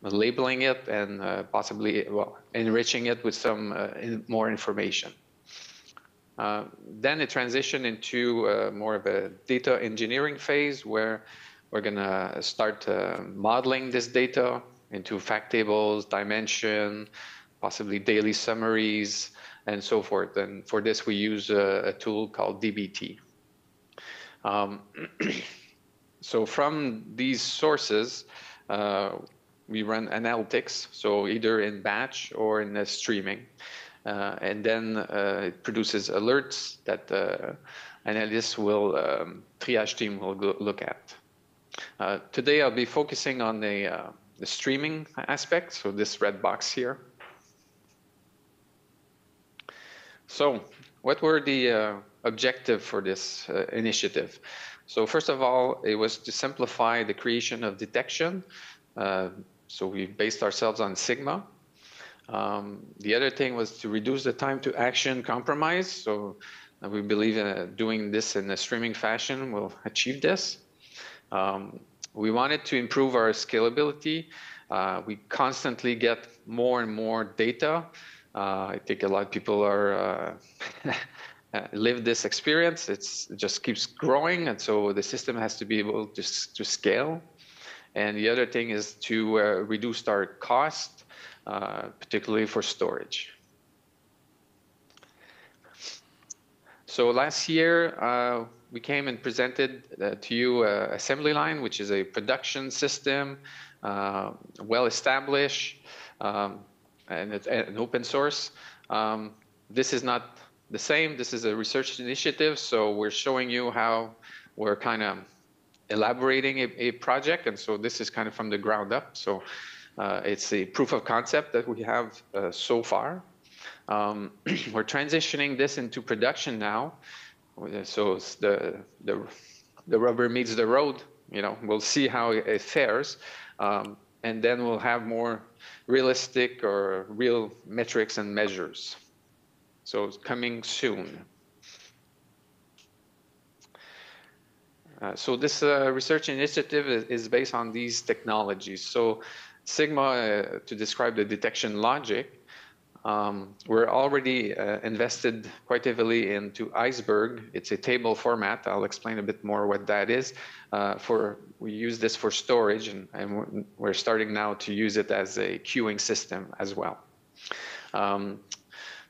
labeling it, and possibly enriching it with some more information. Then it transitions into more of a data engineering phase, where we're going to start modeling this data into fact tables, dimension, possibly daily summaries, and so forth. And for this, we use a tool called DBT. So from these sources, we run analytics, so either in batch or in the streaming. And then it produces alerts that analysts will, triage team will look at. Today, I'll be focusing on the streaming aspect, so this red box here. So what were the objectives for this initiative? So first of all, it was to simplify the creation of detection. So we based ourselves on Sigma. The other thing was to reduce the time to action compromise. So we believe doing this in a streaming fashion will achieve this. We wanted to improve our scalability. We constantly get more and more data. I think a lot of people are live this experience. It just keeps growing, and so the system has to be able to scale. And the other thing is to reduce our cost, particularly for storage. So last year, we came and presented to you assembly line, which is a production system, well established, and it's an open source. This is not the same. This is a research initiative, so we're showing you how we're kind of elaborating a project, and so this is kind of from the ground up. So it's a proof of concept that we have so far. We're transitioning this into production now, so it's the rubber meets the road. You know, we'll see how it fares, and then we'll have more realistic or real metrics and measures. So it's coming soon. So this research initiative is based on these technologies. So Sigma, to describe the detection logic, we're already invested quite heavily into Iceberg. It's a table format. I'll explain a bit more what that is. We use this for storage, and we're starting now to use it as a queuing system as well.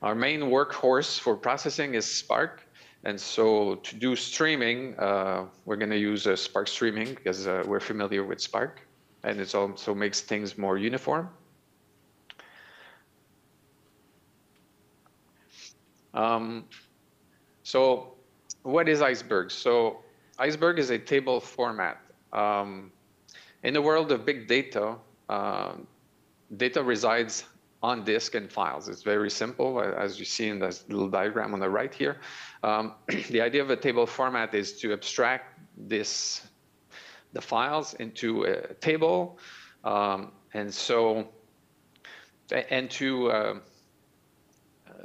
Our main workhorse for processing is Spark. And so to do streaming, we're going to use Spark streaming because we're familiar with Spark, and it also makes things more uniform. So what is Iceberg? So Iceberg is a table format. In the world of big data, data resides on disk and files. It's very simple, as you see in this little diagram on the right here. The idea of a table format is to abstract the files into a table, and to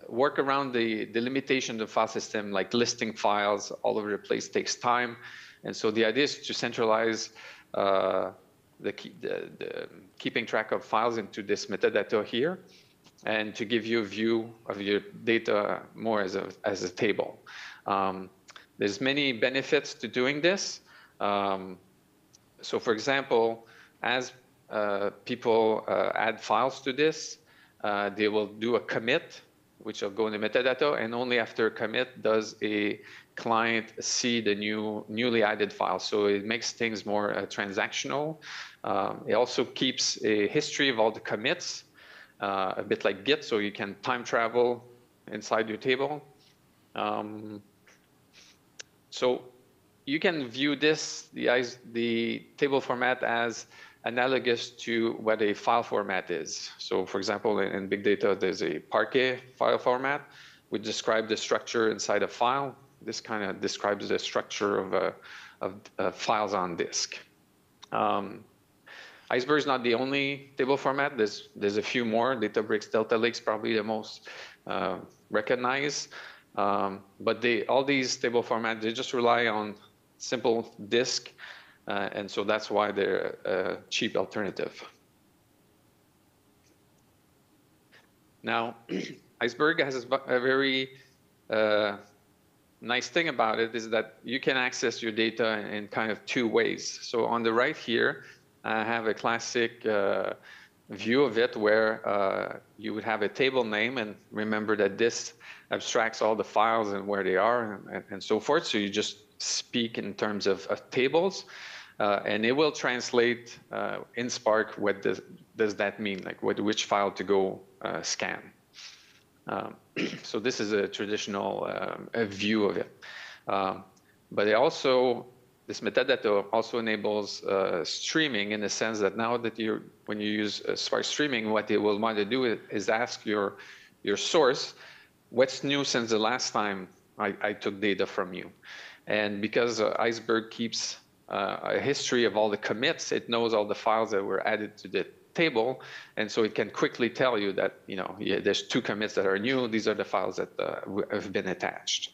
work around the limitation of the file system, like listing files all over the place takes time. And so the idea is to centralize keeping track of files into this metadata here, and to give you a view of your data more as a table. There's many benefits to doing this. So for example, as people add files to this, they will do a commit, which will go in the metadata, and only after a commit does a client see the newly added file. So it makes things more transactional. It also keeps a history of all the commits, a bit like Git, so you can time travel inside your table. So you can view this, the table format, as analogous to what a file format is. So for example, in big data, there's a Parquet file format, which describes the structure inside a file. This kind of describes the structure of files on disk. Iceberg is not the only table format. There's a few more. Databricks, Delta Lake's probably the most recognized. But all these table formats, they just rely on simple disk. And so that's why they're a cheap alternative. Now, Iceberg has a very nice thing about it is that you can access your data in kind of two ways. So on the right here, I have a classic view of it where you would have a table name, and remember that this abstracts all the files and where they are and so forth. So you just speak in terms of tables, and it will translate in Spark what does that mean, like which file to go scan. So this is a traditional view of it. But it also, this metadata also enables streaming, in the sense that now that when you use Spark streaming, what it will want to do is ask your source, what's new since the last time I took data from you? And because Iceberg keeps a history of all the commits, it knows all the files that were added to the table, and so it can quickly tell you that, there's 2 commits that are new. These are the files that have been attached.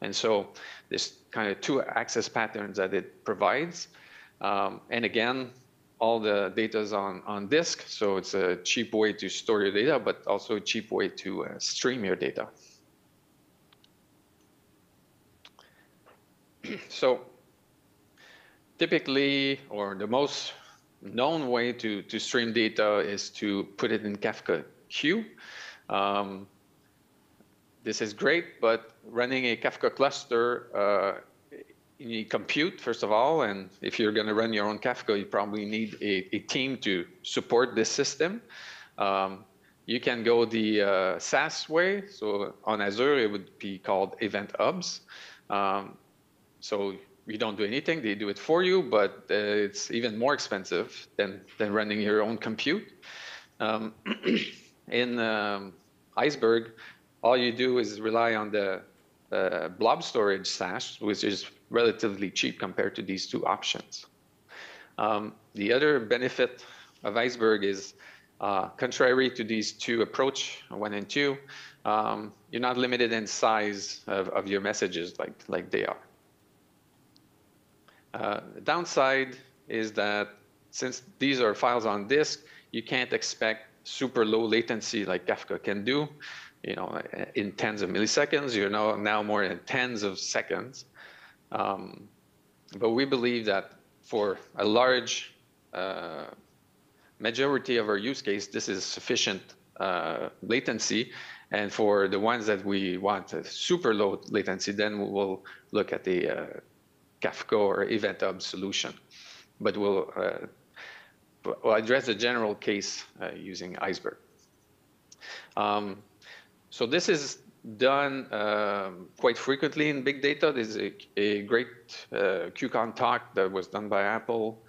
And so there's kind of 2 access patterns that it provides. And again, all the data is on disk, so it's a cheap way to store your data, but also a cheap way to stream your data. So typically, or the most known way to stream data is to put it in Kafka queue. This is great, but running a Kafka cluster, you need compute, first of all, and if you're going to run your own Kafka, you probably need a team to support this system. You can go the SaaS way. So on Azure, it would be called Event Hubs. So you don't do anything, they do it for you, but it's even more expensive than running your own compute. In Iceberg, all you do is rely on the blob storage SaaS, which is relatively cheap compared to these 2 options. The other benefit of Iceberg is, contrary to these 2 approach, 1 and 2, you're not limited in size of your messages like they are. The downside is that since these are files on disk, you can't expect super low latency like Kafka can do. In tens of milliseconds, you're now more in tens of seconds. But we believe that for a large majority of our use case, this is sufficient latency. And for the ones that we want a super low latency, then we'll look at the Kafka or Event Hub solution. But we'll address the general case using Iceberg. So this is done quite frequently in big data. There's a great QCon talk that was done by Apple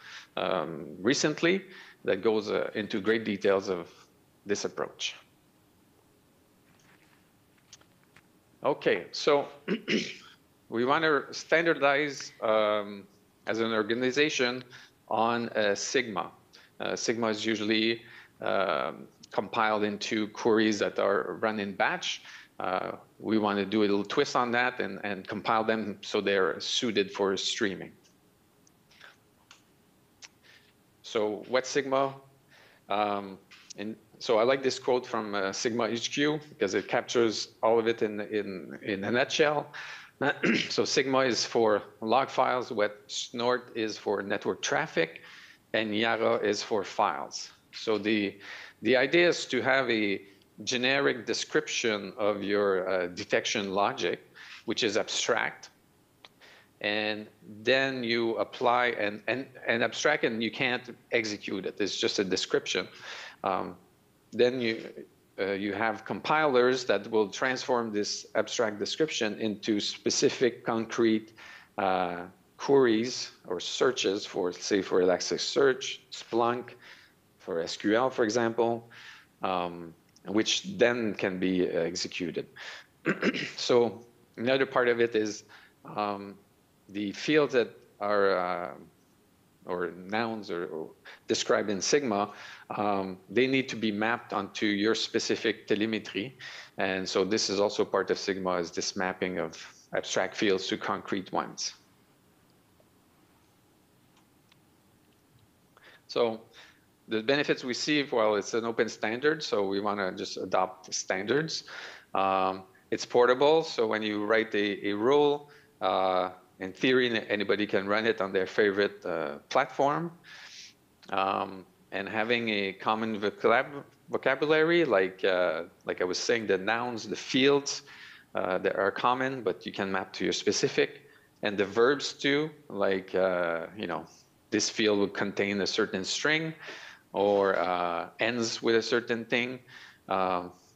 recently that goes into great details of this approach. Okay, so we want to standardize as an organization on Sigma. Sigma is usually compiled into queries that are run in batch. We want to do a little twist on that and compile them so they're suited for streaming. So what's Sigma? So I like this quote from Sigma HQ because it captures all of it in a nutshell. So Sigma is for log files, what Snort is for network traffic, and Yara is for files. So the idea is to have a generic description of your detection logic, which is abstract. And then you apply and abstract, and you can't execute it. It's just a description. Then you have compilers that will transform this abstract description into specific concrete queries or searches for, say, for Elasticsearch, Splunk, for SQL, for example, which then can be executed. So another part of it is the fields that are or nouns or described in Sigma, they need to be mapped onto your specific telemetry. And so this is also part of Sigma, is this mapping of abstract fields to concrete ones. So the benefits we see, well, it's an open standard, so we want to just adopt standards. It's portable, so when you write a rule, in theory, anybody can run it on their favorite platform. and having a common vocabulary, like I was saying, the nouns, the fields that are common, but you can map to your specific, and the verbs too, like this field would contain a certain string, or ends with a certain thing.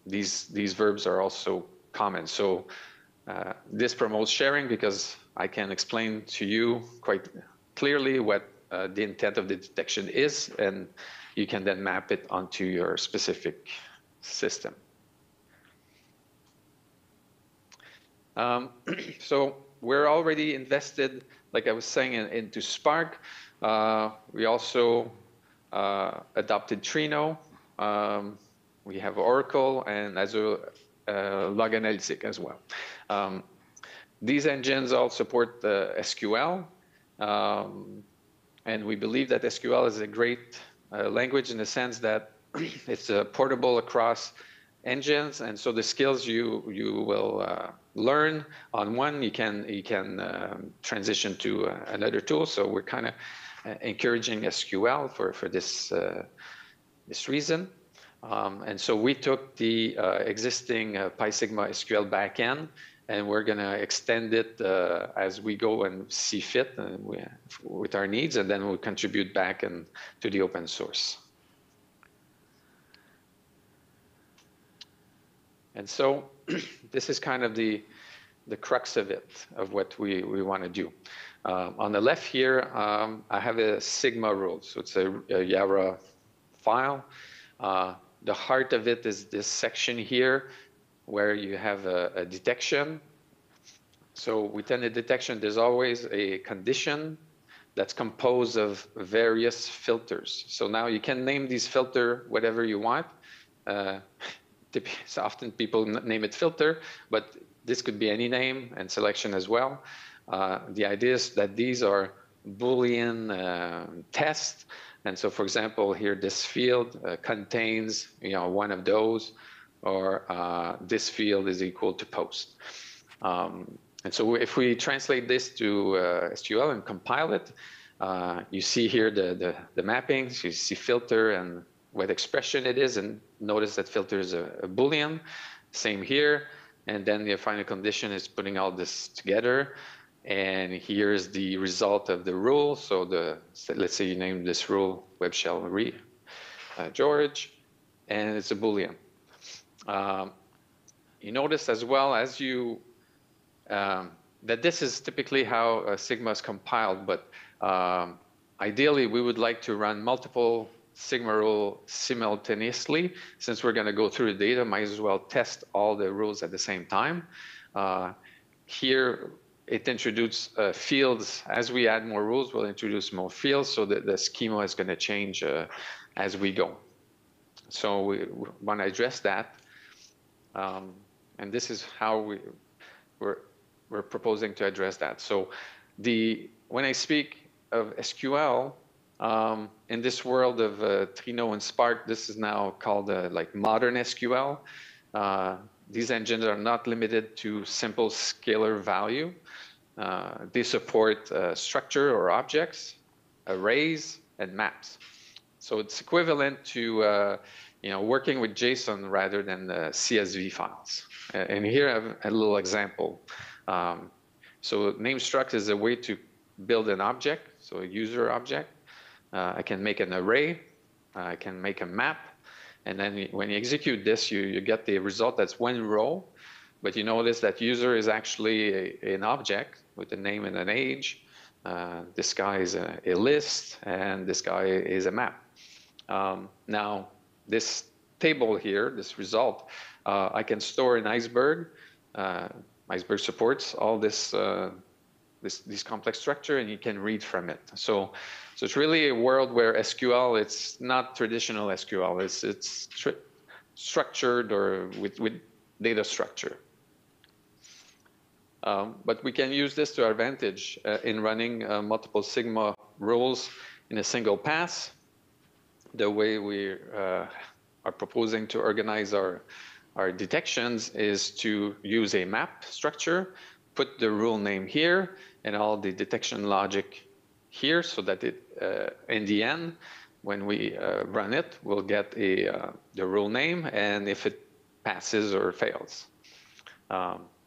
These verbs are also common. So this promotes sharing because I can explain to you quite clearly what the intent of the detection is, and you can then map it onto your specific system. So we're already invested, like I was saying, into Spark. We also adopted Trino. We have Oracle and Azure Log Analytic as well. These engines all support SQL. And we believe that SQL is a great language in the sense that it's portable across engines, and so the skills you will learn on one, you can transition to another tool. So we're kind of encouraging SQL for this reason. And so we took the existing PySigma SQL backend, and we're going to extend it as we go and see fit with our needs, and then we'll contribute back to the open source. And so this is kind of the crux of it, of what we want to do. On the left here, I have a Sigma rule. So it's a Yara file. The heart of it is this section here, where you have a detection. So within the detection, there's always a condition that's composed of various filters. So now you can name these filter whatever you want. So often people name it filter, but this could be any name, and selection as well. The idea is that these are Boolean tests. And so, for example, here this field contains one of those, or this field is equal to post. And so if we translate this to SQL and compile it, you see here the mappings, you see filter and what expression it is, and notice that filter is a Boolean. Same here. And then the final condition is putting all this together. And here's the result of the rule. So let's say you name this rule web shell George, and it's a Boolean. You notice as well as that this is typically how Sigma is compiled, but ideally we would like to run multiple Sigma rules simultaneously. Since we're going to go through the data, might as well test all the rules at the same time. Here it introduces fields. As we add more rules, we'll introduce more fields, so that the schema is going to change as we go. So we want to address that, and this is how we're proposing to address that. So when I speak of SQL, in this world of Trino and Spark, this is now called like modern SQL. These engines are not limited to simple scalar value. They support structure or objects, arrays, and maps. So it's equivalent to working with JSON rather than CSV files. And here I have a little example. So name struct is a way to build an object, so a user object. I can make an array, I can make a map, and then when you execute this, you get the result that's one row, but you notice that user is actually an object with a name and an age. This guy is a list, and this guy is a map. Now, this table here, this result, I can store in Iceberg. Iceberg supports all this complex structure, and you can read from it. So it's really a world where SQL, it's not traditional SQL. It's structured or with data structure. But we can use this to our advantage in running multiple Sigma rules in a single pass. The way we are proposing to organize our detections is to use a map structure, put the rule name here, and all the detection logic here, so that in the end, when we run it, we'll get the rule name and if it passes or fails.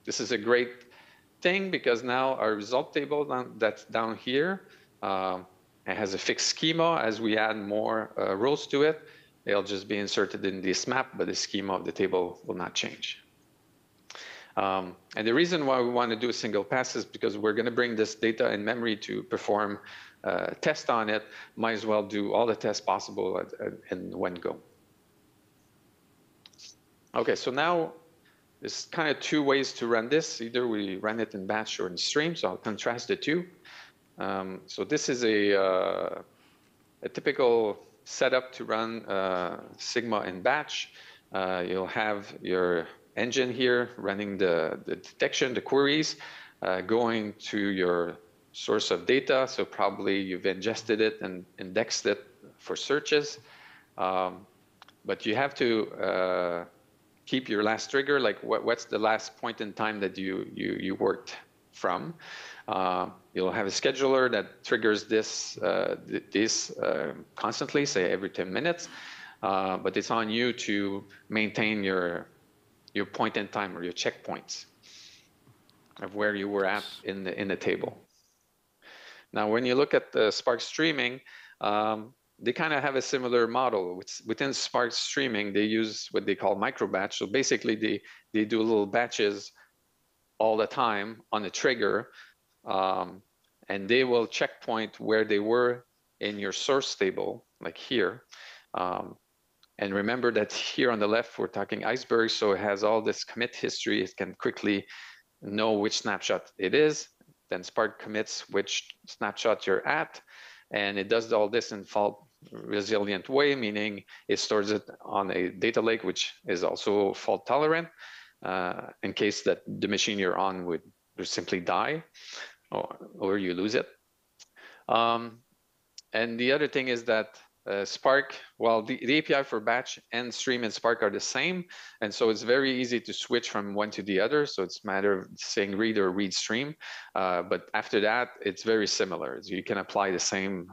This is a great thing because now our result table that's down here, it has a fixed schema. As we add more rows to it, they'll just be inserted in this map, but the schema of the table will not change. And the reason why we want to do a single pass is because we're going to bring this data in memory to perform test on it. Might as well do all the tests possible in one go. Okay, so now there's kind of two ways to run this. Either we run it in batch or in stream, so I'll contrast the two. So this is a typical setup to run Sigma in batch. You'll have your engine here running the detection, the queries, going to your source of data. So probably you've ingested it and indexed it for searches. But you have to keep your last trigger, like what's the last point in time that you worked from. You'll have a scheduler that triggers this constantly, say every 10 minutes. But it's on you to maintain your point in time or your checkpoints of where you were at in the table. Now, when you look at the Spark streaming, they kind of have a similar model. Within Spark streaming, they use what they call micro batch. So basically, they do little batches all the time on a trigger, and they will checkpoint where they were in your source table, like here. And remember that here on the left, we're talking iceberg, so it has all this commit history. It can quickly know which snapshot it is. Then Spark commits which snapshot you're at, and it does all this in fault resilient way, meaning it stores it on a data lake, which is also fault tolerant, in case that the machine you're on would simply die or you lose it. And the other thing is that Spark, well, the API for batch and stream and Spark are the same, and so it's very easy to switch from one to the other. So it's a matter of saying read or read stream, but after that, it's very similar. So you can apply the same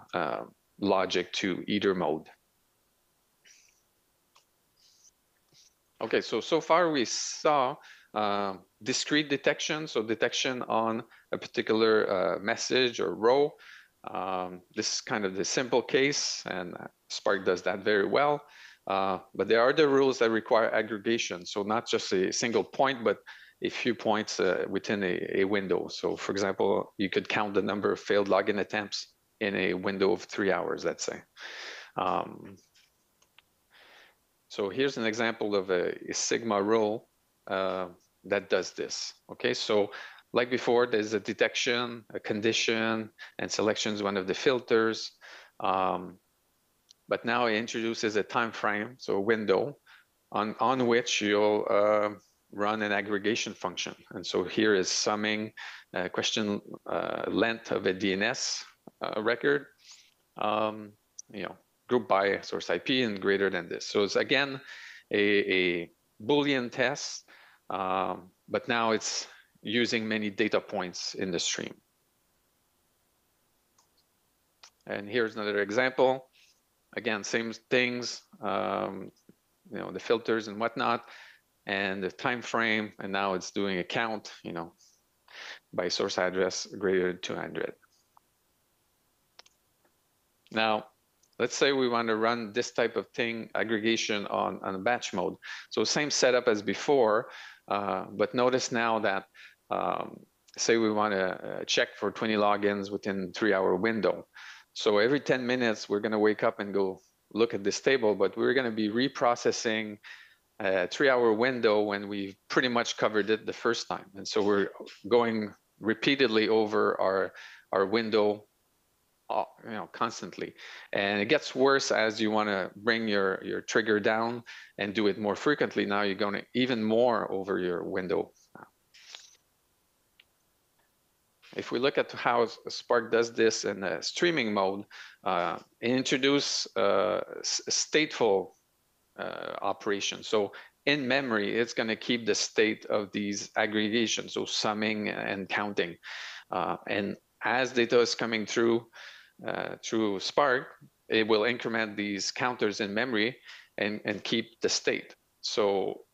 logic to either mode. Okay, so far we saw discrete detection, so detection on a particular message or row. This is kind of the simple case, and Spark does that very well. But there are the rules that require aggregation. So not just a single point, but a few points within a window. So for example, you could count the number of failed login attempts in a window of 3 hours, let's say. So here's an example of a Sigma rule that does this. Okay, so like before, there's a detection, a condition, and selection is one of the filters. But now it introduces a time frame, so a window, on which you'll run an aggregation function. And so here is summing question length of a DNS record, group by source IP and greater than this. So it's again a Boolean test, but now it's using many data points in the stream. And here's another example. Again, same things, the filters and whatnot, and the time frame, and now it's doing a count, by source address greater than 200. Now, let's say we want to run this type of thing, aggregation on a batch mode. So same setup as before, but notice now that say we want to check for 20 logins within 3-hour window. So every 10 minutes, we're going to wake up and go look at this table, but we're going to be reprocessing a 3-hour window when we've pretty much covered it the first time. And so we're going repeatedly over our window, constantly. And it gets worse as you want to bring your trigger down and do it more frequently. Now you're going even more over your window. If we look at how Spark does this in a streaming mode, introduce stateful operation. So in memory, it's going to keep the state of these aggregations, so summing and counting. And as data is coming through Spark, it will increment these counters in memory and keep the state. So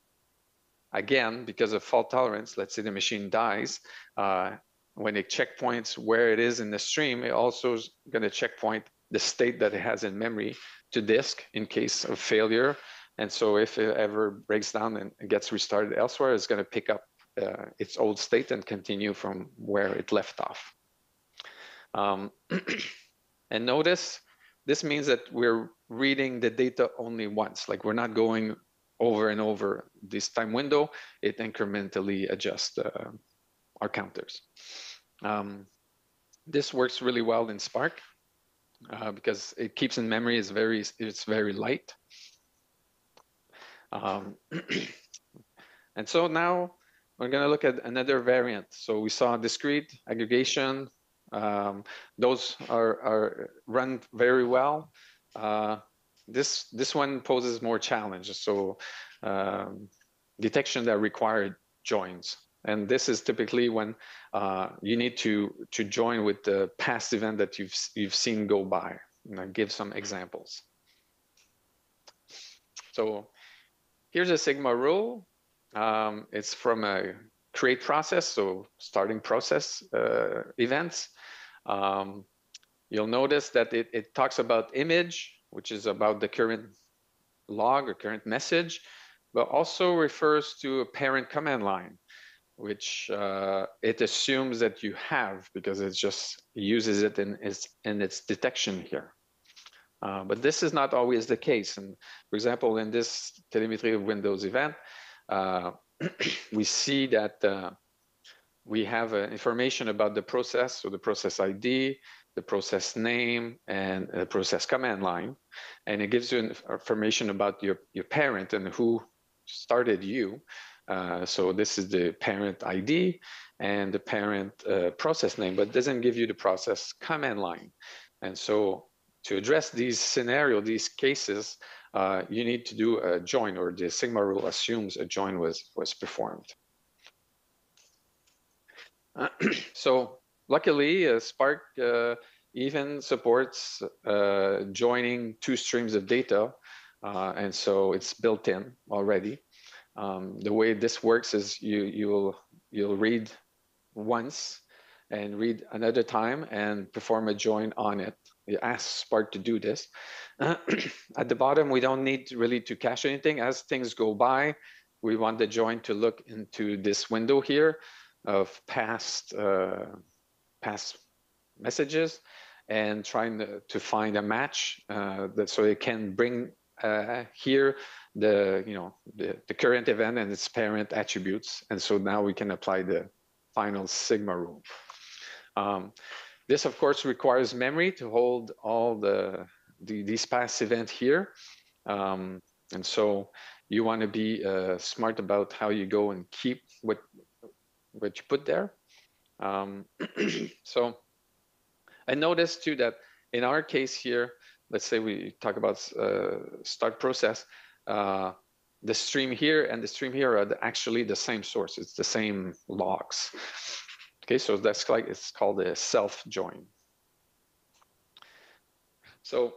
again, because of fault tolerance, let's say the machine dies, when it checkpoints where it is in the stream, it also is going to checkpoint the state that it has in memory to disk in case of failure. And so if it ever breaks down and gets restarted elsewhere, it's going to pick up its old state and continue from where it left off. And notice, this means that we're reading the data only once, like we're not going over and over this time window. It incrementally adjusts our counters. This works really well in Spark because it keeps in memory, it's very light. And so now we're going to look at another variant. So we saw discrete aggregation. Those are run very well. This one poses more challenges. So detection that required joins. And this is typically when you need to join with the past event that you've seen go by. And I'll give some examples. So here's a Sigma rule. It's from a create process, so starting process events. You'll notice that it talks about image, which is about the current log or current message, but also refers to a parent command line, which it assumes that you have because it just uses it in its detection here. But this is not always the case. And for example, in this telemetry of Windows event, we see that we have information about the process, so the process ID, the process name, and the process command line. And it gives you information about your parent and who started you. So this is the parent ID and the parent process name, but doesn't give you the process command line. And so to address these scenarios, these cases, you need to do a join, or the Sigma rule assumes a join was performed. So luckily, Spark even supports joining two streams of data, and so it's built in already. The way this works is you'll read once and read another time and perform a join on it. You ask Spark to do this. At the bottom, we don't need really to cache anything. As things go by, we want the join to look into this window here of past messages and trying to find a match so it can bring here the current event and its parent attributes. And so now we can apply the final Sigma rule. This, of course, requires memory to hold all these past events here. And so you want to be smart about how you go and keep what you put there. So I noticed too that in our case here, let's say we talk about start process, the stream here and the stream here are actually the same source. It's the same logs. Okay, so that's like, it's called a self join. So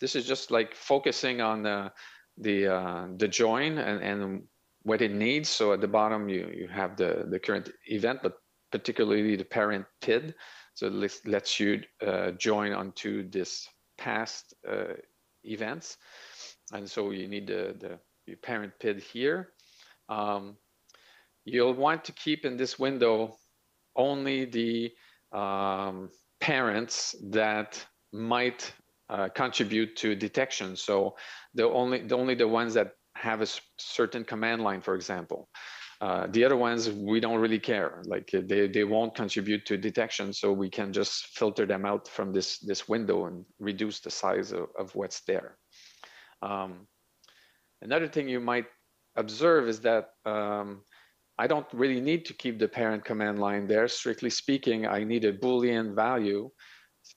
this is just like focusing on the join and what it needs. So at the bottom, you have the current event, but particularly the parent PID. So it lets you join onto this past events. And so you need the parent PID here. You'll want to keep in this window only the parents that might contribute to detection. So only the ones that have a certain command line, for example. The other ones, we don't really care. Like they won't contribute to detection, so we can just filter them out from this window and reduce the size of what's there. Another thing you might observe is that I don't really need to keep the parent command line there. Strictly speaking, I need a Boolean value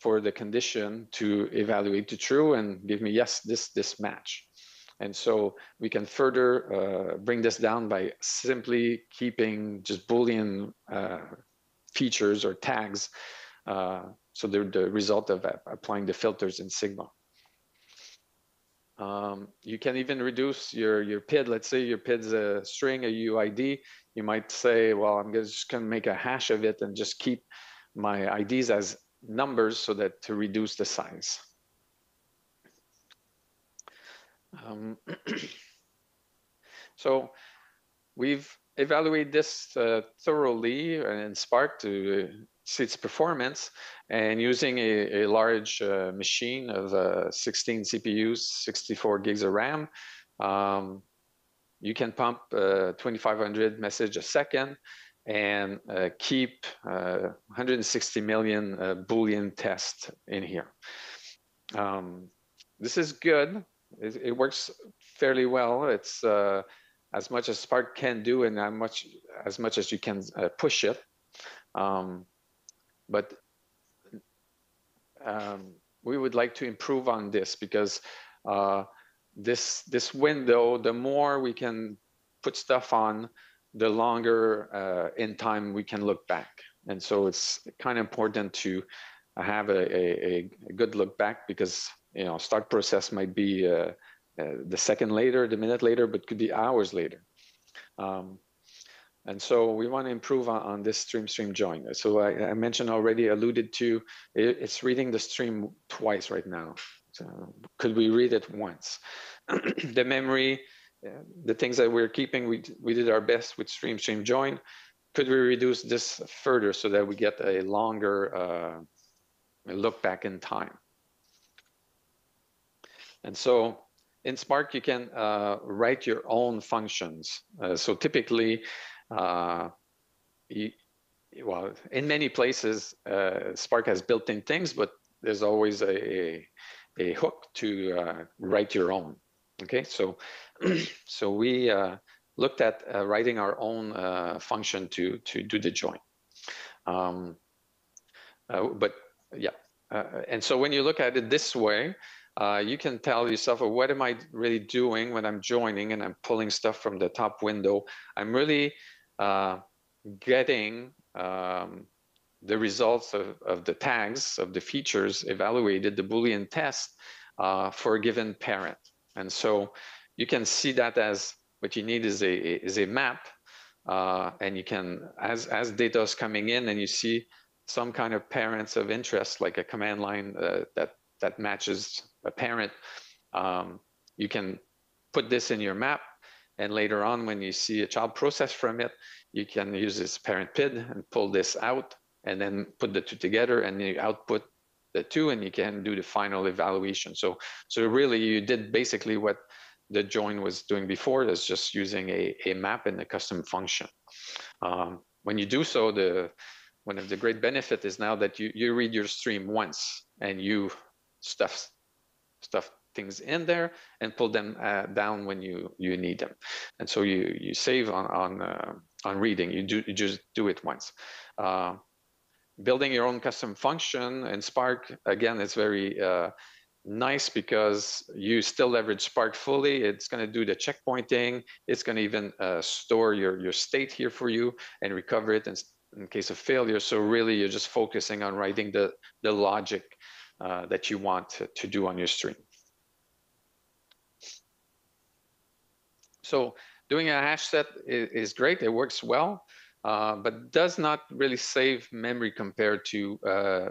for the condition to evaluate to true and give me, yes, this match. And so we can further bring this down by simply keeping just Boolean features or tags. So they're the result of applying the filters in Sigma. You can even reduce your PID. Let's say your PID's a string, a UID. You might say, well, I'm just going to make a hash of it and just keep my IDs as numbers so that to reduce the size. So we've evaluated this thoroughly in Spark to see its performance, and using a large machine of 16 CPUs, 64 gigs of RAM, you can pump 2,500 messages a second and keep 160 million Boolean tests in here. This is good. It works fairly well. It's as much as Spark can do, and as much as you can push it. But we would like to improve on this, because this window, the more we can put stuff on, the longer in time we can look back. And so it's kind of important to have a good look back, because start process might be the second later, the minute later, but could be hours later. And so we want to improve on this stream join. So I mentioned already, alluded to, it's reading the stream twice right now. So could we read it once? The memory, the things that we're keeping, we did our best with stream join. Could we reduce this further so that we get a longer look back in time? And so in Spark, you can write your own functions. So typically, well, in many places, Spark has built-in things, but there's always a hook to write your own. Okay, so so we looked at writing our own function to do the join. But yeah, and so when you look at it this way, you can tell yourself, well, what am I really doing when I'm joining and I'm pulling stuff from the top window? I'm really getting the results of the tags, of the features evaluated, the Boolean test for a given parent. And so you can see that as what you need is a map, and you can, as data is coming in and you see some kind of parents of interest, like a command line that matches a parent, you can put this in your map, and later on when you see a child process from it, you can use this parent PID and pull this out and then put the two together, and you output the two, and you can do the final evaluation. So really you did basically what the join was doing before. That's just using a map and a custom function. When you do so, one of the great benefit is now that you read your stream once and you stuff things in there and pull them down when you need them. And so you save on reading. You just do it once. Building your own custom function in Spark, again, it's very nice because you still leverage Spark fully. It's going to do the checkpointing. It's going to even store your state here for you and recover it in case of failure. So really, you're just focusing on writing the logic that you want to do on your stream. So doing a hash set is great. It works well. But does not really save memory compared to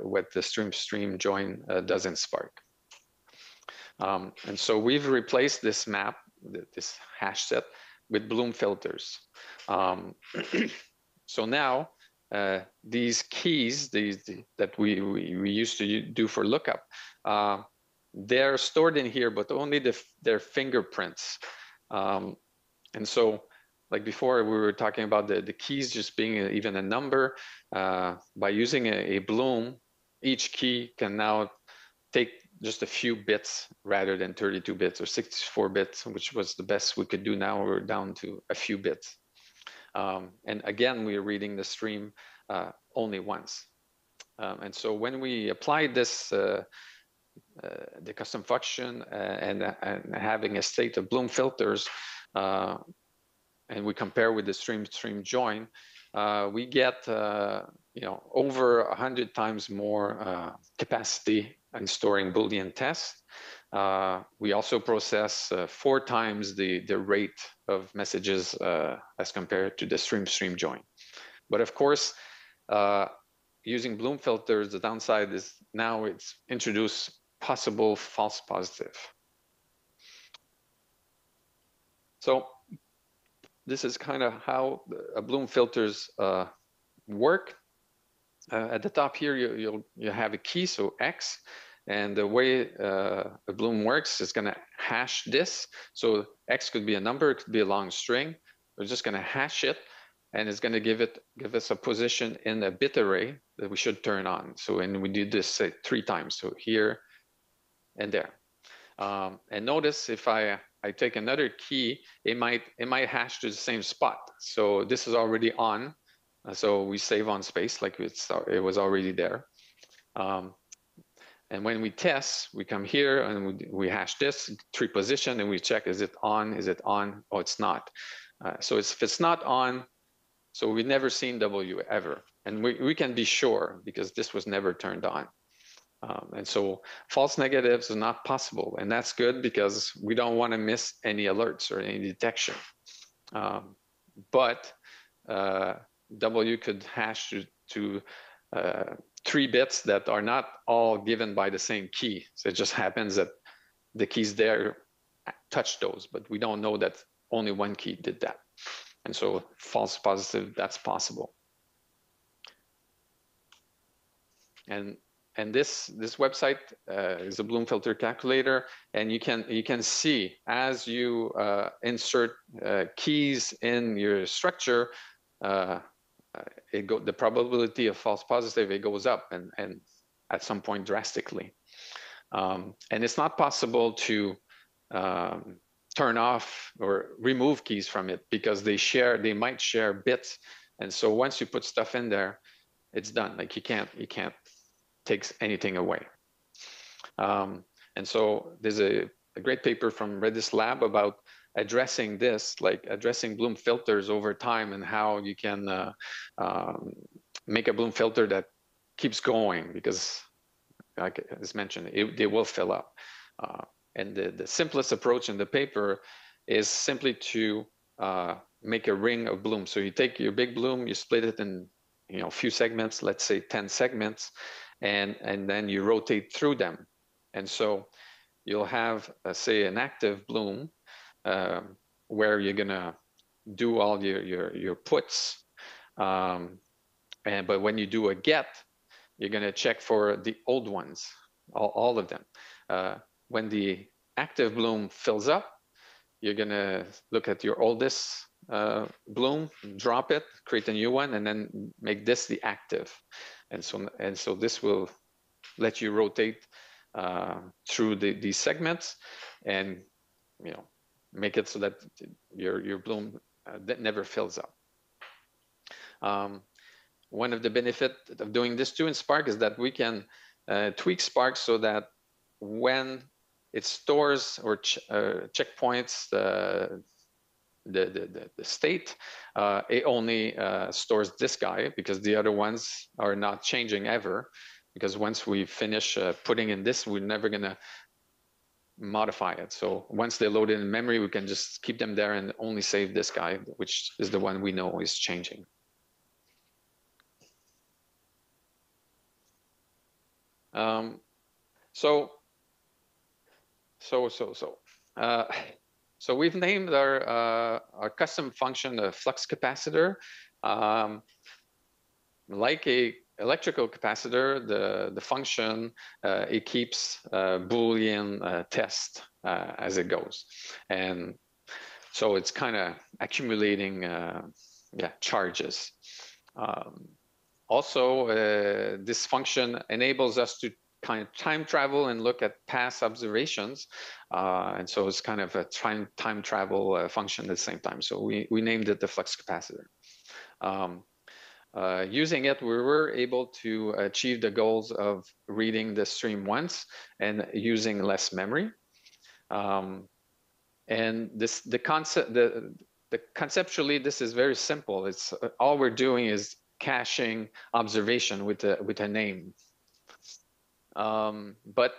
what the stream join does in Spark. And so we've replaced this map, this hash set, with Bloom filters. So now these keys, that we used to do for lookup, they're stored in here, but only their fingerprints. And so, like before, we were talking about the keys just being even a number. By using a Bloom, each key can now take just a few bits rather than 32 bits or 64 bits, which was the best we could do. Now we're down to a few bits. And again, we're reading the stream only once. And so when we applied this, the custom function and having a state of Bloom filters, and we compare with the stream join, we get over 100 times more capacity in storing Boolean tests. We also process 4 times the rate of messages as compared to the stream join. But of course, using Bloom filters, the downside is now it's introduced possible false positive. So this is kind of how Bloom filters work. At the top here, you have a key, so X, and the way a Bloom works is going to hash this. So X could be a number, it could be a long string. We're just going to hash it, and it's going to give us a position in a bit array that we should turn on. So, and we do this say 3 times. So here and there. And notice if I take another key, it might hash to the same spot. So this is already on. So we save on space like it was already there. And when we test, we come here and we hash this 3 position and we check, is it on? Is it on? Oh, it's not. So if it's not on, so we've never seen W ever. And we can be sure because this was never turned on. And so false negatives is not possible. And that's good because we don't want to miss any alerts or any detection. But W could hash to 3 bits that are not all given by the same key. So it just happens that the keys there touch those, but we don't know that only 1 key did that. And so false positive, that's possible. And this website is a Bloom filter calculator, and you can see as you insert keys in your structure, the probability of false positive, it goes up and at some point drastically. And it's not possible to turn off or remove keys from it because they might share bits. And so once you put stuff in there, it's done. Like you can't take anything away. And so there's a great paper from Redis Lab about addressing this, like addressing Bloom filters over time and how you can make a Bloom filter that keeps going because, like as mentioned, they will fill up. And the simplest approach in the paper is simply to make a ring of Bloom. So you take your big Bloom, you split it in a few segments, let's say 10 segments, and then you rotate through them. And so you'll have, say, an active Bloom where you're gonna do all your puts, but when you do a get, you're gonna check for the old ones, all of them. When the active Bloom fills up, you're gonna look at your oldest Bloom, drop it, create a new one, and then make this the active. And so this will let you rotate through these segments and make it so that your Bloom that never fills up. One of the benefits of doing this too in Spark is that we can tweak Spark so that when it stores or checkpoints the state, it only stores this guy because the other ones are not changing ever. Because once we finish putting in this, we're never gonna modify it. So once they load it in memory, we can just keep them there and only save this guy, which is the one we know is changing. So we've named our custom function a flux capacitor. Like a electrical capacitor, the function it keeps Boolean test as it goes, and so it's kind of accumulating charges. Also, this function enables us to kind of time travel and look at past observations, and so it's kind of a time travel function at the same time. So we named it the flux capacitor. Using it, we were able to achieve the goals of reading the stream once and using less memory. And conceptually, this is very simple. It's all we're doing is caching observation with a name. But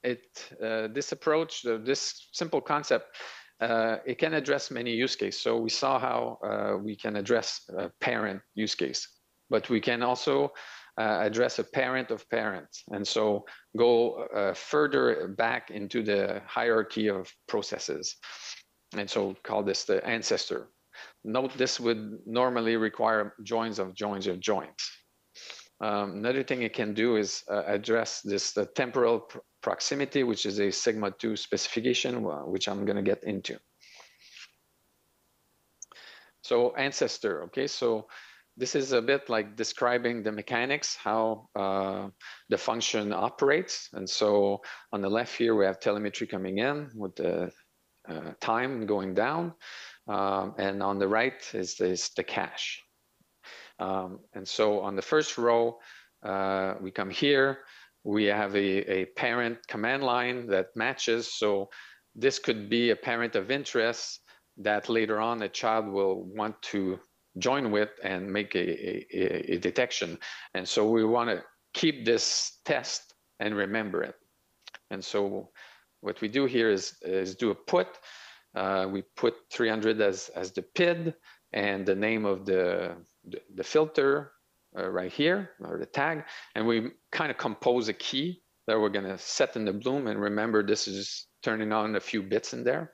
this approach, this simple concept, it can address many use cases. So we saw how we can address a parent use case, but we can also address a parent of parents, and so go further back into the hierarchy of processes, and so call this the ancestor. Note this would normally require joins of joins of joins. Another thing it can do is address this temporal proximity, which is a sigma 2 specification, which I'm going to get into. So ancestor, okay, so this is a bit like describing the mechanics, how the function operates. And so on the left here, we have telemetry coming in with the time going down. And on the right is the cache. And so on the first row, we come here, we have a parent command line that matches. So this could be a parent of interest that later on a child will want to join with and make a detection. And so we want to keep this test and remember it. And so what we do here is do a put. We put 300 as the PID and the name of the filter right here, or the tag. And we kind of compose a key that we're going to set in the Bloom. And remember, this is turning on a few bits in there.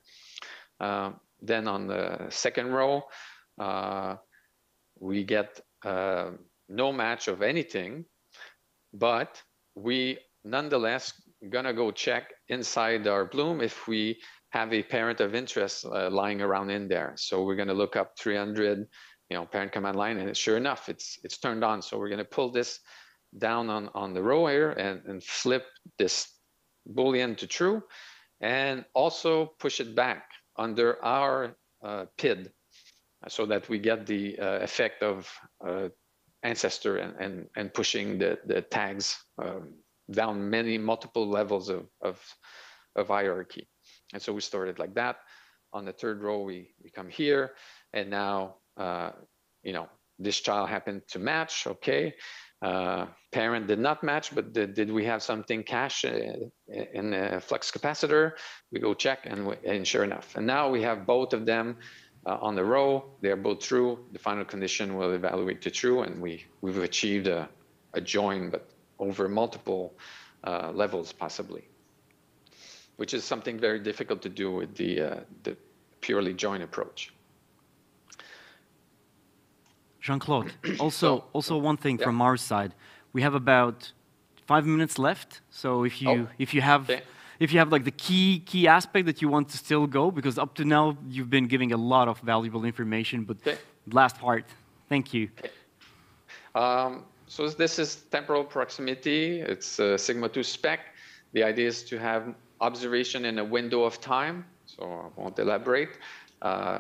Then on the second row, we get no match of anything, but we nonetheless gonna go check inside our Bloom if we have a parent of interest lying around in there. So we're gonna look up 300, parent command line, and sure enough, it's turned on. So we're gonna pull this down on the row here and flip this Boolean to true, and also push it back under our PID, so that we get the effect of ancestor and pushing the tags down multiple levels of hierarchy. And so we store it like that. On the third row, we come here, and now this child happened to match. Okay, parent did not match, but did we have something cache in a flux capacitor? We go check, and sure enough. And now we have both of them on the row. They're both true. The final condition will evaluate to true, and we've achieved a join, but over multiple levels possibly, which is something very difficult to do with the purely join approach. Jean-Claude, also one thing from our side, we have about 5 minutes left. So if you have like the key aspect that you want to still go, because up to now you've been giving a lot of valuable information, but last part, thank you. So this is temporal proximity. It's a sigma 2 spec. The idea is to have observation in a window of time. So I won't elaborate.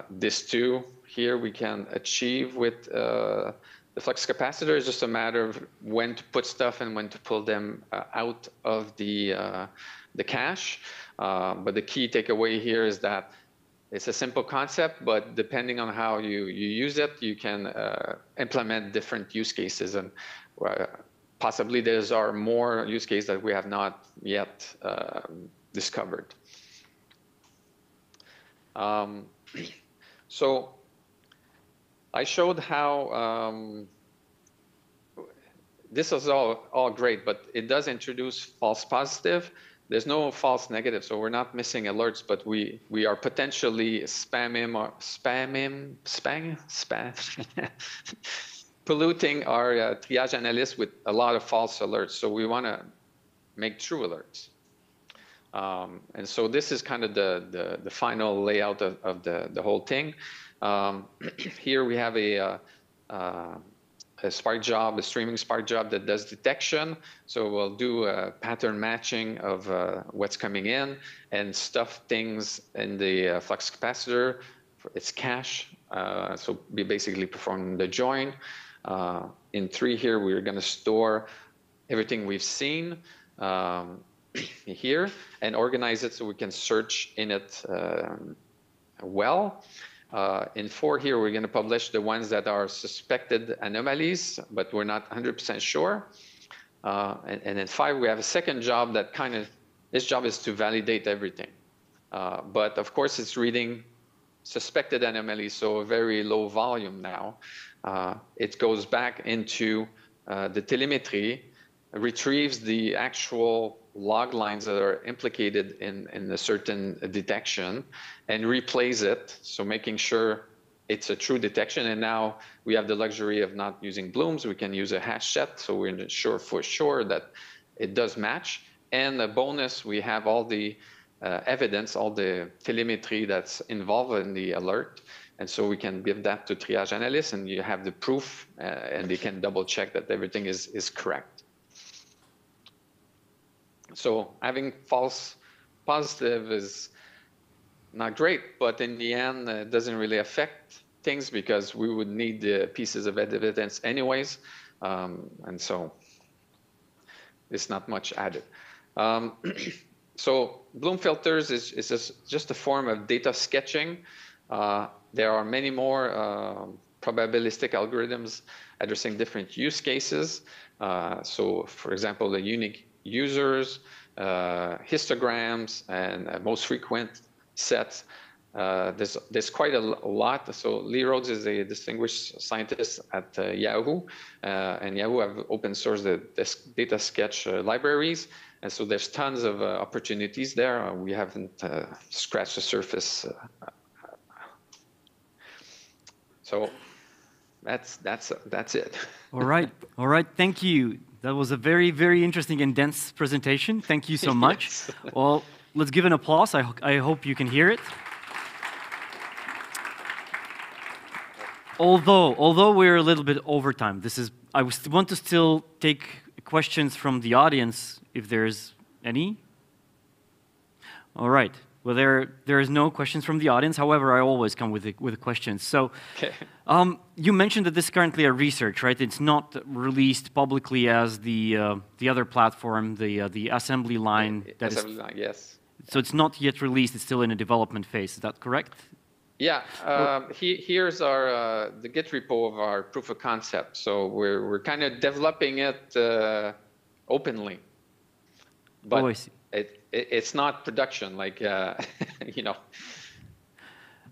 This too, here we can achieve with the flux capacitor. It's just a matter of when to put stuff and when to pull them out of the cache. But the key takeaway here is that it's a simple concept, but depending on how you use it, you can implement different use cases. And possibly there are more use cases that we have not yet discovered. So I showed how this is all great, but it does introduce false positive. There's no false negative, so we're not missing alerts, but we are potentially polluting our triage analyst with a lot of false alerts. So we want to make true alerts. And so this is kind of the final layout of the whole thing. Here we have a Spark job, a streaming Spark job that does detection. So we'll do a pattern matching of what's coming in and stuff things in the flux capacitor for its cache. So we basically perform the join. In 3 here, we're going to store everything we've seen here and organize it so we can search in it well. In 4 here, we're going to publish the ones that are suspected anomalies, but we're not 100% sure. And in 5, we have a second job that kind of its job is to validate everything. But of course, it's reading suspected anomalies, so a very low volume now. It goes back into the telemetry, retrieves the actual log lines that are implicated in a certain detection, and replays it, so making sure it's a true detection. And now we have the luxury of not using blooms. We can use a hash set, so we're sure for sure that it does match. And a bonus, we have all the evidence, all the telemetry that's involved in the alert. And so we can give that to triage analysts, and you have the proof, and they can double check that everything is correct. So having false positive is not great, but in the end, it doesn't really affect things because we would need the pieces of evidence anyways. And so it's not much added. So Bloom filters is just a form of data sketching. There are many more probabilistic algorithms addressing different use cases. So for example, the unique users, histograms, and most frequent sets. There's quite a lot. So Lee Rhodes is a distinguished scientist at Yahoo, and Yahoo have open sourced the data sketch libraries. And so there's tons of opportunities there. We haven't scratched the surface. So that's it. All right. Thank you. That was a very, very interesting and dense presentation. Thank you so much. Yes. Well, let's give an applause. I hope you can hear it. Although we're a little bit over time, I want to still take questions from the audience, if there's any. All right. Well, there is no questions from the audience. However, I always come with a question. So, okay. You mentioned that this is currently a research, right? It's not released publicly as the other platform, the assembly line. Line, yes. So it's not yet released. It's still in a development phase. Is that correct? Yeah. Here's our the Git repo of our proof of concept. So we're kind of developing it openly. But I see. It's not production, like, you know.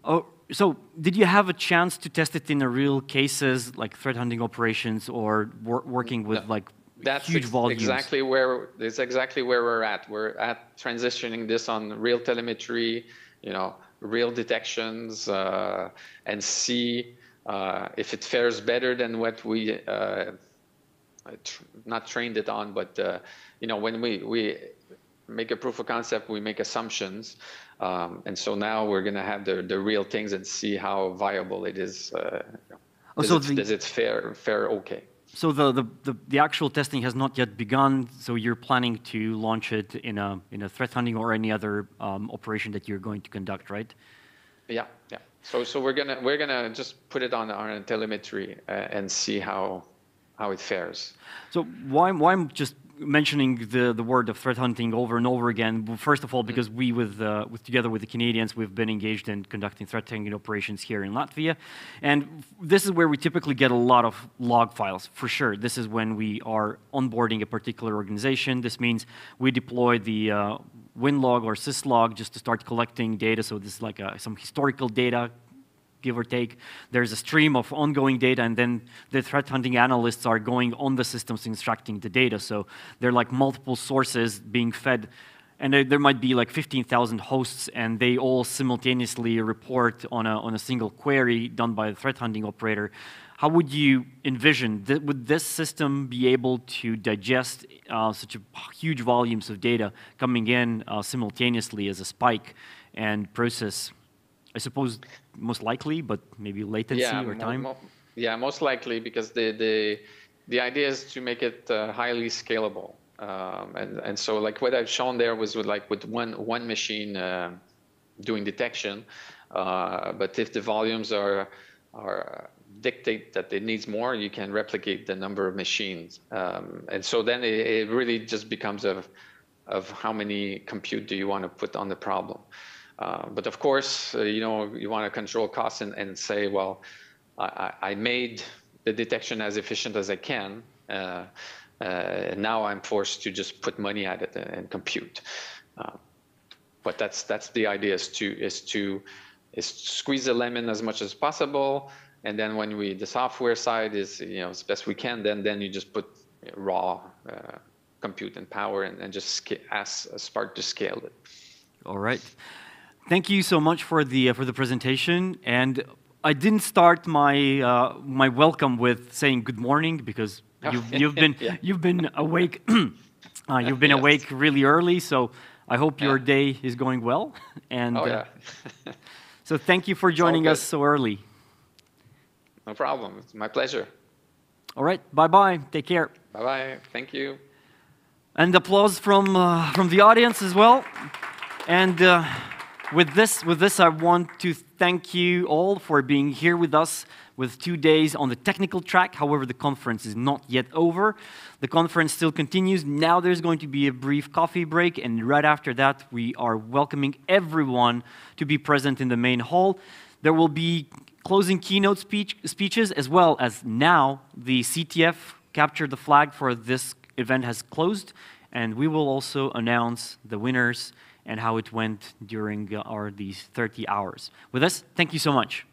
Oh, so did you have a chance to test it in the real cases, like threat hunting operations, or working with like huge volumes? Exactly where we're at. We're at transitioning this on real telemetry, you know, real detections, and see if it fares better than what we not trained it on, but you know, when we make a proof of concept, we make assumptions, and so now we're going to have the real things and see how viable it is. Does it fare okay? So the actual testing has not yet begun. So you're planning to launch it in a threat hunting or any other operation that you're going to conduct, right? Yeah. So we're gonna just put it on our telemetry and see how it fares. So why I'm just mentioning the word of threat hunting over and over again? Well, first of all, because we together with the Canadians, we've been engaged in conducting threat hunting operations here in Latvia, and this is where we typically get a lot of log files. For sure, this is when we are onboarding a particular organization. This means we deploy the WinLog or syslog just to start collecting data. So this is like some historical data, give or take. There's a stream of ongoing data, and then the threat hunting analysts are going on the systems extracting the data. So there are like multiple sources being fed, and there might be like 15,000 hosts, and they all simultaneously report on a single query done by the threat hunting operator. How would you envision, would this system be able to digest such huge volumes of data coming in simultaneously as a spike and process? I suppose most likely, but maybe latency or time? Yeah, most likely, because the idea is to make it highly scalable. And so like what I've shown there was with one machine doing detection. But if the volumes are dictate that it needs more, you can replicate the number of machines. And so then it really just becomes of how many compute do you want to put on the problem. But of course, you know, you want to control costs and say, well, I made the detection as efficient as I can. Now I'm forced to just put money at it and compute. But that's the idea, is to squeeze the lemon as much as possible, and then when the software side is, as best we can, then you just put raw compute and power and just ask Spark to scale it. All right. Thank you so much for the presentation. And I didn't start my my welcome with saying good morning, because you've been awake awake really early. So I hope your day is going well. And so thank you for joining us so early. No problem. It's my pleasure. All right. Bye-bye. Take care. Bye-bye. Thank you. And applause from the audience as well. And with this, I want to thank you all for being here with us with 2 days on the technical track. However, the conference is not yet over. The conference still continues. Now there's going to be a brief coffee break, and right after that, we are welcoming everyone to be present in the main hall. There will be closing keynote speeches, as well as now the CTF capture the flag for this event has closed, and we will also announce the winners and how it went during these 30 hours. With this, thank you so much.